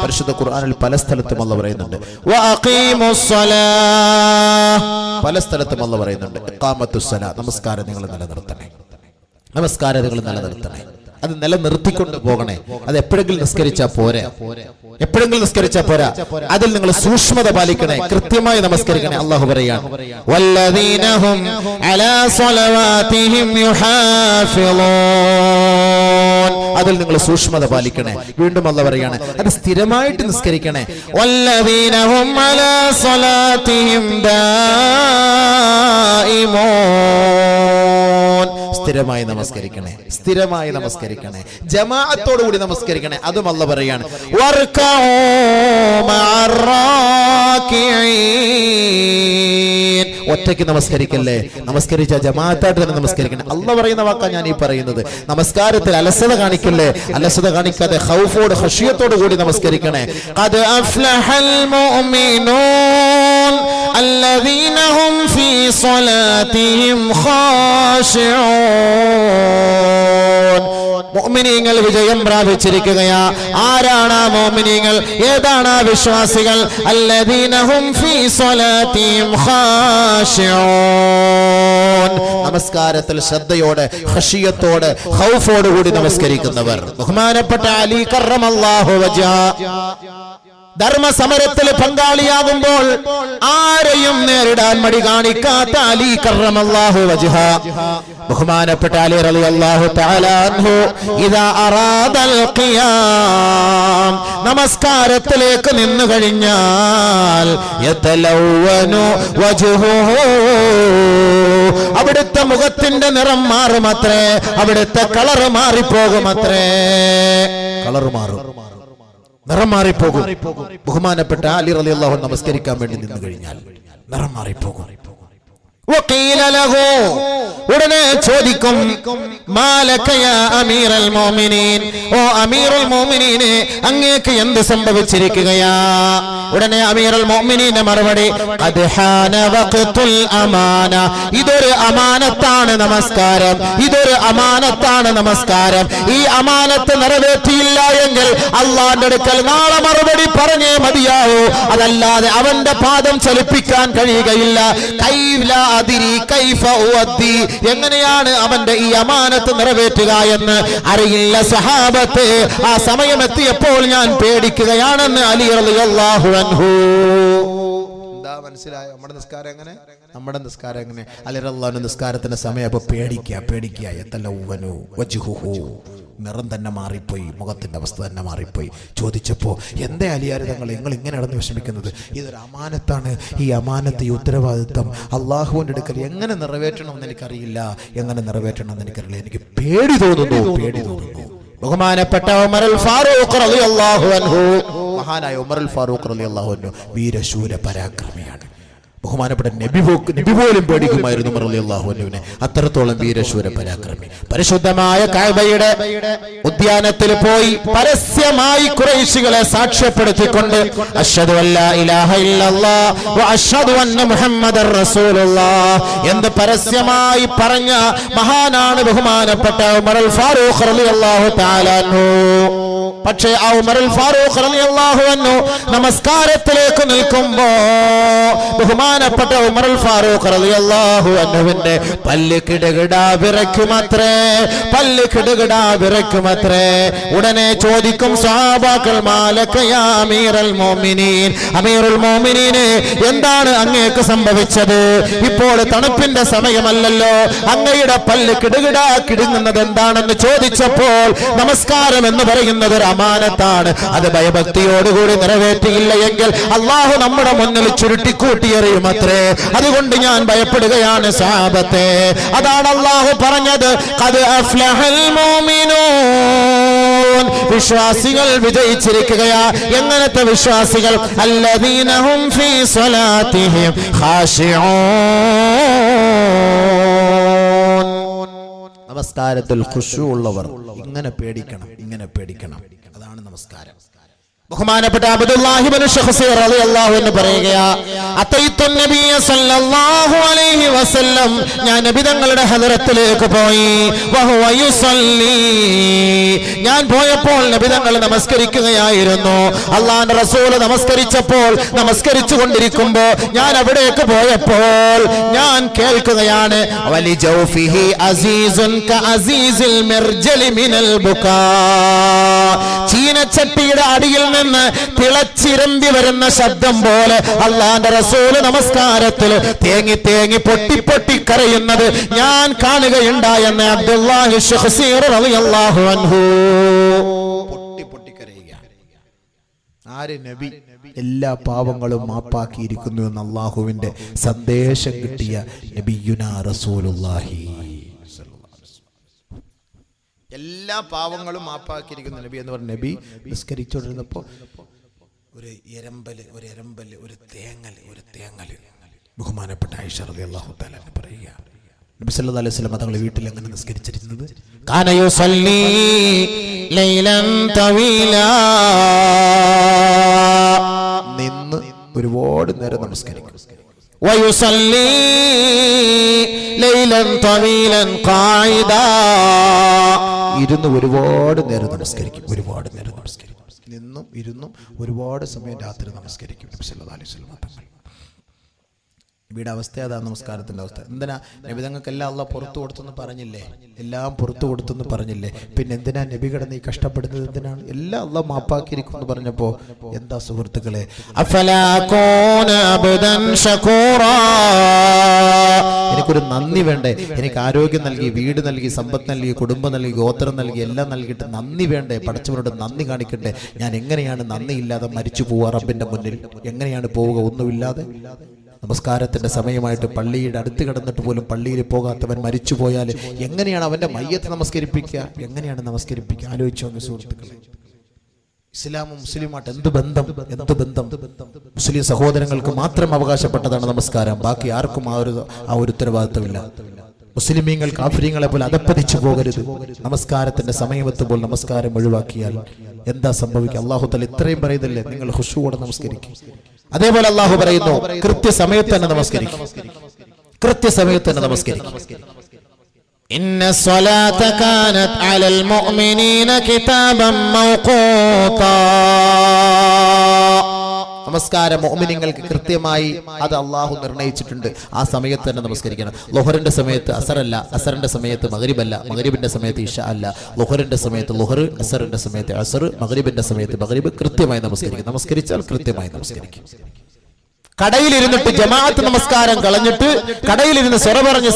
പരിശുദ്ധ ഖുർആനിൽ പല സ്ഥലത്തും അല്ലാഹ് പറയുന്നുണ്ട് വഅഖീമുസ്സലാഹ്, പല സ്ഥലത്തും അല്ലാഹ് പറയുന്നുണ്ട് ഇഖാമത്തുസ്സലാം, നമസ്കാരം നിങ്ങൾ നിലനിർത്തണേ, നമസ്കാരം നിങ്ങൾ നിലനിർത്തണേ. അത് നിലനിർത്തിക്കൊണ്ട് പോകണേ. അത് എപ്പോഴെങ്കിലും നിസ്കരിച്ചാൽ പോരാ, എപ്പോഴെങ്കിലും നിസ്കരിച്ചാൽ പോരാ. അതിൽ നിങ്ങൾ സൂക്ഷ്മത പാലിക്കണേ, കൃത്യമായി നമസ്കരിക്കണേ. അല്ലാഹു പറയാണ് വല്ലദീനഹും അലാ സ്വലവാതിഹിം യുഹാഫിളൂൻ. അതിൽ നിങ്ങൾ സൂക്ഷ്മത പാലിക്കണേ. വീണ്ടും അല്ലാഹു പറയാണ് അത് സ്ഥിരമായിട്ട് നിസ്കരിക്കണേ. വല്ലദീനഹും അലാ സ്വലാതിഹിം ദായിമൂൻ. സ്ഥിരമായി നമസ്കരിക്കണേ, സ്ഥിരമായി നമസ്കരിക്കണേ, ജമാഅത്തോടു കൂടി നമസ്കരിക്കണേ. അതും അല്ലാഹു പറയാണ് വർകഊ മഅറാകിഈൻ. ഒറ്റയ്ക്ക് നമസ്കരിക്കല്ലേ, നമസ്കരിച്ച ജമാഅത്തായിട്ട് തന്നെ നമസ്കരിക്കണേ. അല്ലാഹു പറയുന്ന വാക്കാ ഞാൻ ഈ പറയുന്നത്. നമസ്കാരത്തിൽ അലസത കാണിക്കല്ലേ, അലസത കാണിക്കാതെ ഖൗഫോട് ഖശിയത്തോടു കൂടി നമസ്കരിക്കണേ. ഖദ് അഫ്ലഹൽ മുഅ്മിനൂൻ الذين هم في صلاتهم خاشعون. മുഅ്മിനീങ്ങൾ വിജയം പ്രാപിച്ചിരിക്കുകയാ. ആരാണ് ആ മുഅ്മിനീങ്ങൾ? ഏതാണ് ആ വിശ്വാസികൾ? الذين هم في صلاتهم خاشعون. നമസ്കാരത്തിൽ ശ്രദ്ധയോടെ ഖശിയത്തോടെ ഖൗഫോട് കൂടി നമസ്കരിക്കുന്നവർ. ബഹുമാനപ്പെട്ട അലി കറമല്ലാഹു വജ്ഹ ധർമ്മസമരത്തിൽ പങ്കാളിയാകുമ്പോൾ ആരെയും നേരിടാൻ മടി കാണിക്കാത്ത അലി കറമല്ലാഹു വജ്ഹ, ബഹുമാനപ്പെട്ട അലി റളിയല്ലാഹു തആല അൻഹു ഇദാ അറാദൽ ഖിയാം, നമസ്കാരത്തിലേക്ക് നിന്നു കഴിഞ്ഞാൽ യതലവ്വനു വജ്ഹുഹു, അവിടുത്തെ മുഖത്തിന്റെ നിറം മാറുമത്രേ, അവിടുത്തെ കളർ മാറിപ്പോകുമത്രേ. കളർ മാറും, നിറം മാറിപ്പോകും. ബഹുമാനപ്പെട്ട അലി റളിയല്ലാഹു അൻഹു നമസ്കരിക്കാൻ വേണ്ടി നിന്നു കഴിഞ്ഞാൽ നിറം മാറിപ്പോകും. ഉടനെ ചോദിക്കും മാലക യാ അമീറൽ മുഅ്മിനീൻ, ഓ അമീറുൽ മുഅ്മിനീനെ അങ്ങേക്ക് എന്ത് സംഭവിച്ചിരിക്കുകയാ? ഉടനെ അമീറുൽ മുഅ്മിനീന്റെ മറുപടി ഖദ് ഹാന വഖ്തുൽ അമാന, ഇതൊരു അമാനത്താണ് നമസ്കാരം, ഇതൊരു അമാനത്താണ് നമസ്കാരം. ഈ അമാനത്ത് നിറവേറ്റിയില്ല എങ്കിൽ അല്ലാഹുവിന്റെ അടുക്കൽ നാളെ മറുപടി പറഞ്ഞേ മതിയാവൂ, അതല്ലാതെ അവന്റെ പാദം ചലിപ്പിക്കാൻ കഴിയുകയില്ല. എങ്ങനെയാണ് അവന്റെ ഈ അമാനത്ത് നിറവേറ്റുക എന്ന് അറിയില്ല സ്വഹാബത്തെ. ആ സമയമെത്തിയപ്പോൾ ഞാൻ പേടിക്കുകയാണെന്ന് അലി റളിയല്ലാഹു അൻഹു. എന്താ മനസ്സിലായോ? നമ്മുടെ നിസ്കാരം എങ്ങനെ? നമ്മുടെ നിസ്കാരം എങ്ങനെ? അലി റളിയല്ലാഹു നിസ്കാരത്തിന്റെ സമയം അപ്പൊ പേടിക്കുക യതലവ്വനു വജ്ഹുഹു, നിറം തന്നെ മാറിപ്പോയി, മുഖത്തിന്റെ അവസ്ഥ തന്നെ മാറിപ്പോയി. ചോദിച്ചപ്പോൾ എന്തേ അലിയാർ തങ്ങൾ നിങ്ങൾ ഇങ്ങനെ നടന്ന് വിഷമിക്കുന്നത്? ഇതൊരു അമാനത്താണ്. ഈ അമാനത്ത്, ഈ ഉത്തരവാദിത്വം അള്ളാഹുവിന്റെ അടുക്കൽ എങ്ങനെ നിറവേറ്റണമെന്ന് എനിക്കറിയില്ല, എങ്ങനെ നിറവേറ്റണമെന്ന് എനിക്കറിയില്ല, എനിക്ക് പേടി തോന്നുന്നു. ബഹുമാനപ്പെട്ട ഉമറുൽ ഫാറൂഖ് റളിയല്ലാഹു അൻഹു, മഹാനായ ഉമറുൽ ഫാറൂഖ് റളിയല്ലാഹു അൻഹു വീരശൂര പരാക്രമിയാണ്. ബഹുമാനപ്പെട്ട നബി പോലും പേടിക്കുമായിരുന്നു ഉമർ റളിയല്ലാഹു അൻഹുവിനെ, അത്രത്തോളം വീരശൂര പരാക്രമി. പരിശുദ്ധമായ കഅബയുടെ ഉദ്യാനത്തിൽ പോയി പരസ്യമായി ഖുറൈശികളെ സാക്ഷ്യപ്പെടുത്തിക്കൊണ്ട് അശ്ഹദു അല്ലാ ഇലാഹ ഇല്ലല്ലാഹ് വ അശ്ഹദു അന്ന മുഹമ്മദർ റസൂലുള്ളാഹ് എന്ന് പരസ്യമായി പറഞ്ഞ മഹാനാണ് ബഹുമാനപ്പെട്ട ഉമറുൽ ഫാറൂഖ് റളിയല്ലാഹു തആല അൻഹു. പക്ഷേ ആ ഉമറുൽ ഫാറൂഖ് റളിയല്ലാഹു അൻഹു നമസ്കാരത്തിലേക്ക് നിൽക്കുമ്പോൾ ബഹുമാനപ്പെട്ട ഉമറുൽ ഫാറൂഖ് റളിയല്ലാഹു അൻഹുവിന്റെ പല്ല് കിടുകിടാ വിറയ്ക്കുമത്രേ. ഉടനെ ചോദിക്കും സ്വഹാബാക്കൾ മാലക യാ അമീറൽ മുഅ്മിനീൻ, അമീറുൽ മുഅ്മിനീനെ എന്താണ് അങ്ങേക്ക് സംഭവിച്ചത്? ഇപ്പോൾ തണുപ്പിന്റെ സമയമല്ലല്ലോ, അങ്ങയുടെ പല്ല് കിടുകിടാ കിടുങ്ങുന്നത് എന്താണെന്ന് ചോദിച്ചപ്പോൾ നമസ്കാരം എന്ന് പറയുന്നത് ഒരു അമാനത്താണ്, അത് ഭയഭക്തിയോടുകൂടി നിറവേറ്റിയില്ല എങ്കിൽ അള്ളാഹു നമ്മുടെ മുന്നിൽ ചുരുട്ടിക്കൂട്ടിയെറിയുമത്രേ. അതുകൊണ്ട് ഞാൻ ഭയപ്പെടുകയാണ് സഹാബത്തെ. അതാണ് അള്ളാഹു പറഞ്ഞത് ഖദ് അഫ്ലഹൽ മുഅ്മിനൂൻ, വിശ്വാസികൾ വിജയിച്ചിരിക്കുകയാ. എങ്ങനത്തെ വിശ്വാസികൾ? അല്ലദീന ഹും ഫീ സ്വലാത്തിഹിം ഖാശിഊൻ, നമസ്കാരത്തിൽ ഖുശൂ ഉള്ളവർ. ഇങ്ങനെ പേടിക്കണം. അതാണ് നമസ്കാരം. ബഹുമാനപ്പെട്ട അബ്ദുല്ലാഹി ഇബ്നു ശഖ്സിർ റളിയല്ലാഹു അൻഹു പറയുകയാ, അതൈതു നബിയ സല്ലല്ലാഹു അലൈഹി വസല്ലം, ഞാൻ നബി തങ്ങളുടെ ഹദറത്തിലേക്ക് പോയി. വഹുവ യുസല്ലി, ഞാൻ പോയപ്പോൾ നബി തങ്ങൾ നമസ്കരിക്കുകയായിരുന്നു. അല്ലാഹുവിന്റെ റസൂൽ നമസ്കരിച്ചു കൊണ്ടിരിക്കുമ്പോൾ ഞാൻ അവിടേക്ക് പോയപ്പോൾ ഞാൻ കേൾക്കുകയാണ് വലി ജൗഫിഹി അസീസുൻ കഅസീസിൽ മിർജലി മിനൽ ബുകാ, ചീനച്ചട്ടിയുടെ അടിയിൽ നിന്ന് തിളച്ചിരമ്പി വരുന്ന ശബ്ദം പോലെ അല്ലാഹുവിന്റെ റസൂൽ നമസ്കാരത്തിൽ തേങ്ങി പൊട്ടി കരയുന്നത് ഞാൻ കാണുകയുണ്ടായെന്ന് അബ്ദുല്ലാഹി ശഖ്സിർ റളിയല്ലാഹു അൻഹു. പൊട്ടി കരയുകയാണ്. ആര്? നബി. എല്ലാ പാവങ്ങളും മാപ്പാക്കിയിരിക്കുന്നു എന്ന് അല്ലാഹുവിന്റെ സന്ദേശം കിട്ടിയ നബിയുനാ റസൂലുള്ളാഹി. എല്ലാ പാവങ്ങളും മാപ്പാക്കിയിരിക്കുന്ന നബി എന്ന് പറഞ്ഞ നബി നിസ്കരിച്ചുകൊണ്ടിരുന്നപ്പോൾ ഒരു എരമ്പല് ഒരു തേങ്ങൽ ബഹുമാനപ്പെട്ട ആയിഷ റളിയല്ലാഹു തആല പറയുക, നബി സല്ലല്ലാഹു അലൈഹി വസല്ലം തങ്ങളുടെ വീട്ടിൽ എങ്ങനെ നിസ്കരിച്ചിരുന്നത്? കാന യുസല്ലി ലൈലൻ തവീലാ, നിന്ന് ഒരുപാട് നേരം നമസ്കരിക്കും. വയുസല്ലി ലൈലൻ തവീലൻ ഖായിദാ, ഇരുന്ന് ഒരുപാട് നേരം നമസ്കരിക്കും. നിന്നും ഇരുന്നും ഒരുപാട് സമയം രാത്രി നമസ്കരിക്കും നബി സല്ലല്ലാഹു അലൈഹി വസല്ലം തങ്ങൾ. നബിയുടെ അവസ്ഥ അതാണ്, നമസ്കാരത്തിന്റെ അവസ്ഥ. എന്തിനാ നബി തങ്ങൾക്ക് എല്ലാം അള്ളാഹ് പുറത്തു കൊടുത്തെന്ന് പറഞ്ഞില്ലേ? എല്ലാം പുറത്തു കൊടുത്തെന്ന് പറഞ്ഞില്ലേ? പിന്നെ എന്തിനാ നബി കിടന്ന് ഈ കഷ്ടപ്പെടുന്നത്? എന്തിനാണ്? എല്ലാം അള്ളാഹ് മാപ്പാക്കിയിരിക്കും എന്ന് പറഞ്ഞപ്പോ എന്താ സുഹൃത്തുക്കളെ, അഫലാ കൂന അബ്ദൻ ശകൂറാ, എനിക്കൊരു നന്ദി വേണ്ടേ? എനിക്ക് ആരോഗ്യം നൽകി, വീട് നൽകി, സമ്പത്ത് നൽകി, കുടുംബം നൽകി, ഗോത്രം നൽകി, എല്ലാം നൽകിയിട്ട് നന്ദി വേണ്ടേ? പടച്ചവനോട് നന്ദി കാണിക്കട്ടെ. ഞാൻ എങ്ങനെയാണ് നന്ദി ഇല്ലാതെ മരിച്ചു പോവുക റബ്ബിന്റെ മുന്നിൽ? എങ്ങനെയാണ് പോവുക ഒന്നുമില്ലാതെ? നമസ്കാരത്തിന്റെ സമയമായിട്ട് പള്ളിയുടെ അടുത്ത് കിടന്നിട്ട് പോലും പള്ളിയിൽ പോകാത്തവൻ മരിച്ചു പോയാൽ എങ്ങനെയാണ് അവന്റെ മയ്യത്ത് നമസ്കരിപ്പിക്കുക? ആലോചിച്ചോ സുഹൃത്തുക്കളെ. ഇസ്ലാമും മുസ്ലിമായിട്ട് എന്ത് ബന്ധം? മുസ്ലിം സഹോദരങ്ങൾക്ക് മാത്രം അവകാശപ്പെട്ടതാണ് നമസ്കാരം. ബാക്കി ആർക്കും ആ ഒരു ഉത്തരവാദിത്തമില്ല. മുസ്ലിമീങ്ങൾ കാഫിരീങ്ങളെ പോലെ അധപ്പതിച്ചു പോകരുത്. നമസ്കാരത്തിന്റെ സമയമെത്തുമ്പോൾ നമസ്കാരം ഒഴിവാക്കിയാൽ എന്താ സംഭവിക്കുക? അല്ലാഹു തആല ഇത്രയും പറയുന്നില്ലേ, നിങ്ങൾ ഖുശൂഅോടെ നമസ്കരിക്കും. അതേപോലെ അല്ലാഹു പറയുന്നു, കൃത്യസമയത്ത് തന്നെ നമസ്കരിക്കും. കൃത്യസമയത്ത് തന്നെ നമസ്കരിക്കും. ഇന്ന സ്വലാത കാനത് അലൽ മുഅ്മിനീന കിതാബൻ മൗഖൂതാ. നമസ്കാരം മുഅ്മിനീങ്ങൾക്ക് കൃത്യമായി അത് അല്ലാഹു നിർണയിച്ചിട്ടുണ്ട്. ആ സമയത്ത് തന്നെ നമസ്കരിക്കണം. ളുഹറിന്റെ സമയത്ത് അസറല്ല, അസറിന്റെ സമയത്ത് മഗ്രിബല്ല, മഗ്രിബിന്റെ സമയത്ത് ഇശ അല്ല. ളുഹറിന്റെ സമയത്ത് ളുഹർ, അസറിന്റെ സമയത്ത് അസർ, മഗ്രിബിന്റെ സമയത്ത് മഗ്രിബ്. കൃത്യമായി നമസ്കരിക്കും. നമസ്കരിച്ചാൽ കൃത്യമായി നമസ്കരിക്കും. കടയിലിരുന്നിട്ട് ജമാഅത്ത് നമസ്കാരം കളഞ്ഞിട്ട് കടയിലിരുന്ന് സ്വറ പറഞ്ഞ്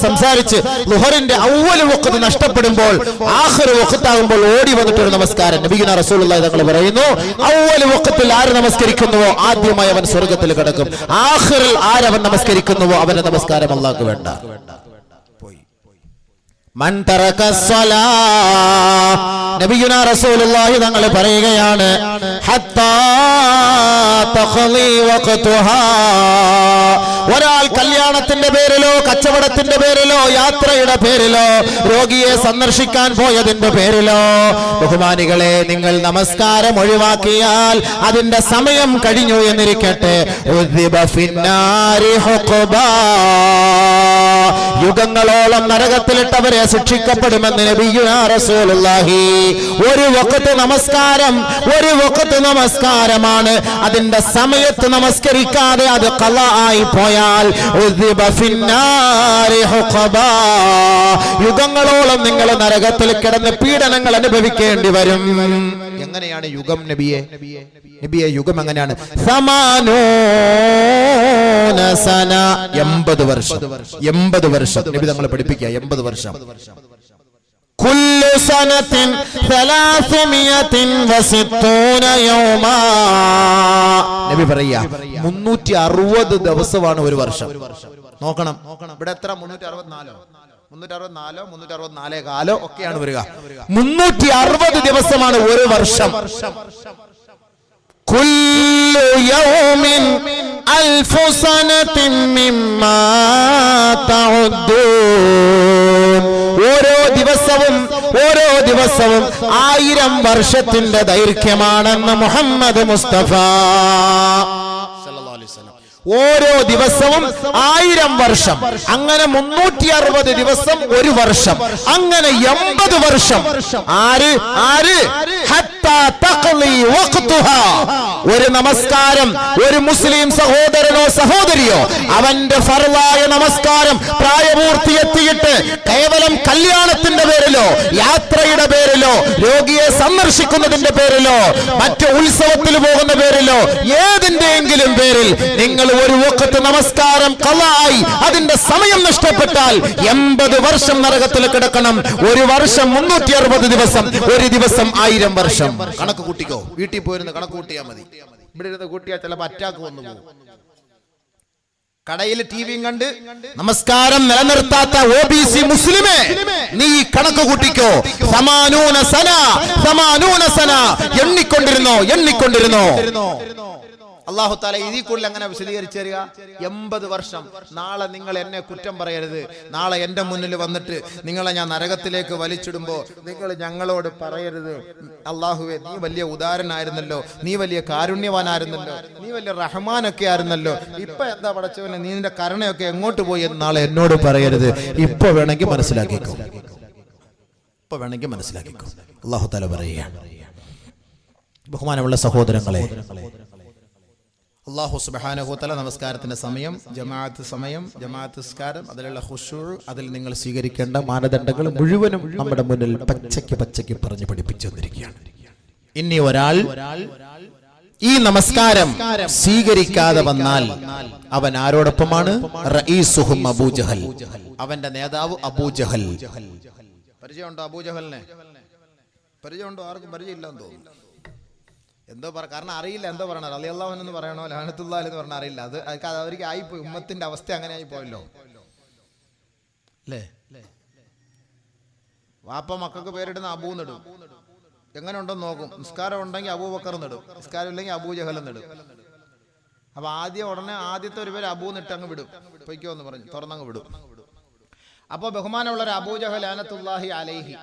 സംസാരിച്ച് ളുഹറിന്റെ അവ്വൽ വഖ്ത് നഷ്ടപ്പെടുമ്പോൾ ആഖിർ വഖ്താകുമ്പോൾ ഓടി വന്നിട്ടൊരു നമസ്കാരം. നബിയുനാ റസൂലുള്ളാഹി തങ്ങൾ പറയുന്നു, അവ്വൽ വഖ്തിൽ ആര് നമസ്കരിക്കുന്നുവോ ആദ്യമായി അവൻ സ്വർഗ്ഗത്തിൽ കടക്കും. ആഖിറിൽ ആരവൻ നമസ്കരിക്കുന്നുവോ അവന്റെ നമസ്കാരം അല്ലാഹുക്ക് വേണ്ട. മൻ തറക സ്വലാ, നബിയുനാ റസൂലുള്ളാഹി തങ്ങൾ പറയുകയാണ്, ഹത്താ തഖളി വഖ്തുഹാ. ഒരാൾ കല്യാണത്തിന്റെ പേരിലോ കച്ചവടത്തിന്റെ പേരിലോ യാത്രയുടെ പേരിലോ രോഗിയെ സന്ദർശിക്കാൻ പോയതിന്റെ പേരിലോ ബഹുമാനികളെ നിങ്ങൾ നമസ്കാരം ഒഴിവാക്കിയാൽ അതിന്റെ സമയം കഴിഞ്ഞു എന്നിരിക്കട്ടെ, ഉദ്ദിബ ഫിന്നാരി ഹുഖബാ. യുഗങ്ങളോളം നരകത്തിലിട്ടവരെ ശിക്ഷിക്കപ്പെടുമെന്ന് നബിയുനാ റസൂലുള്ളാഹി. ഒരു വഖ്ത് നമസ്കാരമാണ്. അതിന്റെ സമയത്ത് നമസ്കരിക്കാതെ അത് ഖളാ ആയി പോയാൽ ഉദ്ദിബ ഫിന്നാരി ഹുഖബാ. യുഗങ്ങളോളം നിങ്ങൾ നരകത്തിൽ കിടന്ന് പീഡനങ്ങൾ അനുഭവിക്കേണ്ടി വരും. എങ്ങനെയാണ് യുഗം നബിയെ? യുഗം എങ്ങനെയാണ്? 80 സന, 80 വർഷം. 80 വർഷം നബി തങ്ങളെ പഠിപ്പിക്കുക. 80 വർഷം. കുല്ലു സനത്തിൻ 360 യൗമാ. നബി പറയാ 360 ദിവസമാണ് ഒരു വർഷം. നോക്കണം, ഇവിടെ എത്ര? 364 കാലോ ഒക്കെയാണ് വരിക. 360 ദിവസമാണ് ഒരു വർഷം. കുല്ലു യൗമിൻ അൽഫു സനത്തിൻ മിമ്മാ തഉദ്ദൂൻ. ഓരോ ദിവസവും 1000 വർഷത്തിന്റെ ദൈർഘ്യമാണെന്ന് മുഹമ്മദ് മുസ്തഫ സല്ലല്ലാഹു അലൈഹി വസല്ലം. ഓരോ ദിവസവും 1000 വർഷം. അങ്ങനെ 360 ദിവസം ഒരു വർഷം. അങ്ങനെ 80 വർഷം. ആര് ഹത്താ തഖ്ളി വഖ്തുഹാ. ഒരു നമസ്കാരം ഒരു മുസ്ലിം സഹോദരനോ സഹോദരിയോ അവന്റെ ഫർളായ നമസ്കാരം പ്രായപൂർത്തി എത്തിയിട്ട് കേവലം കല്യാണത്തിന്റെ പേരിലോ യാത്രയുടെ പേരിലോ രോഗിയെ സന്ദർശിക്കുന്നതിന്റെ പേരിലോ മറ്റു ഉത്സവത്തിൽ പോകുന്ന പേരിലോ ഏതിന്റെയെങ്കിലും പേരിൽ നിങ്ങൾ ഒരു വഖ്ത് നമസ്കാരം ഖളായി അതിന്റെ സമയം നഷ്ടപ്പെട്ടാൽ 80 വർഷം നരകത്തിൽ കിടക്കണം. ഒരു വർഷം 360 ദിവസം, ഒരു ദിവസം 1000 വർഷം. കണക്ക് കൂട്ടിക്കോ. വീട്ടിൽ പോയിരുന്ന് കണക്ക് കൂട്ടിയാൽ മതി. ഇവിടെ ഇരുന്ന് കൂട്ടിയാൽ ചിലപ്പോൾ അറ്റാക്ക് വന്നു പോകും. കടയിൽ ടിവിയും കണ്ട് നമസ്കാരം നിലനിർത്താത്ത OBC മുസ്ലിമേ, നീ കണക്ക് കൂട്ടിക്കോ. 80 സന എണ്ണിക്കൊണ്ടിരുന്നോ. അല്ലാഹു തആല ഇതിൽ കൂടുതൽ അങ്ങനെ വിശദീകരിച്ചു തരിക. 80 വർഷം. നാളെ നിങ്ങൾ എന്നെ കുറ്റം പറയരുത്. നാളെ എൻ്റെ മുന്നിൽ വന്നിട്ട് നിങ്ങളെ ഞാൻ നരകത്തിലേക്ക് വലിച്ചിടുമ്പോൾ നിങ്ങൾ ഞങ്ങളോട് പറയരുത്, അല്ലാഹുവേ നീ വലിയ ഉദാരനായിരുന്നല്ലോ, നീ വലിയ കാരുണ്യവാനായിരുന്നല്ലോ, നീ വലിയ റഹ്മാനൊക്കെ ആയിരുന്നല്ലോ, ഇപ്പൊ എന്താ പടച്ചവനെ നീ നിന്റെ കരുണയൊക്കെ എങ്ങോട്ട് പോയി എന്ന് നാളെ എന്നോട് പറയരുത്. ഇപ്പൊ വേണമെങ്കിൽ മനസ്സിലാക്കിക്കോ. അല്ലാഹു തആല പറയുകയാണ്. ബഹുമാനമുള്ള സഹോദരങ്ങളെ, അല്ലാഹു സുബ്ഹാനഹു വ തആല നമസ്കാരത്തിന്റെ സമയം, ജമാഅത്ത് നിസ്കാരം, അതിലുള്ള ഖുശൂ, അതിൽ നിങ്ങൾ സ്വീകരിക്കേണ്ട മാനദണ്ഡങ്ങൾ മുഴുവനും നമ്മുടെ മുന്നിൽ പച്ചയ്ക്ക് പറഞ്ഞ് പഠിപ്പിച്ചു തന്നിരിക്കുകയാണ്. ഇനി ഒരാൾ ഈ നമസ്കാരം സ്വീകരിക്കാതെ വന്നാൽ അവൻ ആരോടൊപ്പമാണ്? റഈസുഹും അബൂജഹൽ. അവന്റെ നേതാവ് അബൂജഹൽ. പരിചയമുണ്ടോ അബൂജഹലിനെ? പരിചയമുണ്ടോ? ആർക്കും പരിചയമില്ലെന്ന് തോന്നുന്നു. എന്തോ കാരണം അറിയില്ല എന്തോ പറയണത്. റളിയല്ലാഹു അൻഹു എന്ന് പറയണോ ലഅനത്തുല്ലാഹി എന്ന് പറഞ്ഞാൽ അറിയില്ല. അത് അവർക്ക് ആയിപ്പോയി. ഉമ്മത്തിന്റെ അവസ്ഥ അങ്ങനെ ആയിപ്പോയല്ലോ അല്ലേ? വാപ്പ മക്കൾക്ക് പേരിടുന്ന അബൂന്നിടും. എങ്ങനെ ഉണ്ടെന്ന് നോക്കും. നിസ്കാരം ഉണ്ടെങ്കിൽ അബൂബക്കർ നിടും, നിസ്കാരം ഇല്ലെങ്കിൽ അബൂജഹൽ നിടും. അപ്പൊ ആദ്യത്തെ ഒരു പേര് അബൂ നിട്ട് അങ്ങ് വിടും, പൊയ്ക്കോ എന്ന് പറഞ്ഞു തുറന്നങ്ങ് വിടും. അപ്പോൾ ബഹുമാനമുള്ള ഒരു അബൂജഹൽ ലാനത്തുല്ലാഹി അലൈഹി,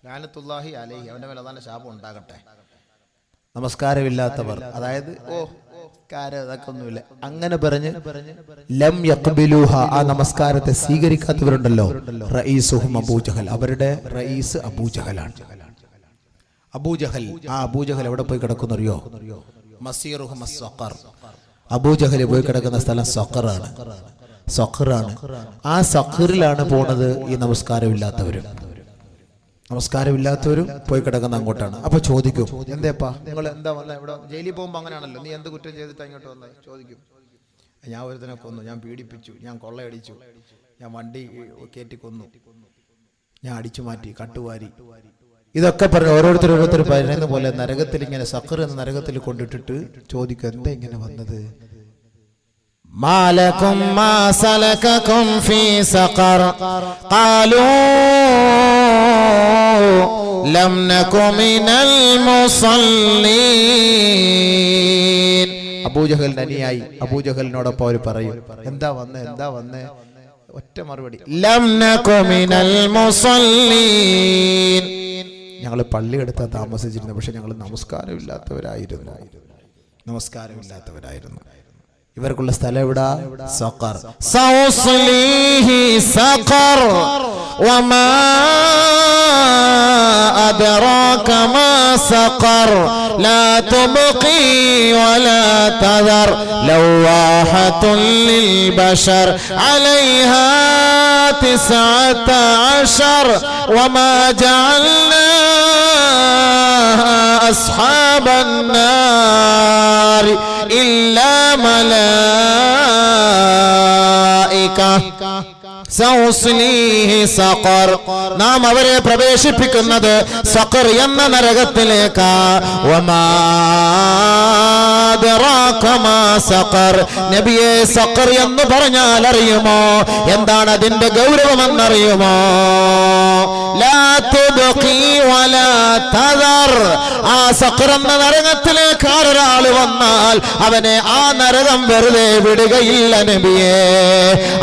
ലാനത്തുല്ലാഹി അലൈഹി, അവന്റെ മേലെ അതാണ് ശാപം ഉണ്ടാകട്ടെ. നമസ്കാരമില്ലാത്തവർ, അതായത് ഇതൊക്കെ ഒന്നുമില്ല അങ്ങനെ പറഞ്ഞ് ലം യഖ്ബിലൂഹ, ആ നമസ്കാരത്തെ സ്വീകരിക്കാത്തവരുണ്ടല്ലോ, റഈസുഹും അബൂജഹൽ, അവരുടെ റഈസ് അബൂജഹലാണ്. അബൂജഹൽ, ആ അബൂജഹൽ എവിടെ പോയി കിടക്കുന്നറിയോ? മസീറുഹും അസ്സഖർ, അബൂജഹൽ പോയി കിടക്കുന്ന സ്ഥലം സഖറാണ്, സഖറാണ്. ആ സഖറിലാണ് പോണത് ഈ നമസ്കാരമില്ലാത്തവരും പോയി കിടക്കുന്ന അങ്ങോട്ടാണ്. അപ്പൊ ചോദിക്കും, എന്തേപ്പാ നിങ്ങൾ എന്താ വന്ന ഇവിടെ? ജയിലിൽ പോകുമ്പോ അങ്ങനെയാണല്ലോ, നീ എന്ത് കുറ്റം ചെയ്തിട്ട് ഇങ്ങോട്ട് വന്നത് ചോദിക്കും. ഞാൻ ഒരുത്തനെ കൊന്നു, ഞാൻ പീഡിപ്പിച്ചു, ഞാൻ കൊള്ളയടിച്ചു, ഞാൻ വണ്ടി കയറ്റി കൊന്നു, ഞാൻ അടിച്ചു മാറ്റി, കട്ടുവാരി, ഇതൊക്കെ പറഞ്ഞ് ഓരോരുത്തർ പറയുന്ന പോലെ നരകത്തിൽ ഇങ്ങനെ സഖർ എന്ന നരകത്തിൽ കൊണ്ടിട്ടിട്ട് ചോദിക്കും, എന്താ ഇങ്ങനെ വന്നത്? മാലകും മാ സലകകും ഫീ സഖർ ഖാലൂ ലം നകു മിനൽ മുസല്ലീൻ. അബൂജഹലിന്റെ അനുയായി അബൂജഹലിനോടൊപ്പം അവർ പറയും, എന്താ വന്നേ? ഒറ്റ മറുപടി, ലം നകു മിനൽ മുസല്ലീൻ. ഞങ്ങൾ പള്ളിയെടുത്താ താമസിച്ചിരുന്നു, പക്ഷെ ഞങ്ങൾ നമസ്കാരമില്ലാത്തവരായിരുന്നു. ഇവർക്കുള്ള സ്ഥലം എവിടാ? സഖർ. സൗസ്ലീഹി സഖർ വമാ അദ്റാക മാ സഖർ ലാ തുബ്ഖി വലാ തദർ ലവാഹത്തുൽ ലിൽ ബശർ അലൈഹാ 19 വമാ ജഅൽനാ അസ്ഹാബൻ നാർ ഇല്ലാ മലായിക സൗസ്ലീഹി സഖർ. നാം അവരെ പ്രവേശിപ്പിക്കുന്നത് സഖർ എന്ന നരകത്തിലേക്ക്. വമാ അദ്റാക മാ സഖർ, നബിയെ സഖർ എന്ന് പറഞ്ഞാൽ അറിയുമോ? എന്താണ് അതിന്റെ ഗൗരവമെന്നറിയുമോ? ലാ തുബ്ഖി വലാ തദർ. ആ സഖർ എന്ന നരകത്തിലേക്ക് ഒരാൾ വന്നാൽ അവനെ ആ നരകം വെറുതെ വിടുകയില്ല നബിയെ,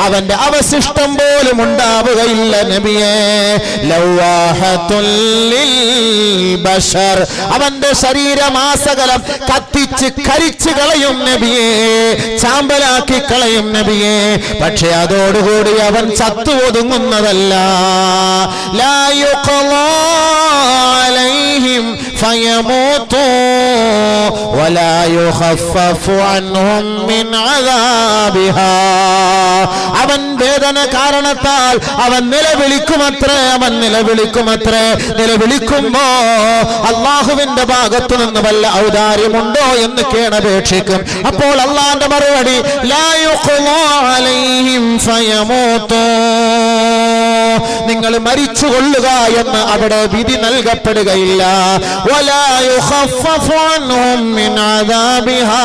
അവന്റെ അവശിഷ്ടം പോലും ഉണ്ടാവുകയില്ല നബിയെ. ലവാഹത്തുൽ ലിൽ ബശർ, അവന്റെ ശരീരമാസകലം കത്തിച്ച് കരിച്ചു കളയും നബിയെ, ചാമ്പലാക്കി കളയും നബിയെ. പക്ഷെ അതോടുകൂടി അവൻ ചത്തു ഒതുങ്ങുന്നതല്ല. ലാ യുഖ്ളാ അലൈഹിം ഫയമൂതു വലാ യുഖഫഫു അൻഹും മിൻ അദാബിഹാ. അവൻ വേദന കാരണത്താൽ അവൻ നിലവിളിക്കുമത്രേ. നിലവിളിക്കുമ്പോ അള്ളാഹുവിന്റെ ഭാഗത്തു നിന്ന് വല്ല ഔദാര്യമുണ്ടോ എന്ന് കേണപേക്ഷിക്കും. അപ്പോൾ അള്ളാന്റെ മറുപടി, ലാ യുഖ്ളാ അലൈഹിം ഫയമൂതു, നിങ്ങൾ മരിച്ചു കൊള്ളുക എന്ന് അവിടെ വിധി നൽകപ്പെടുകയില്ല. വലാ യുഖഫഫു അൻഹും മിൻ അദാബിഹാ,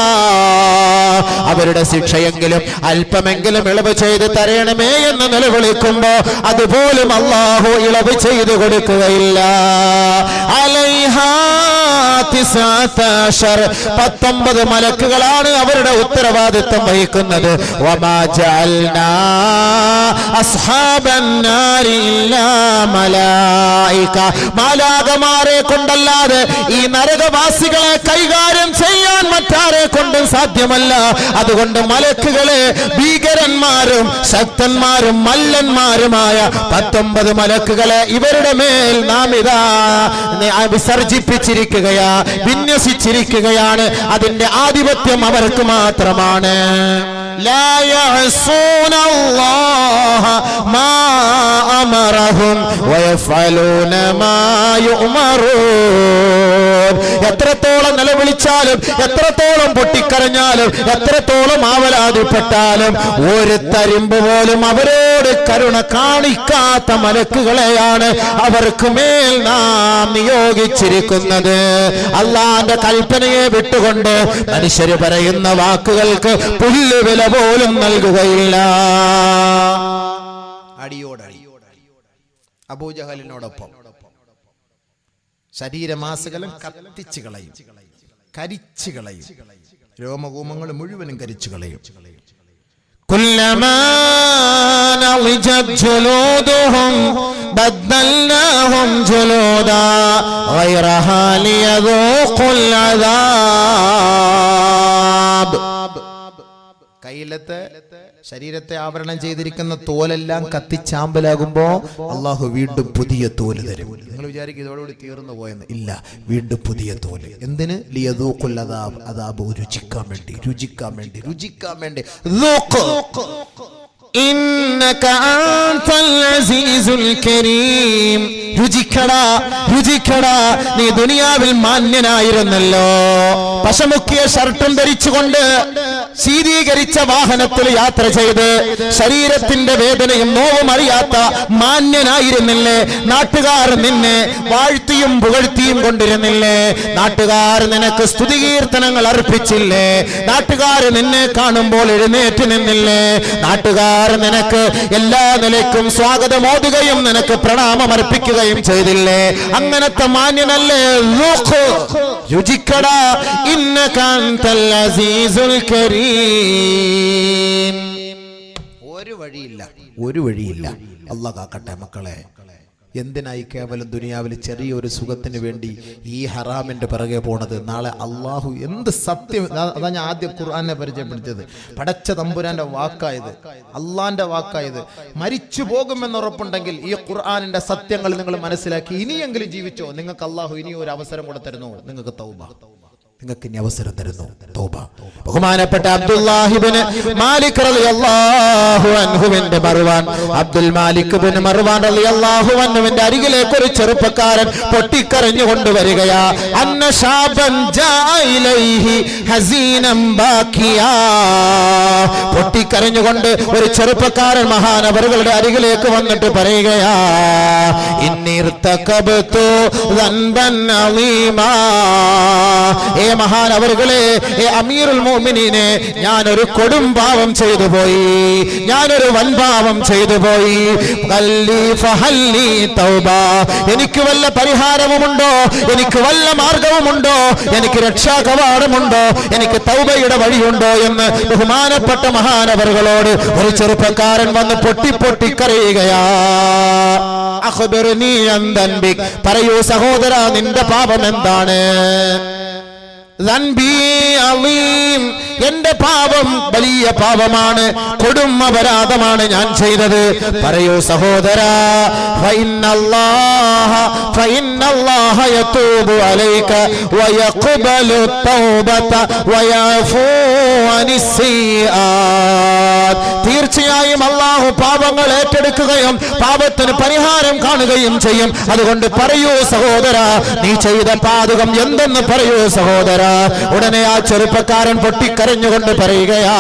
അവരുടെ ശിക്ഷയെങ്കിലും അല്പമെങ്കിലും ഇളവ് ചെയ്ത് തരണമേ എന്ന് നിലവിളിക്കുമ്പോ അതുപോലും അല്ലാഹു ഇളവ് ചെയ്തു കൊടുക്കുകയില്ല. അലൈഹാ 19 മലക്കുകളാണ് അവരുടെ ഉത്തരവാദിത്വം വഹിക്കുന്നത്. വമാ ജഅൽനാ അസ്ഹാബൻ നാരി ഇല്ലാ മലായിക, മാലാകമാരെ കൊണ്ടല്ലാതെ ഈ നരകവാസികളെ കൈകാര്യം ചെയ്യാൻ മറ്റാരെ കൊണ്ടും സാധ്യമല്ല. അതുകൊണ്ട് മലക്കുകളെ, ഭീകരന്മാരും ശക്തന്മാരും മല്ലന്മാരുമായ 19 മലക്കുകളെ ഇവരുടെ മേൽ നാം ഇതാ വിസർജിപ്പിച്ചിരിക്കുകയാ, വിന്യസിച്ചിരിക്കുകയാണ്. അതിന്റെ ആധിപത്യം അവർക്ക് മാത്രമാണ്. ലാ യഅസൂന അല്ലാഹ മാ അമറഹും വയഫഅലൂന മാ യുഅമറൂൻ. എത്രത്തോളം നിലവിളിച്ചാലും, എത്രത്തോളം പൊട്ടിക്കരഞ്ഞാലും, എത്രത്തോളം ആവലാതിപ്പെട്ടാലും ഒരു തരിമ്പ് പോലും അവരോട് കരുണ കാണിക്കാത്ത മലക്കുകളെയാണ് അവർക്ക് മേൽ നാം നിയോഗിച്ചിരിക്കുന്നത്. അള്ളാന്റെ കൽപ്പനയെ വിട്ടുകൊണ്ട് മനുഷ്യര് പറയുന്ന വാക്കുകൾക്ക് പുല്ലുവില പോലും നൽകുകയില്ല. അടിയോടടി അബൂജഹലിനോടൊപ്പം ശരീരമാസകലം കത്തിച്ചു കളയും, കരിച്ചു കളയും, രോമകൂമങ്ങൾ മുഴുവനും കരിച്ചു കളയും. കുല്ലമാ നളിജത് ജുലൂദുഹും ബദ്ദൽനാഹും ജുലൂദാ ഗൈറഹാ ലിയദൂഖുൽ അദാബ്. കയ്യിലത്തെ ശരീരത്തെ ആവരണം ചെയ്തിരിക്കുന്ന തോലെല്ലാം കത്തിച്ചാമ്പലാകുമ്പോ അള്ളാഹു വീണ്ടും പുതിയ തോല് തരും. നിങ്ങൾ വിചാരിക്കും ഇതോടുകൂടി തീർന്നു പോയെന്ന്. ഇല്ല, വീണ്ടും പുതിയ തോല്. എന്തിന്? ലിയദൂഖുൽ അദാബ്. അദാബ് രുചിക്കാൻ വേണ്ടി, രുചിക്കാൻ വേണ്ടി, രുചിക്കാൻ വേണ്ടി. ഇന്നക അൻതൽ അസീസുൽ കരീം. രുചിക്കടാ, രുചിക്കടാ, നീ ദുനിയാവിൽ മാന്യനായിരുന്നല്ലോ. പശമുക്കിയ ഷർട്ടും ധരിച്ചുകൊണ്ട് ശീതീകരിച്ച വാഹനത്തിൽ യാത്ര ചെയ്ത് ശരീരത്തിന്റെ വേദനയും നോവും അറിയാത്ത മാന്യനായിരുന്നില്ലേ? നാട്ടുകാർ നിന്നെ വാഴ്ത്തിയും പുകഴ്ത്തിയും കൊണ്ടിരുന്നില്ലേ? നാട്ടുകാർ നിനക്ക് സ്തുതികീർത്തനങ്ങൾ അർപ്പിച്ചില്ലേ? നാട്ടുകാർ നിന്നെ കാണുമ്പോൾ എഴുന്നേറ്റ് നിന്നില്ലേ? നാട്ടുകാർ നിനക്ക് എല്ലാ നിലയ്ക്കും സ്വാഗതമോതുകയും നിനക്ക് പ്രണാമം അർപ്പിക്കുകയും ചെയ്തില്ലേ? അങ്ങനത്തെ മാന്യനല്ലേ? രുചിക്കടാ, ഇന്നക അൻതൽ അസീസുൽ കരീം. ഒരു വഴിയില്ല, ഒരു വഴിയില്ല. അല്ലാഹ് കാക്കട്ടെ മക്കളെ. എന്തിനായി കേവലം ദുനിയാവിൽ ചെറിയൊരു സുഖത്തിന് വേണ്ടി ഈ ഹറാമിന്റെ പിറകെ പോണത്? നാളെ അള്ളാഹു എന്ത് സത്യം. അതാ ഞാൻ ആദ്യം ഖുർആനെ പരിചയപ്പെടുത്തിയത്. പടച്ച തമ്പുരാന്റെ വാക്കായത്, അള്ളാന്റെ വാക്കായത്. മരിച്ചു പോകുമെന്ന് ഉറപ്പുണ്ടെങ്കിൽ ഈ ഖുർആനിന്റെ സത്യങ്ങൾ നിങ്ങൾ മനസ്സിലാക്കി ഇനിയെങ്കിലും ജീവിച്ചോ. നിങ്ങൾക്ക് അള്ളാഹു ഇനി ഒരു അവസരം കൂടെ തരുന്നു. നിങ്ങൾക്ക് തൗബ, നിങ്ങൾക്ക് ഇനി അവസരം തരുന്നു. തൗബ. ബഹുമാനപ്പെട്ട അബ്ദുല്ലാഹി ഇബ്നു മാലിക് റളിയല്ലാഹു അൻഹുവിന്റെ മർവാൻ, അബ്ദുൽ മാലിക് ഇബ്നു മർവാൻ റളിയല്ലാഹു അൻഹുവിന്റെ അരികിലേക്ക് ഒരു ചെറുപ്പക്കാരൻ പൊട്ടിക്കരഞ്ഞു കൊണ്ടുവരികയാ. അന്ന ശാബൻ ജാഅ ഇലൈഹി ഹസീനം ബാക്കിയാ. പൊട്ടിക്കരഞ്ഞുകൊണ്ട് ഒരു ചെറുപ്പക്കാരൻ മഹാനവറുകളുടെ അരികിലേക്ക് വന്നിട്ട് പറയുകയാ, ഇന്നിർതകബതു ദൻബൻ അളീമാ. മഹാനവറുകളെ, അമീറുൽ മുഅ്മിനീനെ, ഞാനൊരു കൊടും പാവം ചെയ്തു പോയി, ഞാനൊരു വൻപാവം ചെയ്തു പോയി. എനിക്ക് വല്ല പരിഹാരവുമുണ്ടോ? എനിക്ക് വല്ല മാർഗവുമുണ്ടോ? എനിക്ക് രക്ഷാകവാടമുണ്ടോ? എനിക്ക് തൗബയുടെ വഴിയുണ്ടോ എന്ന് ബഹുമാനപ്പെട്ട മഹാനവറുകളോട് ഒരു ചെറുപ്പക്കാരൻ വന്ന് പൊട്ടിപ്പൊട്ടിക്കരയുകയാ. അഖ്ബിർനീ അൻ ദൻബിക്. പറയൂ സഹോദരാ, നിന്റെ പാപം എന്താണ്? എന്റെ പാപം വലിയ പാപമാണ്, കൊടും അപരാധമാണ് ഞാൻ ചെയ്തത്. പറയൂ സഹോദരാ, ഫഇന്നല്ലാഹ യതൂബു അലൈക വയഖ്ബലു തൗബത വയഅഫൂ അനിസ്സിആത്. തീർച്ചയായും അല്ലാഹു പാപങ്ങൾ ഏറ്റെടുക്കുകയും പാപത്തിന് പരിഹാരം കാണുകയും ചെയ്യും. അതുകൊണ്ട് പറയൂ സഹോദരാ, നീ ചെയ്ത പാതകം എന്തെന്ന് പറയൂ സഹോദരാ. ഉടനെ ആ ചെറുപ്പക്കാരൻ പൊട്ടിക്കരഞ്ഞുകൊണ്ട് പറയുകയാ,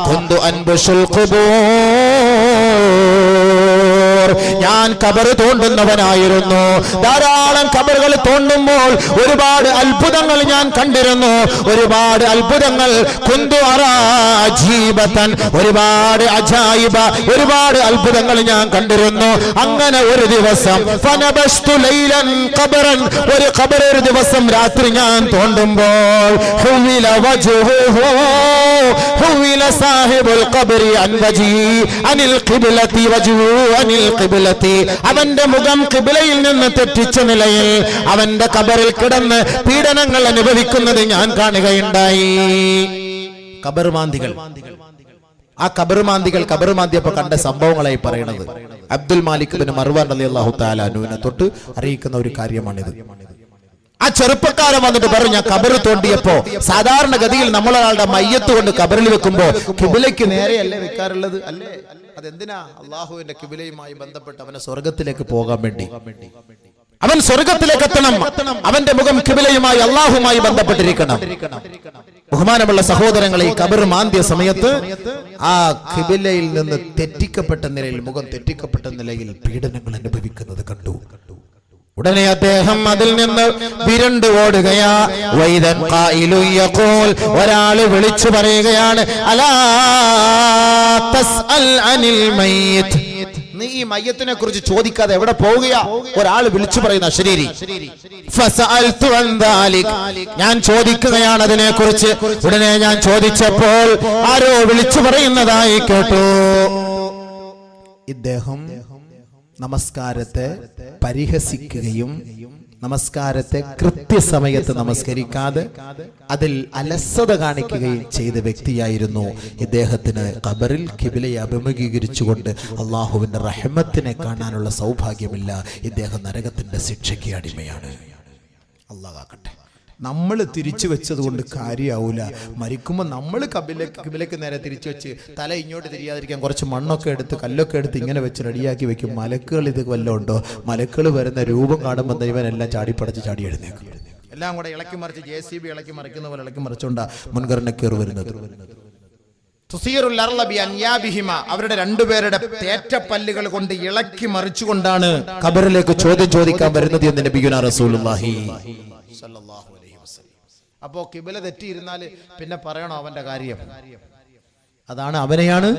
കുന്തു അൻബുശുൽ ഖുബൂർ. ഞാൻ ഖബർ തോണ്ടുന്നവനായിരുന്നു. ധാരാളം ഖബറുകൾ തോണ്ടുമ്പോൾ ഒരുപാട് അത്ഭുതങ്ങൾ ഞാൻ കണ്ടിരുന്നു. ഒരുപാട് അത്ഭുതങ്ങൾ. കുന്തു അറാജീബതൻ, ഒരുപാട് അജായിബ, ഒരുപാട് അത്ഭുതങ്ങൾ ഞാൻ കണ്ടിരുന്നു. അങ്ങനെ ഒരു ദിവസം ഫനബസ്തു ലൈലൻ ഖബറൻ, ഒരു ഖബർ ഒരു ദിവസം രാത്രി ഞാൻ തോണ്ടുമ്പോൾ ഹുവില വജ്ഹുഹു ഹുവില സാഹിബുൽ ഖബറി അൻ വജി അനിൽ ഖിബ്ലതി വജ്ഹു അനിൽ ഖിബ്ലതി. അവന്റെ മുഖം ഖിബ്ലയിൽ നിന്ന് തെറ്റിച്ച നിലയിൽ അവന്റെ ഖബറിൽ കിടന്ന് പീഡനങ്ങൾ അനുഭവിക്കുന്നത് ഞാൻ കാണുകയുണ്ടായി. ഖബർമാന്തികൾ, ആ ഖബർമാന്തിയപ്പോ കണ്ട സംഭവങ്ങളായി പറയുന്നത് അബ്ദുൽ മാലിക് ഇബ്നു മർവാൻ റളിയല്ലാഹു തആല അൻഹുവിനെ തൊട്ട് അറിയിക്കുന്ന ഒരു കാര്യമാണിത്. ആ ചെറുപ്പക്കാരൻ വന്നിട്ട് പറഞ്ഞു, ഞാൻ ഖബർ തോണ്ടിയപ്പോ സാധാരണഗതിയിൽ നമ്മളൊരാളുടെ മയ്യത്ത് കൊണ്ട് ഖബറിൽ വെക്കുമ്പോ കിബിലയ്ക്ക് നേരെയല്ലേ വെക്കാറുള്ളത്? അല്ലേ? അതെന്തിനാ? അള്ളാഹുവിന്റെ കിബിലയുമായി ബന്ധപ്പെട്ട് അവനെ സ്വർഗത്തിലേക്ക് പോകാൻ വേണ്ടി. അവൻ സ്വർഗത്തിലേക്ക് എത്തണം. അവന്റെ മുഖം കിബിലയുമായി അള്ളാഹുമായി ബന്ധപ്പെട്ടിരിക്കണം. ബഹുമാനമുള്ള സഹോദരങ്ങളെ, ഈ ഖബർ മാന്തിയ സമയത്ത് ആ കിബിലയിൽ നിന്ന് തെറ്റിക്കപ്പെട്ട നിലയിൽ, മുഖം തെറ്റിക്കപ്പെട്ട നിലയിൽ പീഡനങ്ങൾ അനുഭവിക്കുന്നത് കണ്ടു. ഉടനെ അദ്ദേഹം അതിൽ നിന്ന് വിരണ്ടു ഓടുകയാ. വൈദൻ ഖായിലു യഖൂൽ, ഒരാൾ വിളിച്ചു പറയുകയാണ്, അലാ തസ്അൽ അനിൽ മയ്യിത്ത്. നീ ഈ മയ്യത്തിനെ കുറിച്ച് ചോദിക്കാതെ എവിടെ പോവുകയാ? ഒരാൾ വിളിച്ചു പറയുന്ന ശരീരി. ഞാൻ ചോദിക്കുകയാണ് അതിനെ കുറിച്ച്. ഉടനെ ഞാൻ ചോദിച്ചപ്പോൾ ആരോ വിളിച്ചു പറയുന്നതായി കേട്ടു. ഇദ്ദേഹം നമസ്കാരത്തെ പരിഹസിക്കുകയും നമസ്കാരത്തെ കൃത്യസമയത്ത് നമസ്കരിക്കാതെ അതിൽ അലസത കാണിക്കുകയും ചെയ്ത വ്യക്തിയായിരുന്നു. ഇദ്ദേഹത്തിന് ഖബറിൽ ഖിബിലയെ അഭിമുഖീകരിച്ചുകൊണ്ട് അള്ളാഹുവിന്റെ റഹ്മത്തിനെ കാണാനുള്ള സൗഭാഗ്യമില്ല. ഇദ്ദേഹം നരകത്തിന്റെ ശിക്ഷയ്ക്ക് അടിമയാണ്. അല്ലാഹു കാക്കട്ടെ. നമ്മൾ തിരിച്ചു വെച്ചത് കൊണ്ട് കാര്യമാവൂല. മരിക്കുമ്പോൾ നമ്മൾ കിബിലേക്ക് നേരെ തിരിച്ചു വെച്ച് തല ഇങ്ങോട്ട് തിരിയാതിരിക്കാൻ കുറച്ച് മണ്ണൊക്കെ എടുത്ത് കല്ലൊക്കെ എടുത്ത് ഇങ്ങനെ വെച്ച് റെഡിയാക്കി വെക്കും. മലക്കുകൾ ഇത് വല്ലതും ഉണ്ടോ? മലക്കുകൾ വരുന്ന രൂപം കാണുമ്പോൾ ഇവനെല്ലാം ചാടിപ്പടച്ച് ചാടി എഴുന്നേക്കും. എല്ലാം കൂടെ ഇളക്കി മറിച്ച് JCB ഇളക്കി മറിക്കുന്ന പോലെ ഇളക്കി മറിച്ചുകൊണ്ടാ മുൻഗണന കയറി വരുന്നത്. അവരുടെ രണ്ടുപേരുടെ തേറ്റപ്പല്ലുകൾ കൊണ്ട് ഇളക്കി മറിച്ചുകൊണ്ടാണ് ഖബറിലേക്ക് ചോദ്യം ചോദിക്കാൻ വരുന്നത് എന്ന് നബിയുനാ റസൂലുള്ളാഹി സ്വല്ലല്ലാഹു അലൈഹി വസല്ലം. അപ്പോ കിബില തെറ്റിയിരുന്നാല് പിന്നെ പറയണോ അവന്റെ കാര്യം? അതാണ് അവനെയാണ്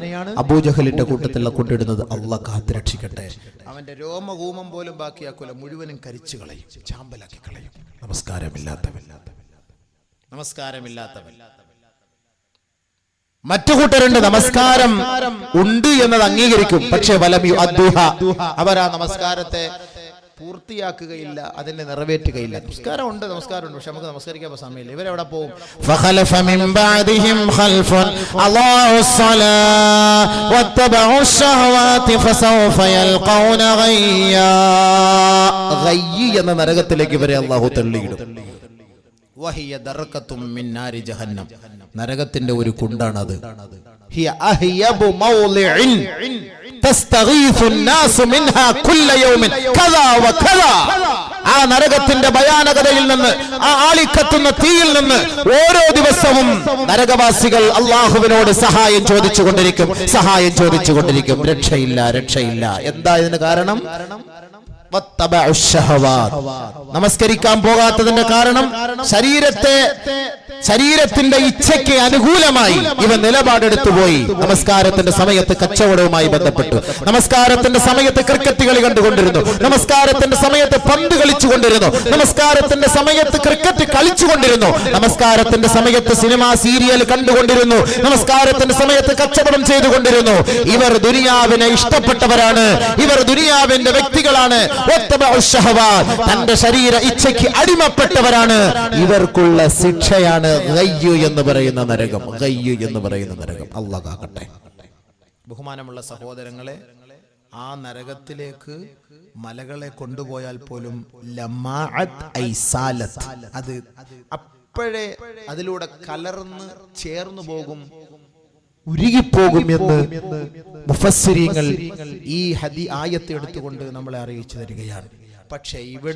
അബൂജഹലിന്റെ കൂട്ടത്തിലുള്ള കൊണ്ടിടുന്നത്. അള്ളാഹ് കാത്തുരക്ഷിക്കട്ടെ. അവന്റെ രോമകൂമം പോലും ബാക്കിയാക്കൂല, മുഴുവനും കരിച്ചു കളയും, ചാമ്പലാക്കി കളയും. നമസ്കാരമില്ലാത്തവൻ. മറ്റു കൂട്ടരുണ്ട് നമസ്കാരം ഉണ്ട് എന്നത് അംഗീകരിക്കും, പക്ഷേ വലം യുഅദ്ദുഹ, അവരാ നമസ്കാരത്തെ പൂർത്തിയാക്കുകയില്ല, അതിനെ നിറവേറ്റുകയില്ല. നമസ്കാരമുണ്ട്, പക്ഷെ നമുക്ക് നമസ്കരിക്കാൻ സമയമില്ല. ഇവരെവിടെ പോകും? فخلف من بعدهم خلف أضاعوا الصلاة واتبعوا الشهوات فسوف يلقون غيا. ഗയ്യ് എന്ന നരകത്തിലേക്ക് ഇവരെ അല്ലാഹു തള്ളിയിടും. വഹിയ ദർഖത്തും മിൻ നാരി ജഹന്നം, നരകത്തിന്റെ ഒരു കുണ്ടാണത്. ഹിയ അഹ്യബു മൗളിഇൻ തസ്തഗീസു الناس منها كل يوم كذا وكذا. ആ നരകത്തിന്റെ ഭയാനകതയിൽ നിന്ന്, ആ ആളിക്കത്തുന്ന തീയിൽ നിന്ന് ഓരോ ദിവസവും നരകവാസികൾ അള്ളാഹുവിനോട് സഹായം ചോദിച്ചുകൊണ്ടിരിക്കും. രക്ഷയില്ല. എന്താ ഇതിന് കാരണം? നമസ്കരിക്കാൻ പോകാത്തതിന്റെ കാരണം ശരീരത്തിന്റെ ഇച്ഛയ്ക്ക് അനുകൂലമായി ഇവ നിലപാടെടുത്തു പോയി. നമസ്കാരത്തിന്റെ സമയത്ത് കച്ചവടവുമായി ബന്ധപ്പെട്ടു, നമസ്കാരത്തിന്റെ സമയത്ത് ക്രിക്കറ്റ് കളി കണ്ടുകൊണ്ടിരുന്നു, നമസ്കാരത്തിന്റെ സമയത്ത് പന്ത് കളിച്ചുകൊണ്ടിരുന്നു, നമസ്കാരത്തിന്റെ സമയത്ത് ക്രിക്കറ്റ് കളിച്ചുകൊണ്ടിരുന്നു, നമസ്കാരത്തിന്റെ സമയത്ത് സിനിമ സീരിയൽ കണ്ടുകൊണ്ടിരുന്നു, നമസ്കാരത്തിന്റെ സമയത്ത് കച്ചവടം ചെയ്തുകൊണ്ടിരുന്നു. ഇവർ ദുനിയാവിനെ ഇഷ്ടപ്പെട്ടവരാണ്, ഇവർ ദുനിയാവിന്റെ വ്യക്തികളാണ്. തന്റെ ശരീര ഇച്ഛയ്ക്ക് അടിമപ്പെട്ടവരാണ്. ഇവർക്കുള്ള ശിക്ഷയാണ് ഗയ്യ് എന്ന് പറയുന്ന നരകം. അല്ലാഹു കാക്കട്ടെ. ബഹുമാനമുള്ള സഹോദരങ്ങളെ, ആ നരകത്തിലേക്ക് മലകളെ കൊണ്ടുപോയാൽ പോലും അത് അപ്പോഴേ അതിലൂടെ കലർന്ന് ചേർന്നു പോകും, ഉരുകിപ്പോകും എന്ന് മുഫസ്സിരീങ്ങൾ ഈ ആയത്ത് എടുത്തുകൊണ്ട് നമ്മളെ അറിയിച്ചു തരികയാണ്. പക്ഷേ ഇവിടെ